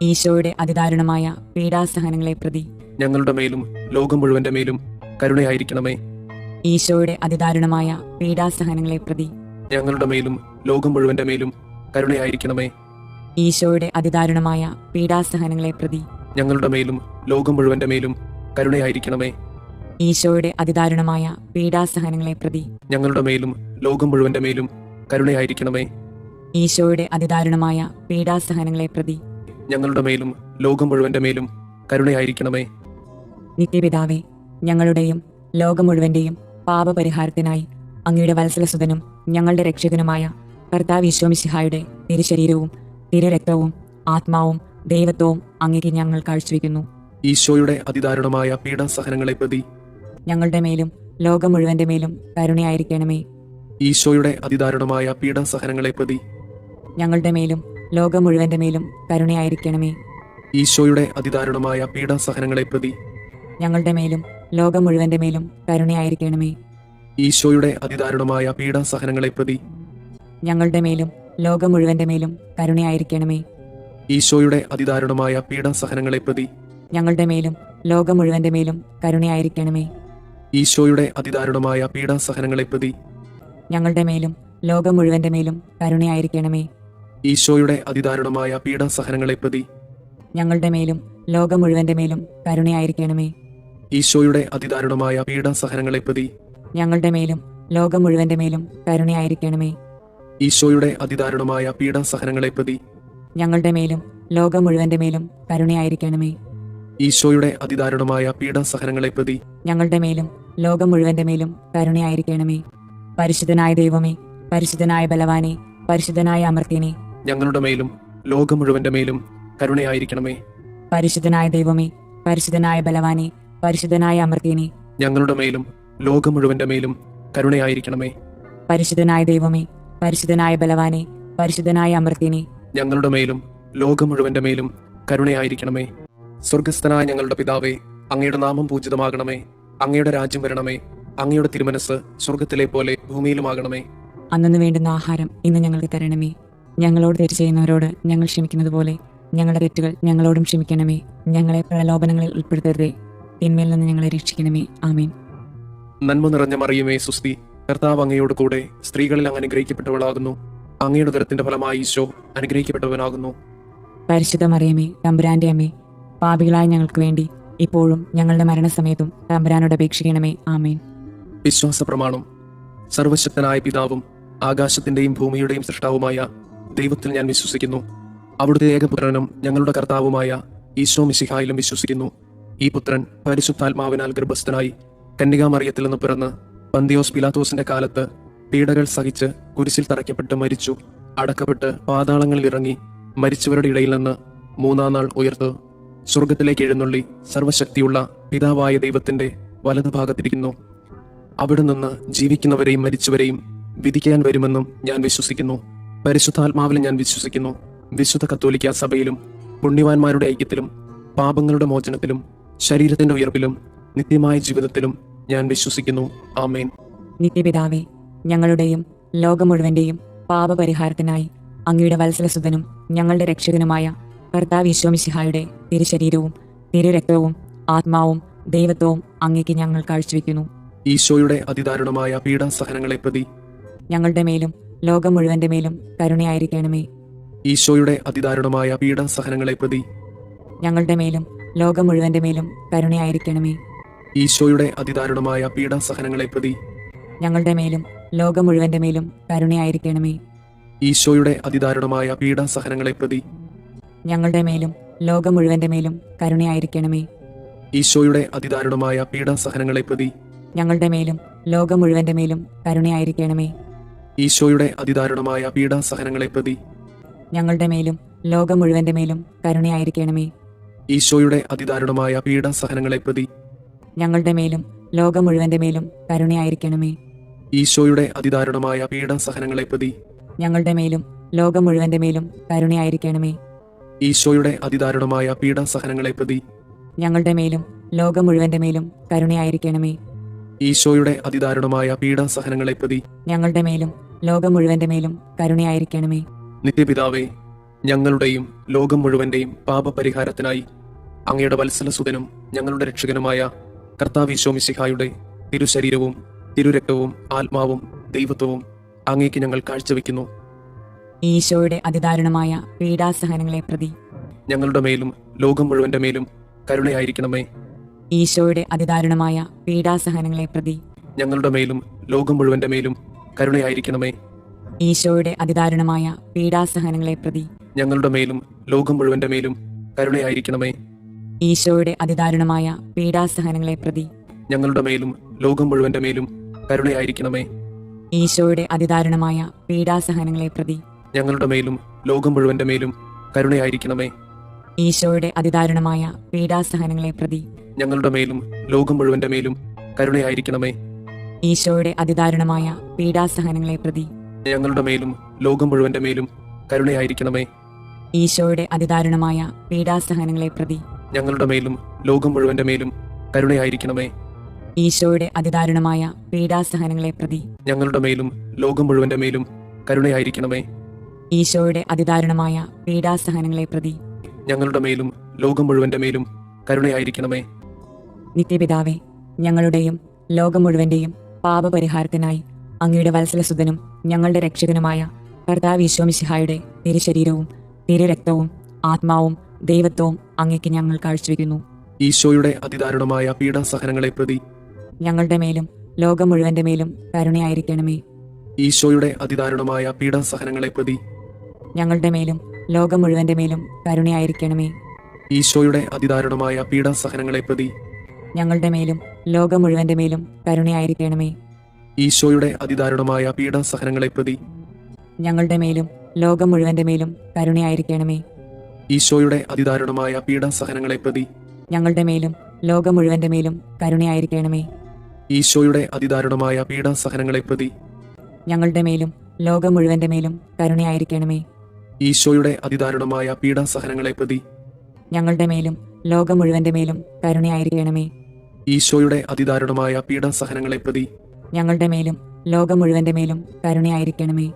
ഈശോയുടെ അതിദാരുണമായ പീഡാസഹനങ്ങളെ പ്രതി ഞങ്ങളുടെ മേലും ലോകം മുഴുവന്റെ മേലും കരുണയായിരിക്കണമേ. ഈശോയുടെ അതിദാരുണമായ പീഡാസഹനങ്ങളെ പ്രതി ഞങ്ങളുടെ മേലും ലോകം മുഴുവന്റെ മേലും കരുണയായിരിക്കണമേ. ഈശോയുടെ അതിദാരുണമായ പീഡാസഹനങ്ങളെ പ്രതി ഞങ്ങളുടെ മേലും ലോകം മുഴുവന്റെ മേലും കരുണയായിരിക്കണമേ. ഈശോയുടെ അതിദാരുണമായ പീഡാസഹനങ്ങളെ പ്രതി ഞങ്ങളുടെ മേലും ലോകം മുഴുവന്റെ മേലും കരുണയായിരിക്കണമേ. ഈശോയുടെ അതിദാരുണമായ പീഡാസഹനങ്ങളെ പ്രതി ഞങ്ങളുടെ മേലും ലോകം മുഴുവന്റെ മേലും കരുണയായിരിക്കണമേ. നിത്യപിതാവേ, ഞങ്ങളുടെയും ലോകം മുഴുവന്റെയും പാപപരിഹാരത്തിനായി അങ്ങയുടെ വത്സലസുതനും ഞങ്ങളുടെ രക്ഷകനുമായ കർത്താവ് ഈശോ മിശിഹായുടെ തിരുശരീരവും തിരുരക്തവും ആത്മാവും ദൈവത്വവും അങ്ങേക്ക് ഞങ്ങൾ കാഴ്ചവെക്കുന്നു. ഈശോയുടെ അതിദാരുണമായ പീഡാസഹനങ്ങളെ പ്രതി ഞങ്ങളുടെ മേലും ലോകം മുഴുവന്റെ മേലും കരുണയായിരിക്കണമേ. ഈശോയുടെ അതിദാരുണമായ പീഡാസഹനങ്ങളെ പ്രതി ഞങ്ങളുടെ മേലും ലോകം മുഴുവന്റെ മേലും കരുണയായിരിക്കണമേ. ഈശോയുടെ അതിദാരുണമായ പീഡാസഹനങ്ങളെ പ്രതി ഞങ്ങളുടെ മേലും ലോകം മുഴുവന്റെ മേലും കരുണയായിരിക്കണമേ. ഈശോയുടെ അതിദാരുണമായ പീഡാസഹനങ്ങളെ പ്രതി ഞങ്ങളുടെ മേലും ലോകം മുഴുവന്റെ മേലും കരുണയായിരിക്കണമേ. ഈശോയുടെ അതിദാരുണമായ പീഡാസഹനങ്ങളെ പ്രതി ഞങ്ങളുടെ മേലും ലോകം മുഴുവന്റെ മേലും കരുണയായിരിക്കണമേ. ഈശോയുടെ അതിദാരുണമായ പീഡാസഹനങ്ങളെ പ്രതി ഞങ്ങളുടെ മേലും ലോകം മുഴുവന്റെ മേലും കരുണയായിരിക്കണമേ. ഈശോയുടെ അതിദാരുണമായ പീഡാസഹനങ്ങളെ പ്രതി ഞങ്ങളുടെ മേലും ലോകം മുഴുവന്റെ മേലും കരുണയായിരിക്കണമേ. ഈശോയുടെ അതിദാരുണമായ പീഡാസഹനങ്ങളെ പ്രതി ഞങ്ങളുടെ മേലും ലോകം മുഴുവന്റെ മേലും കരുണയായിരിക്കണമേ. ഈശോയുടെ അതിദാരുണമായ പീഡാസഹനങ്ങളെ പ്രതി ഞങ്ങളുടെ മേലും ലോകം മുഴുവന്റെ മേലും കരുണയായിരിക്കണമേ. ഈശോയുടെ അതിദാരുണമായ പീഡാസഹനങ്ങളെ പ്രതി ഞങ്ങളുടെ മേലും ലോകം മുഴുവന്റെ മേലും കരുണയായിരിക്കണമേ. പരിശുദ്ധനായ ദൈവമേ, പരിശുദ്ധനായ ബലവാനെ, പരിശുദ്ധനായ അമർത്യനെ, ഞങ്ങളുടെ മേലും ലോകം മുഴുവന്റെ മേലും കരുണയായിരിക്കണമേ. പരിശുദ്ധനായ ദൈവമേ, പരിശുദ്ധനായ ബലവാനെ, പരിശുദ്ധനായ അമർത്യനെ, ഞങ്ങളുടെ മേലും ലോകം മുഴുവന്റെ മേലും കരുണയായിരിക്കണമേ. പരിശുദ്ധനായ ദൈവമേ, പരിശുദ്ധനായ ബലവാനെ, പരിശുദ്ധനായ അമർത്യനെ, ഞങ്ങളുടെ മേലും ലോകം മുഴുവന്റെ മേലും കരുണയായിരിക്കണമേ. സ്വർഗസ്ഥനായ ഞങ്ങളുടെ പിതാവേ, അങ്ങയുടെ നാമം പൂജിതമാകണമേ. അങ്ങയുടെ രാജ്യം വരണമേ. അങ്ങയുടെ തിരുമനസ് സ്വർഗത്തിലെ പോലെ ഭൂമിയിലുമാകണമേ. അന്നു വേണ്ടുന്ന ആഹാരം ഇന്ന് ഞങ്ങൾക്ക് തരണമേ. ഞങ്ങളോട് തെറ്റ് ചെയ്യുന്നവരോട് ഞങ്ങൾ ക്ഷമിക്കുന്നത് പോലെ ഞങ്ങളുടെ തെറ്റുകൾ ഞങ്ങളോടും ക്ഷമിക്കണമേ. ഞങ്ങളെ പ്രലോഭനങ്ങളിൽ ഉൾപ്പെടുത്തരുതേ, തിന്മയിൽ നിന്ന് ഞങ്ങളെ രക്ഷിക്കണമേ. ആമേൻ. നന്മ നിറഞ്ഞ മറിയമേ, സുസ്തി, കർത്താവ് അങ്ങയോട് കൂടെ സ്ത്രീകളിൽ അങ്ങ് അനുഗ്രഹിക്കപ്പെട്ടവളാകുന്നു. അങ്ങയുടെ ഉദരത്തിന്റെ ഫലമായി ഈശോ അനുഗ്രഹിക്കപ്പെട്ടവനാകുന്നു. പരിശുദ്ധ മറിയമേ, തമ്പുരാന്റെ അമ്മേ, പാപികളായ ഞങ്ങൾക്ക് വേണ്ടി ഇപ്പോഴും ഞങ്ങളുടെ മരണസമയത്തും തമ്പുരാനോട് അപേക്ഷിക്കണമേ. ആമേൻ. വിശ്വാസ പ്രമാണം. സർവശക്തനായ പിതാവും ആകാശത്തിന്റെയും ഭൂമിയുടെയും സൃഷ്ടാവുമായ ദൈവത്തിൽ ഞാൻ വിശ്വസിക്കുന്നു. അവിടുത്തെ ഏകപുത്രനും ഞങ്ങളുടെ കർത്താവുമായ ഈശോ മിശിഹായിലും വിശ്വസിക്കുന്നു. ഈ പുത്രൻ പരിശുദ്ധാത്മാവിനാൽ ഗർഭസ്ഥനായി കന്യകാമറിയത്തിൽ നിന്ന് പിറന്ന് പന്തിയോസ് പിലാത്തോസിന്റെ കാലത്ത് പീഡകൾ സഹിച്ച് കുരിശിൽ തറയ്ക്കപ്പെട്ട് മരിച്ചു, അടക്കപ്പെട്ട് പാതാളങ്ങളിൽ ഇറങ്ങി മരിച്ചവരുടെ ഇടയിൽ നിന്ന് മൂന്നാം നാൾ ഉയർത്ത് സ്വർഗത്തിലേക്ക് എഴുന്നള്ളി സർവശക്തിയുള്ള പിതാവായ ദൈവത്തിന്റെ വലതുഭാഗത്തിരിക്കുന്നു. അവിടെ നിന്ന് ജീവിക്കുന്നവരെയും മരിച്ചവരെയും വിധിക്കാൻ വരുമെന്നും ഞാൻ വിശ്വസിക്കുന്നു. പരിശുദ്ധാത്മാവിലും ഞാൻ വിശ്വസിക്കുന്നു. വിശുദ്ധ കത്തോലിക്ക സഭയിലും പുണ്യവാന്മാരുടെ ഐക്യത്തിലും പാപങ്ങളുടെ മോചനത്തിലും ശരീരത്തിന്റെ ഉയർപ്പിലും നിത്യമായ ജീവിതത്തിലും ഞാൻ വിശ്വസിക്കുന്നു. ആമേൻ. നിത്യപിതാവേ, ഞങ്ങളുടെയും ലോകം മുഴുവന്റെയും പാപപരിഹാരത്തിനായി അങ്ങയുടെ വത്സലസുതനും ഞങ്ങളുടെ രക്ഷകനുമായ കർത്താവ് ഈശോ മിശിഹായുടെ തിരുശരീരവും തിരുരക്തവും ആത്മാവും ദൈവത്വവും അങ്ങേക്ക് ഞങ്ങൾ കാഴ്ചവെക്കുന്നു. ഈശോയുടെ അതിദാരുണമായ പീഡാസഹനങ്ങളെ പ്രതി ഞങ്ങളുടെ മേലും ലോകം മുഴുവന്റെ മേലും കരുണയായിരിക്കണമേ. ഈശോയുടെ അതിദാരുണമായ പീഡാസഹനങ്ങളെ പ്രതി ഞങ്ങളുടെ മേലും ലോകം മുഴുവന്റെ മേലും കരുണയായിരിക്കണമേ. ഈശോയുടെ അതിദാരുണമായ പീഡാസഹനങ്ങളെ പ്രതി ഞങ്ങളുടെ മേലും ലോകം മുഴുവന്റെ മേലും കരുണയായിരിക്കണമേ. ഈശോയുടെ അതിദാരുണമായ പീഡാസഹനങ്ങളെ പ്രതി ഞങ്ങളുടെ മേലും ലോകം മുഴുവന്റെ മേലും കരുണയായിരിക്കണമേ. ഈശോയുടെ അതിദാരുണമായ പീഡാസഹനങ്ങളെ പ്രതി ഞങ്ങളുടെ മേലും ലോകം മുഴുവന്റെ മേലും കരുണയായിരിക്കണമേ. ഈശോയുടെ അതിദാരുണമായ പീഡാസഹനങ്ങളെ പ്രതി ഞങ്ങളുടെ മേലും ലോകം മുഴുവന്റെ മേലും കരുണയായിരിക്കണമേ. ഈശോയുടെ അതിദാരുണമായ പീഡാസഹനങ്ങളെ പ്രതി ഞങ്ങളുടെ മേലും ലോകം മുഴുവന്റെ മേലും കരുണയായിരിക്കണമേ. ഈശോയുടെ അതിദാരുണമായ പീഡാസഹനങ്ങളെ പ്രതി ഞങ്ങളുടെ മേലും ലോകം മുഴുവന്റെ മേലും കരുണയായിരിക്കണമേ. ഈശോയുടെ അതിദാരുണമായ പീഡാസഹനങ്ങളെ പ്രതി ഞങ്ങളുടെ മേലും ലോകം മുഴുവന്റെ മേലും കരുണയായിരിക്കണമേ. ഈശോയുടെ അതിദാരുണമായ പീഡാസഹനങ്ങളെ പ്രതി ഞങ്ങളുടെ മേലും ലോകം മുഴുവന്റെ മേലും കരുണയായിരിക്കണമേ. നിത്യപിതാവേ, ഞങ്ങളുടെയും ലോകം മുഴുവന്റെയും പാപപരിഹാരത്തിനായി അങ്ങയുടെ വത്സലസുതനും ഞങ്ങളുടെ രക്ഷകനുമായ കർത്താവ് ഈശോ മിശിഹായുടെ തിരുശരീരവും തിരുരക്തവും ആത്മാവും ദൈവത്വവും അങ്ങേക്ക് ഞങ്ങൾ കാഴ്ചവെക്കുന്നു. ഈശോയുടെ അതിദാരുണമായ പീഡാസഹനങ്ങളെ പ്രതി ഞങ്ങളുടെ മേലും ലോകം മുഴുവന്റെ മേലും കരുണയായിരിക്കണമേ. ഈശോയുടെ അതിദാരുണമായ പീഡാസഹനങ്ങളെ പ്രതി ഞങ്ങളുടെ മേലും ലോകം മുഴുവന്റെ മേലും കരുണയായിരിക്കണമേ. ഈശോയുടെ അതിദാരുണമായ പീഡാസഹനങ്ങളെ പ്രതി ഞങ്ങളുടെ മേലും ലോകം മുഴുവന്റെ മേലും കരുണയായിരിക്കണമേ. ഈശോയുടെ അതിദാരുണമായ പീഡാസഹനങ്ങളെ പ്രതി ഞങ്ങളുടെ മേലും ലോകം മുഴുവന്റെ മേലും കരുണയായിരിക്കണമേ. ഈശോയുടെ അതിദാരുണമായ പീഡാസഹനങ്ങളെ പ്രതി ഞങ്ങളുടെ മേലും ലോകം മുഴുവന്റെ മേലും കരുണയായിരിക്കണമേ. ഈശോയുടെ അതിദാരുണമായ പീഡാസഹനങ്ങളെ പ്രതി ഞങ്ങളുടെ മേലും ലോകം മുഴുവന്റെ മേലും കരുണയായിരിക്കണമേ. ഈശോയുടെ അതിദാരുണമായ പീഡാസഹനങ്ങളെ പ്രതി ഞങ്ങളുടെ മേലും ലോകം മുഴുവന്റെ മേലും കരുണയായിരിക്കണമേ. ഈശോയുടെ അതിദാരുണമായ പീഡാസഹനങ്ങളെ പ്രതി ഞങ്ങളുടെ മേലും ലോകം മുഴുവന്റെ മേലും കരുണയായിരിക്കണമേ. ഈശോയുടെ അതിദാരുണമായ പീഡാസഹനങ്ങളെ പ്രതി ഞങ്ങളുടെ മേലും ലോകം മുഴുവന്റെ മേലും കരുണയായിരിക്കണമേ. ഈശോയുടെ അതിദാരുണമായ പീഡാസഹനങ്ങളെ പ്രതി ഞങ്ങളുടെ മേലും ലോകം മുഴുവന്റെ മേലും കരുണയായിരിക്കണമേ. നിത്യപിതാവേ, ഞങ്ങളുടെയും ലോകം മുഴുവന്റെയും പാപപരിഹാരത്തിനായി അങ്ങയുടെ വത്സലസുതനും ഞങ്ങളുടെ രക്ഷകനുമായ കർത്താവ് ഈശോ മിശിഹായുടെ തിരുശരീരവും തിരുരക്തവും ആത്മാവും ദൈവത്വവും അങ്ങേക്ക് ഞങ്ങൾ കാഴ്ചവെക്കുന്നു. ഈശോയുടെ അതിദാരുണമായ പീഡാസഹനങ്ങളെ പ്രതി ഞങ്ങളുടെ മേലും ലോകം മുഴുവന്റെ മേലും കരുണയായിരിക്കണമേ. ഈശോയുടെ അതിദാരുണമായ പീഡാസഹനങ്ങളെ പ്രതി ഞങ്ങളുടെ മേലും ലോകം മുഴുവന്റെ മേലും കരുണയായിരിക്കണമേ. ഈശോയുടെ അതിദാരുണമായ പീഡാസഹനങ്ങളെ പ്രതി ഞങ്ങളുടെ മേലും ലോകം മുഴുവന്റെ മേലും കരുണയായിരിക്കണമേ. ഈശോയുടെ അതിദാരുണമായ പീഡാസഹനങ്ങളെ പ്രതി ഞങ്ങളുടെ മേലും ലോകം മുഴുവന്റെ മേലും കരുണയായിരിക്കണമേ. ഈശോയുടെ അതിദാരുണമായ പീഡാസഹനങ്ങളെ പ്രതി ഞങ്ങളുടെ മേലും ലോകം മുഴുവന്റെ മേലും കരുണയായിരിക്കണമേ. ഈശോയുടെ അതിദാരുണമായ പീഡാസഹനങ്ങളെ പ്രതി ഞങ്ങളുടെ മേലും ലോകം മുഴുവന്റെ മേലും കരുണയായിരിക്കണമേ. ഈശോയുടെ അതിദാരുണമായ പീഡാസഹനങ്ങളെ പ്രതി ഞങ്ങളുടെ മേലും ലോകം മുഴുവന്റെ മേലും കരുണയായിരിക്കണമേ. ഈശോയുടെ അതിദാരുണമായ പീഡാസഹനങ്ങളെ പ്രതി ഞങ്ങളുടെ മേലും ലോകം മുഴുവന്റെ മേലും കരുണയായിരിക്കണമേ.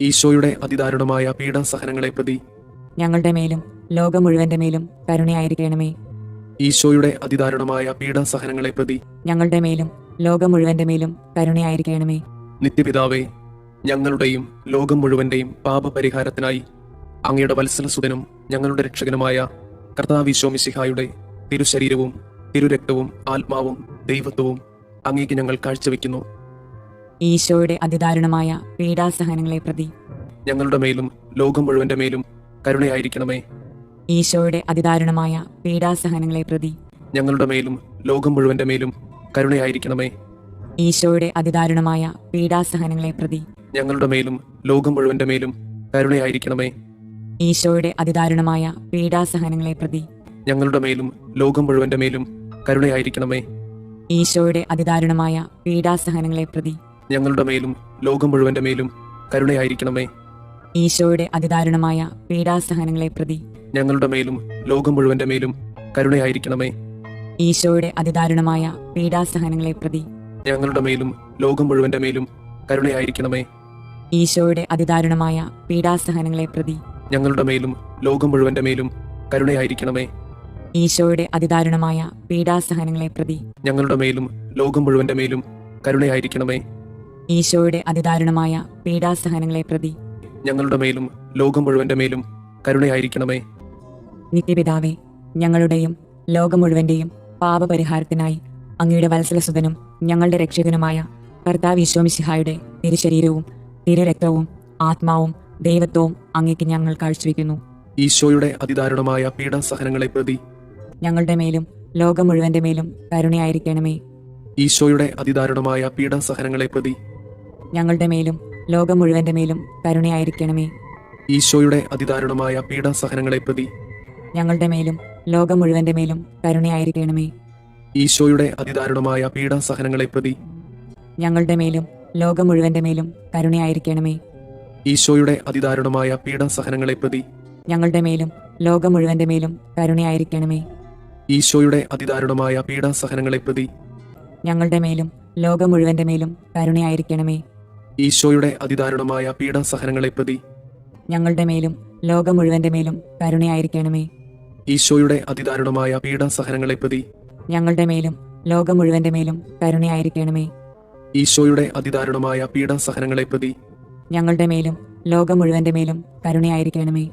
ഈശോയുടെ അതിദാരുണമായ പീഡാസഹനങ്ങളെ പ്രതി ഞങ്ങളുടെ മേലും ലോകം മുഴുവന്റെ മേലും കരുണയായിരിക്കണമേ. ഈശോയുടെ അതിദാരുണമായ പീഡാസഹനങ്ങളെ പ്രതി ഞങ്ങളുടെ മേലും ലോകം മുഴുവന്റെ മേലും കരുണയായിരിക്കണമേ. നിത്യപിതാവേ, ഞങ്ങളുടെയും ലോകം മുഴുവന്റെയും പാപപരിഹാരത്തിനായി അങ്ങയുടെ വത്സലസുതനും ഞങ്ങളുടെ രക്ഷകനുമായ കർത്താവ് ഈശോ മിശിഹായുടെ തിരുശരീരവും തിരുരക്തവും ആത്മാവും ദൈവത്വവും അങ്ങേക്ക് ഞങ്ങൾ കാഴ്ചവെക്കുന്നു. ഈശോയുടെ അതിദാരുണമായ പീഡാസഹനങ്ങളെ പ്രതി ഞങ്ങളുടെ മേലും ലോകം മുഴുവന്റെ മേലും കരുണയായിരിക്കണമേ. ഈശോയുടെ അതിദാരുണമായ പീഡാസഹനങ്ങളെ പ്രതി ഞങ്ങളുടെ മേലും ലോകം മുഴുവന്റെ മേലും കരുണയായിരിക്കണമേ. ഈശോയുടെ അതിദാരുണമായ പീഡാസഹനങ്ങളെ പ്രതി ഞങ്ങളുടെ മേലും ലോകം മുഴുവന്റെ മേലും കരുണയായിരിക്കണമേ. ഈശോയുടെ അതിദാരുണമായ പീഡാസഹനങ്ങളെ പ്രതി ഞങ്ങളുടെ മേലും ലോകം മുഴുവന്റെ മേലും കരുണയായിരിക്കണമേ. ഈശോയുടെ അതിദാരുണമായ പീഡാസഹനങ്ങളെ പ്രതി ഞങ്ങളുടെ മേലും ലോകം മുഴുവന്റെ മേലും കരുണയായിരിക്കണമേ. ഈശോയുടെ അതിദാരുണമായ പീഡാസഹനങ്ങളെ പ്രതി ഞങ്ങളുടെ മേലും ലോകം മുഴുവന്റെ മേലും കരുണയായിരിക്കണമേ. ഈശോയുടെ അതിദാരുണമായ പീഡാസഹനങ്ങളെ പ്രതി ഞങ്ങളുടെ മേലും ലോകം മുഴുവന്റെ മേലും കരുണയായിരിക്കണമേ. ഈശോയുടെ അതിദാരുണമായ പീഡാസഹനങ്ങളെ പ്രതി ഞങ്ങളുടെ മേലും ലോകം മുഴുവന്റെ മേലും കരുണയായിരിക്കണമേ. ഈശോയുടെ അതിദാരുണമായ പീഡാസഹനങ്ങളെ പ്രതി ഞങ്ങളുടെ മേലും ലോകം മുഴുവന്റെ മേലും കരുണയായിരിക്കണമേ. ഈശോയുടെ അതിദാരുണമായ പീഡാസഹനങ്ങളെ പ്രതി ഞങ്ങളുടെ മേലും ലോകം മുഴുവന്റെ മേലും കരുണയായിരിക്കണമേ. നിത്യപിതാവേ, ഞങ്ങളുടെയും ലോകം മുഴുവന്റെയും പാപപരിഹാരത്തിനായി അങ്ങയുടെ വത്സലസുതനും ഞങ്ങളുടെ രക്ഷകനുമായ കർത്താവ് ഈശോ മിശിഹായുടെ തിരുശരീരവും തിരുരക്തവും ആത്മാവും ദൈവത്വവും അങ്ങേക്ക് ഞങ്ങൾ കാഴ്ചവെക്കുന്നു. ഈശോയുടെ അതിദാരുണമായ പീഡാസഹനങ്ങളെ പ്രതി ഞങ്ങളുടെ മേലും ലോകം മുഴുവന്റെ മേലും കരുണയായിരിക്കണമേ. ഈശോയുടെ അതിദാരുണമായ പീഡാസഹനങ്ങളെ പ്രതി ഞങ്ങളുടെ മേലും ലോകം മുഴുവന്റെ മേലും കരുണയായിരിക്കണമേ. ഈശോയുടെ അതിദാരുണമായ പീഡാസഹനങ്ങളെ പ്രതി ഞങ്ങളുടെ മേലും ലോകം മുഴുവന്റെ മേലും കരുണയായിരിക്കണമേ. ഈശോയുടെ അതിദാരുണമായ പീഡാസഹനങ്ങളെ പ്രതി ഞങ്ങളുടെ മേലും ലോകം മുഴുവന്റെ മേലും കരുണയായിരിക്കണമേ. ഈശോയുടെ അതിദാരുണമായ പീഡാസഹനങ്ങളെ പ്രതി ഞങ്ങളുടെ മേലും ലോകം മുഴുവന്റെ മേലും കരുണയായിരിക്കണമേ. ഈശോയുടെ അതിദാരുണമായ പീഡാസഹനങ്ങളെ പ്രതി ഞങ്ങളുടെ മേലും ലോകം മുഴുവന്റെ മേലും കരുണയായിരിക്കണമേ. ഈശോയുടെ അതിദാരുണമായ പീഡാസഹനങ്ങളെ പ്രതി ഞങ്ങളുടെ മേലും ലോകം മുഴുവന്റെ മേലും കരുണയായിരിക്കണമേ. ഈശോയുടെ അതിദാരുണമായ പീഡാസഹനങ്ങളെ പ്രതി ഞങ്ങളുടെ മേലും ലോകം മുഴുവന്റെ മേലും കരുണയായിരിക്കണമേ. ഈശോയുടെ അതിദാരുണമായ പീഡാസഹനങ്ങളെ പ്രതി ഞങ്ങളുടെ മേലും ലോകം മുഴുവന്റെ മേലും കരുണയായിരിക്കണമേ.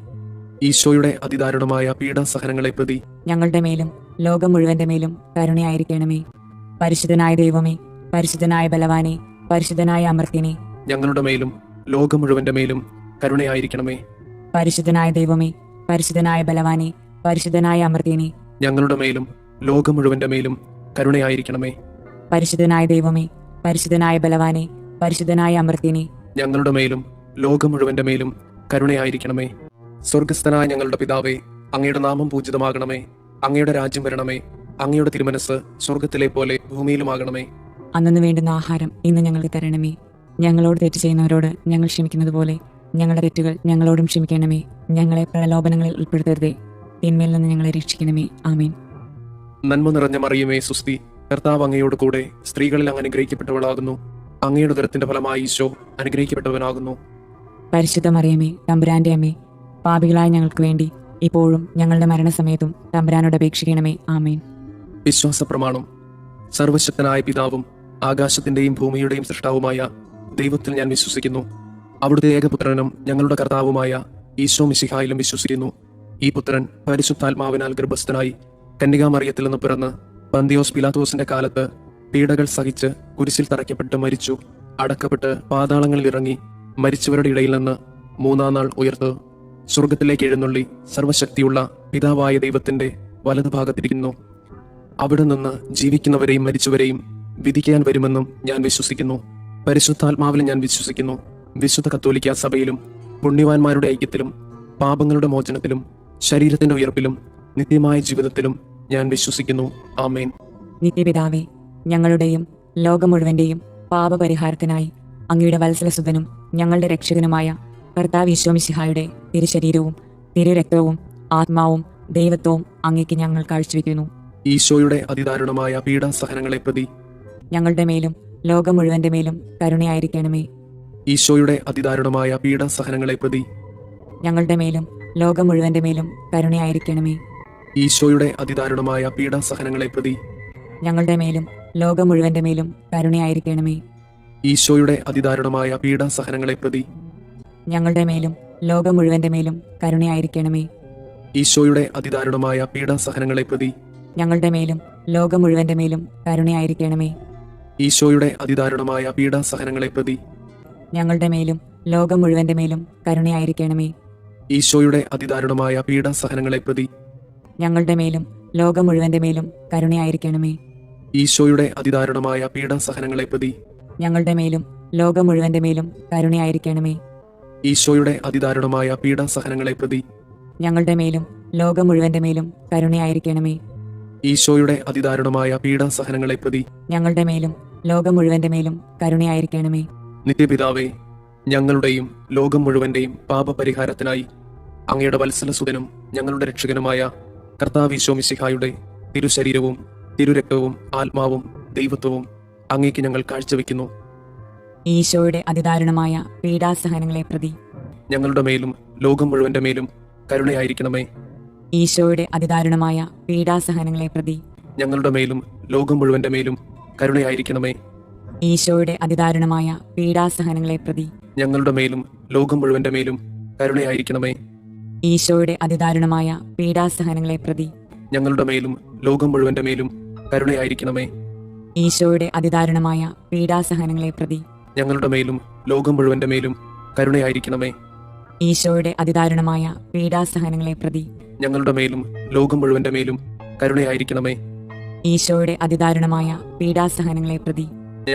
ഈശോയുടെ അതിദാരുണമായ പീഡാസഹനങ്ങളെ പ്രതി ഞങ്ങളുടെ മേലും ലോകം മുഴുവന്റെ മേലും കരുണയായിരിക്കണമേ. പരിശുദ്ധനായ ദൈവമേ, പരിശുദ്ധനായ ബലവാനെ, പരിശുദ്ധനായ അമർത്തിനെ, ഞങ്ങളുടെ മേലും ലോകം മുഴുവന്റെ മേലും കരുണയായിരിക്കണമേ. പരിശുദ്ധനായ ദൈവമേ, പരിശുദ്ധനായ ബലവാനെ, പരിശുദ്ധനായ അമർത്തിനെ, ഞങ്ങളുടെ മേലും ലോകം മുഴുവന്റെ മേലും കരുണയായിരിക്കണമേ. പരിശുദ്ധനായ ദൈവമേ, പരിശുദ്ധനായ ബലവാനെ, പരിശുദ്ധനായ അമർത്തിനെ, ഞങ്ങളുടെ മേലും ലോകം മുഴുവന്റെ മേലും കരുണയായിരിക്കണമേ. സ്വർഗസ്ഥനായ ഞങ്ങളുടെ പിതാവേ, അങ്ങയുടെ നാമം പൂജിതമാകണമേ. അങ്ങയുടെ രാജ്യം വരണമേ. അങ്ങയുടെ തിരുമനസ് സ്വർഗത്തിലെ പോലെ ഭൂമിയിലുമാകണമേ. അന്നു വേണ്ടുന്ന ആഹാരം ഇന്ന് ഞങ്ങൾക്ക് തരണമേ. ഞങ്ങളോട് തെറ്റ് ചെയ്യുന്നവരോട് ഞങ്ങൾ ക്ഷമിക്കുന്നത് പോലെ ഞങ്ങളുടെ തെറ്റുകൾ ഞങ്ങളോടും ക്ഷമിക്കണമേ. ഞങ്ങളെ പ്രലോഭനങ്ങളിൽ ഉൾപ്പെടുത്തരുതേ, തിന്മയിൽ നിന്ന് ഞങ്ങളെ രക്ഷിക്കണമേ. ആമേൻ. നന്മ നിറഞ്ഞ മറിയമേ സുസ്തി, കർത്താവ് അങ്ങയോട് കൂടെ സ്ത്രീകളിൽ അങ്ങ് അനുഗ്രഹിക്കപ്പെട്ടവളാകുന്നു. അങ്ങയുടെ ഉദരത്തിന്റെ ഫലമായി ഈശോ അനുഗ്രഹിക്കപ്പെട്ടവനാകുന്നു. പരിശുദ്ധ മറിയമേ, തമ്പുരാന്റെ അമ്മേ, പാപികളായ ഞങ്ങൾക്ക് വേണ്ടി ഇപ്പോഴും ഞങ്ങളുടെ മരണസമയത്തും തമ്പുരാനോട് അപേക്ഷിക്കണമേ. ആമേൻ. വിശ്വാസ പ്രമാണം. സർവശക്തനായ പിതാവും ആകാശത്തിന്റെയും ഭൂമിയുടെയും സൃഷ്ടാവുമായ ദൈവത്തിൽ ഞാൻ വിശ്വസിക്കുന്നു. അവിടുത്തെ ഏകപുത്രനും ഞങ്ങളുടെ കർത്താവുമായ ഈശോ മിശിഹായിലും വിശ്വസിക്കുന്നു. ഈ പുത്രൻ പരിശുദ്ധാത്മാവിനാൽ ഗർഭസ്ഥനായി കന്യകാമറിയത്തിൽ നിന്ന് പിറന്ന് പന്തിയോസ് പിലാത്തോസിന്റെ കാലത്ത് പീഡകൾ സഹിച്ച് കുരിശിൽ തറയ്ക്കപ്പെട്ട് മരിച്ചു, അടക്കപ്പെട്ട് പാതാളങ്ങളിൽ ഇറങ്ങി മരിച്ചവരുടെ ഇടയിൽ നിന്ന് മൂന്നാം നാൾ ഉയർത്ത് സ്വർഗത്തിലേക്ക് എഴുന്നള്ളി സർവശക്തിയുള്ള പിതാവായ ദൈവത്തിന്റെ വലതുഭാഗത്തിരിക്കുന്നു. അവിടെ നിന്ന് ജീവിക്കുന്നവരെയും മരിച്ചവരെയും വിധിക്കാൻ വരുമെന്നും ഞാൻ വിശ്വസിക്കുന്നു. പരിശുദ്ധാത്മാവിൽ ഞാൻ വിശ്വസിക്കുന്നു. വിശുദ്ധ കത്തോലിക്ക സഭയിലും പുണ്യവാന്മാരുടെ ഐക്യത്തിലും പാപങ്ങളുടെ മോചനത്തിലും ശരീരത്തിന്റെ ഉയർപ്പിലും നിത്യമായ ജീവിതത്തിലും ഞാൻ വിശ്വസിക്കുന്നു. ആമേൻ. നിത്യപിതാവേ, ഞങ്ങളുടെയും ലോകം മുഴുവന്റെയും പാപപരിഹാരത്തിനായി അങ്ങയുടെ വത്സലസുതനും ഞങ്ങളുടെ രക്ഷകനുമായ കർത്താവ് ഈശോ മിശിഹായുടെ തിരുശരീരവും തിരുരക്തവും ആത്മാവും ദൈവത്വവും അങ്ങേക്ക് ഞങ്ങൾ കാഴ്ചവെക്കുന്നു. ഈശോയുടെ അതിദാരുണമായ പീഡാസഹനങ്ങളെ പ്രതി ഞങ്ങളുടെ മേലും ലോകം മുഴുവന്റെ മേലും കരുണയായിരിക്കണമേ. ഈശോയുടെ അതിദാരുണമായ പീഡാസഹനങ്ങളെ പ്രതി ഞങ്ങളുടെ മേലും ലോകം മുഴുവന്റെ മേലും കരുണയായിരിക്കണമേ. ഈശോയുടെ അതിദാരുണമായ പീഡാസഹനങ്ങളെ പ്രതി ഞങ്ങളുടെ മേലും ലോകം മുഴുവന്റെ മേലും കരുണയായിരിക്കണമേ. ഈശോയുടെ അതിദാരുണമായ പീഡാസഹനങ്ങളെ പ്രതി ഞങ്ങളുടെ മേലും ലോകം മുഴുവന്റെ മേലും കരുണയായിരിക്കണമേ. ഈശോയുടെ അതിദാരുണമായ പീഡാസഹനങ്ങളെ പ്രതി ഞങ്ങളുടെ മേലും ലോകം മുഴുവന്റെ മേലും കരുണയായിരിക്കണമേ. ഈശോയുടെ അതിദാരുണമായ പീഡാസഹനങ്ങളെ പ്രതി ഞങ്ങളുടെ മേലും ലോകം മുഴുവന്റെ മേലും കരുണയായിരിക്കണമേ. ഈശോയുടെ അതിദാരുണമായ പീഡാസഹനങ്ങളെ പ്രതി ഞങ്ങളുടെ മേലും ലോകം മുഴുവന്റെ മേലും കരുണയായിരിക്കണമേ. ഈശോയുടെ അതിദാരുണമായ പീഡാസഹനങ്ങളെ പ്രതി ഞങ്ങളുടെ മേലും ലോകം മുഴുവന്റെ മേലും കരുണയായിരിക്കണമേ. ഈശോയുടെ അതിദാരുണമായ പീഡാസഹനങ്ങളെ പ്രതി ഞങ്ങളുടെ മേലും ലോകം മുഴുവന്റെ മേലും കരുണയായിരിക്കണമേ. ഈശോയുടെ അതിദാരുണമായ പീഡാസഹനങ്ങളെ പ്രതി ഞങ്ങളുടെ മേലും ലോകം മുഴുവന്റെ മേലും കരുണയായിരിക്കണമേ. നിത്യപിതാവേ, ഞങ്ങളുടെയും ലോകം മുഴുവന്റെയും പാപപരിഹാരത്തിനായി അങ്ങയുടെ വത്സലസുതനും ഞങ്ങളുടെ രക്ഷകനുമായ കർത്താവ് ഈശോ മിശിഹായുടെ തിരുശരീരവും തിരുരക്തവും ആത്മാവും ദൈവത്വവും അങ്ങേക്ക് ഞങ്ങൾ കാഴ്ചവെക്കുന്നു. ഈശോയുടെ അതിദാരുണമായ പീഡാസഹനങ്ങളെ പ്രതി ഞങ്ങളുടെ മേലും ലോകം മുഴുവന്റെ മേലും കരുണയായിരിക്കണമേ. ഈശോയുടെ അതിദാരുണമായ പീഡാസഹനങ്ങളെ പ്രതി ഞങ്ങളുടെ മേലും ലോകം മുഴുവന്റെ മേലും കരുണയായിരിക്കണമേ. ഈശോയുടെ അതിദാരുണമായ പീഡാസഹനങ്ങളെ പ്രതി ഞങ്ങളുടെ മേലും ലോകം മുഴുവന്റെ മേലും കരുണയായിരിക്കണമേ. ഈശോയുടെ അതിദാരുണമായ പീഡാസഹനങ്ങളെ പ്രതി ഞങ്ങളുടെ മേലും ലോകം മുഴുവന്റെ മേലും കരുണയായിരിക്കണമേ. ഈശോയുടെ അതിദാരുണമായ പീഡാസഹനങ്ങളെ പ്രതി ഞങ്ങളുടെ മേലും ലോകം മുഴുവന്റെ മേലും കരുണയായിരിക്കണമേ. ഈശോയുടെ അതിദാരുണമായ പീഡാസഹനങ്ങളെ പ്രതി ഞങ്ങളുടെ മേലും ലോകം മുഴുവന്റെ മേലും കരുണയായിരിക്കണമേ. ഈശോയുടെ അതിദാരുണമായ പീഡാസഹനങ്ങളെ പ്രതി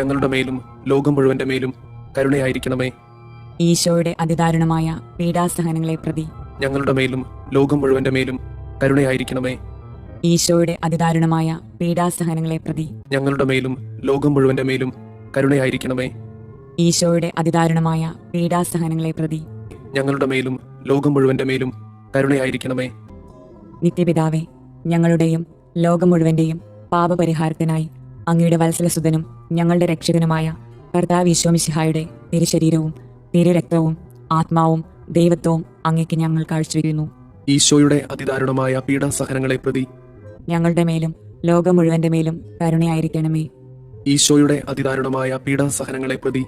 ഞങ്ങളുടെ മേലും ലോകം മുഴുവന്റെ മേലും കരുണയായിരിക്കണമേ. ഈശോയുടെ അതിദാരുണമായ പീഡാസഹനങ്ങളെ പ്രതി ഞങ്ങളുടെ മേലും ലോകം മുഴുവന്റെ മേലും കരുണയായിരിക്കണമേ. ഈശോയുടെ അതിദാരുണമായ പീഡാസഹനങ്ങളെ പ്രതി ഞങ്ങളുടെ മേലും ലോകം മുഴുവന്റെ മേലും കരുണയായിരിക്കണമേ. ഈശോയുടെ അതിദാരുണമായ പീഡാസഹനങ്ങളെ പ്രതി ഞങ്ങളുടെ മേലും ലോകം മുഴുവന്റെ മേലും കരുണയായിരിക്കണമേ. നിത്യപിതാവേ, ഞങ്ങളുടെയും ലോകം മുഴുവന്റെയും പാപപരിഹാരത്തിനായി അങ്ങയുടെ വത്സലസുതനും ഞങ്ങളുടെ രക്ഷകനുമായ കർത്താവ് ഈശോ മിശിഹായുടെ തിരുശരീരവും തിരുരക്തവും ആത്മാവും ദൈവത്വവും അങ്ങേക്ക് ഞങ്ങൾ കാഴ്ചവെക്കുന്നു. ഈശോയുടെ അതിദാരുണമായ പീഡാസഹനങ്ങളെ പ്രതി ഞങ്ങളുടെ മേലും ലോകം മുഴുവന്റെ മേലും കരുണയായിരിക്കണമേ. ഈശോയുടെ അതിദാരുണമായ പീഡാസഹനങ്ങളെ പ്രതി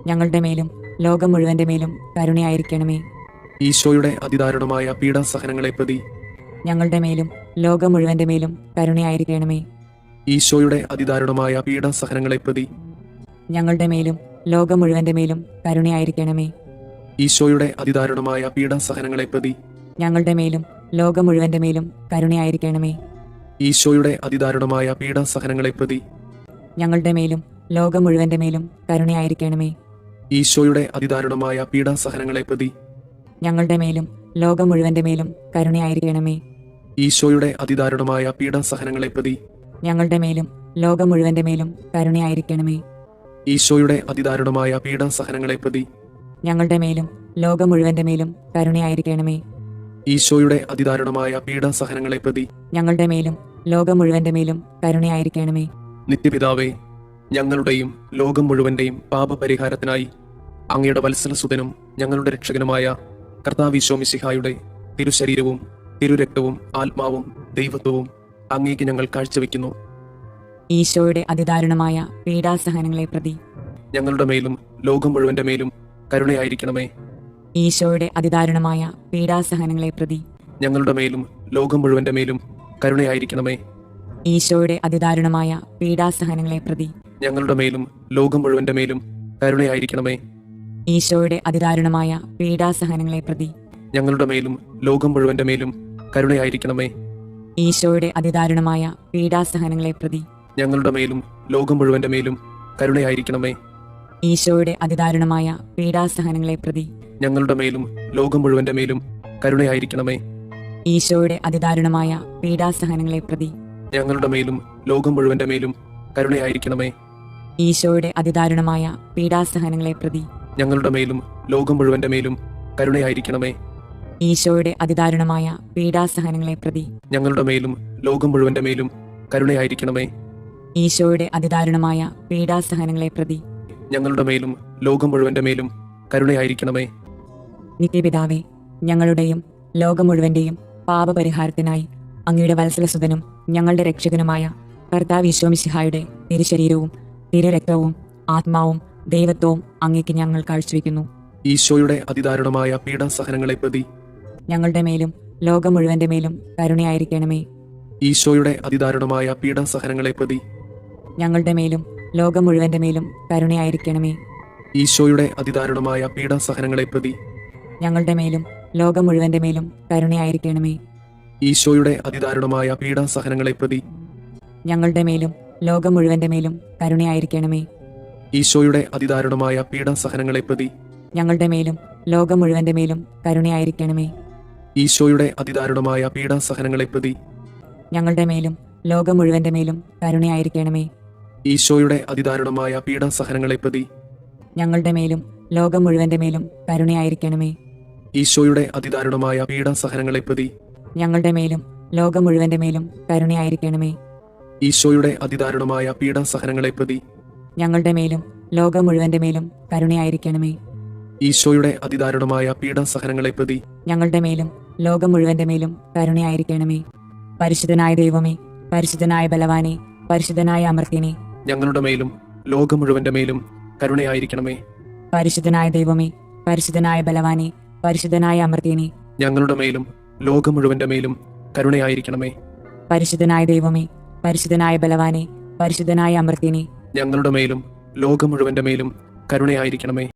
ഞങ്ങളുടെ മേലും ലോകം മുഴുവന്റെ മേലും കരുണയായിരിക്കണമേ. ഈശോയുടെ അതിദാരുണമായ പീഡാസഹനങ്ങളെ പ്രതി ഞങ്ങളുടെ മേലും ലോകം മുഴുവന്റെ മേലും കരുണയായിരിക്കണമേ. ഈശോയുടെ അതിദാരുണമായ പീഡാസഹനങ്ങളെ പ്രതി ഞങ്ങളുടെ മേലും ലോകം മുഴുവന്റെ മേലും കരുണയായിരിക്കണമേ. ഈശോയുടെ അതിദാരുണമായ പീഡാസഹനങ്ങളെ പ്രതി ഞങ്ങളുടെ മേലും ലോകം മുഴുവന്റെ മേലും കരുണയായിരിക്കണമേ. ഈശോയുടെ അതിദാരുണമായ പീഡാസഹനങ്ങളെ പ്രതി ഞങ്ങളുടെ മേലും ലോകം മുഴുവന്റെ മേലും കരുണയായിരിക്കണമേ. ഈശോയുടെ അതിദാരുണമായ പീഡാസഹനങ്ങളെ പ്രതി ഞങ്ങളുടെ മേലും ലോകം മുഴുവന്റെ മേലും കരുണയായിരിക്കണമേ. ഈശോയുടെ അതിദാരുണമായ പീഡാസഹനങ്ങളെ പ്രതി ഞങ്ങളുടെ മേലും ലോകം മുഴുവന്റെ മേലും കരുണയായിരിക്കണമേ. ഈശോയുടെ അതിദാരുണമായ പീഡാസഹനങ്ങളെ പ്രതി ഞങ്ങളുടെ മേലും ലോകം മുഴുവന്റെ മേലും കരുണയായിരിക്കണമേ. ഈശോയുടെ അതിദാരുണമായ പീഡാസഹനങ്ങളെ പ്രതി ഞങ്ങളുടെ മേലും ലോകം മുഴുവന്റെ മേലും കരുണയായിരിക്കണമേ. നിത്യപിതാവേ, ഞങ്ങളുടെയും ലോകം മുഴുവന്റെയും പാപപരിഹാരത്തിനായി അങ്ങയുടെ വത്സലസുതനും ഞങ്ങളുടെ രക്ഷകനുമായ കർത്താവ് ഈശോ മിശിഹായുടെ തിരുശരീരവും തിരുരക്തവും ആത്മാവും ദൈവത്വവും അങ്ങേക്ക് ഞങ്ങൾ കാഴ്ചവെക്കുന്നു. ഈശോയുടെ അതിദാരുണമായ പീഡാസഹനങ്ങളെ പ്രതി ഞങ്ങളുടെ മേലും ലോകം മുഴുവന്റെ മേലും കരുണയായിരിക്കണമേ. ഈശോയുടെ അതിദാരുണമായ പീഡാസഹനങ്ങളെ പ്രതി ഞങ്ങളുടെ മേലും ലോകം മുഴുവന്റെ മേലും കരുണയായിരിക്കണമേ. ഈശോയുടെ അതിദാരുണമായ പീഡാസഹനങ്ങളെ പ്രതി ഞങ്ങളുടെ മേലും ലോകം മുഴുവന്റെ മേലും കരുണയായിരിക്കണമേ. ഈശോയുടെ അതിദാരുണമായ പീഡാസഹനങ്ങളെ പ്രതി ഞങ്ങളുടെ മേലും ലോകം മുഴുവന്റെ മേലും കരുണയായിരിക്കണമേ. ഈശോയുടെ അതിദാരുണമായ പീഡാസഹനങ്ങളെ പ്രതി ഞങ്ങളുടെ മേലും ലോകം മുഴുവന്റെ മേലും കരുണയായിരിക്കണമേ. ഈശോയുടെ അതിദാരുണമായ പീഡാസഹനങ്ങളെ പ്രതി ഞങ്ങളുടെ മേലും ലോകം മുഴുവന്റെ മേലും കരുണയായിരിക്കണമേ. ഈശോയുടെ അതിദാരുണമായ പീഡാസഹനങ്ങളെ പ്രതി ഞങ്ങളുടെ മേലും ലോകം മുഴുവന്റെ മേലും കരുണയായിരിക്കണമേ. ഈശോയുടെ അതിദാരുണമായ പീഡാസഹനങ്ങളെ പ്രതി ഞങ്ങളുടെ മേലും ലോകം മുഴുവന്റെ മേലും കരുണയായിരിക്കണമേ. ഈശോയുടെ അതിദാരുണമായ പീഡാസഹനങ്ങളെ പ്രതി ഞങ്ങളുടെ മേലും ലോകം മുഴുവന്റെ മേലും കരുണയായിരിക്കണമേ. ഈശോയുടെ അതിദാരുണമായ പീഡാസഹനങ്ങളെ പ്രതി ഞങ്ങളുടെ മേലും ലോകം മുഴുവന്റെ മേലും കരുണയായിരിക്കണമേ. നിത്യപിതാവേ, ഞങ്ങളുടെയും ലോകം മുഴുവന്റെയും പാപപരിഹാരത്തിനായി അങ്ങയുടെ വത്സലസുതനും ഞങ്ങളുടെ രക്ഷകനുമായ കർത്താവ് ഈശോ മിശിഹായുടെ തിരുശരീരവും തിരുരക്തവും ആത്മാവും ദൈവത്വവും അങ്ങേക്ക് ഞങ്ങൾ കാഴ്ചവെക്കുന്നു. ഈശോയുടെ അതിദാരുണമായ പീഡാസഹനങ്ങളെ പ്രതി ഞങ്ങളുടെ മേലും ലോകം മുഴുവന്റെ മേലും കരുണയായിരിക്കണമേ. ഈശോയുടെ അതിദാരുണമായ പീഡാസഹനങ്ങളെ പ്രതി ഞങ്ങളുടെ മേലും ലോകം മുഴുവന്റെ മേലും കരുണയായിരിക്കണമേ. ഈശോയുടെ അതിദാരുണമായ പീഡാസഹനങ്ങളെ പ്രതി ഞങ്ങളുടെ മേലും ലോകം മുഴുവന്റെ മേലും കരുണയായിരിക്കണമേ. ഈശോയുടെ അതിദാരുണമായ പീഡാസഹനങ്ങളെ പ്രതി ഞങ്ങളുടെ മേലും ലോകം മുഴുവന്റെ മേലും കരുണയായിരിക്കണമേ. ഈശോയുടെ അതിദാരുണമായ പീഡാസഹനങ്ങളെ പ്രതി ഞങ്ങളുടെ മേലും ലോകം മുഴുവന്റെ മേലും കരുണയായിരിക്കണമേ. ഈശോയുടെ അതിദാരുണമായ പീഡാസഹനങ്ങളെ പ്രതി ഞങ്ങളുടെ മേലും ലോകം മുഴുവന്റെ മേലും കരുണയായിരിക്കണമേ. ഈശോയുടെ അതിദാരുണമായ പീഡാസഹനങ്ങളെ പ്രതി ഞങ്ങളുടെ മേലും ലോകം മുഴുവന്റെ മേലും കരുണയായിരിക്കണമേ. ഈശോയുടെ അതിദാരുണമായ പീഡാസഹനങ്ങളെ പ്രതി ഞങ്ങളുടെ മേലും ലോകം മുഴുവന്റെ മേലും കരുണയായിരിക്കണമേ. ഈശോയുടെ അതിദാരുണമായ പീഡാസഹനങ്ങളെ പ്രതി ഞങ്ങളുടെ മേലും ലോകം മുഴുവന്റെ മേലും കരുണയായിരിക്കണമേ. ഈശോയുടെ അതിദാരുണമായ പീഡാസഹനങ്ങളെ പ്രതി ഞങ്ങളുടെ മേലും ലോകം മുഴുവന്റെ മേലും കരുണയായിരിക്കണമേ. പരിശുദ്ധനായ ദൈവമേ, പരിശുദ്ധനായ ബലവാനെ, പരിശുദ്ധനായ അമർത്യനെ, ഞങ്ങളുടെ മേലും ലോകം മുഴുവന്റെ മേലും കരുണയായിരിക്കണമേ. പരിശുദ്ധനായ ദൈവമേ, പരിശുദ്ധനായ ബലവാനെ, പരിശുദ്ധനായ അമർത്യനെ, ഞങ്ങളുടെ മേലും ലോകം മുഴുവന്റെ മേലും കരുണയായിരിക്കണമേ. പരിശുദ്ധനായ ദൈവമേ, പരിശുദ്ധനായ ബലവാനെ, പരിശുദ്ധനായ അമർത്യനെ, ഞങ്ങളുടെ മേലും ലോകം മുഴുവന്റെ മേലും കരുണയായിരിക്കണമേ.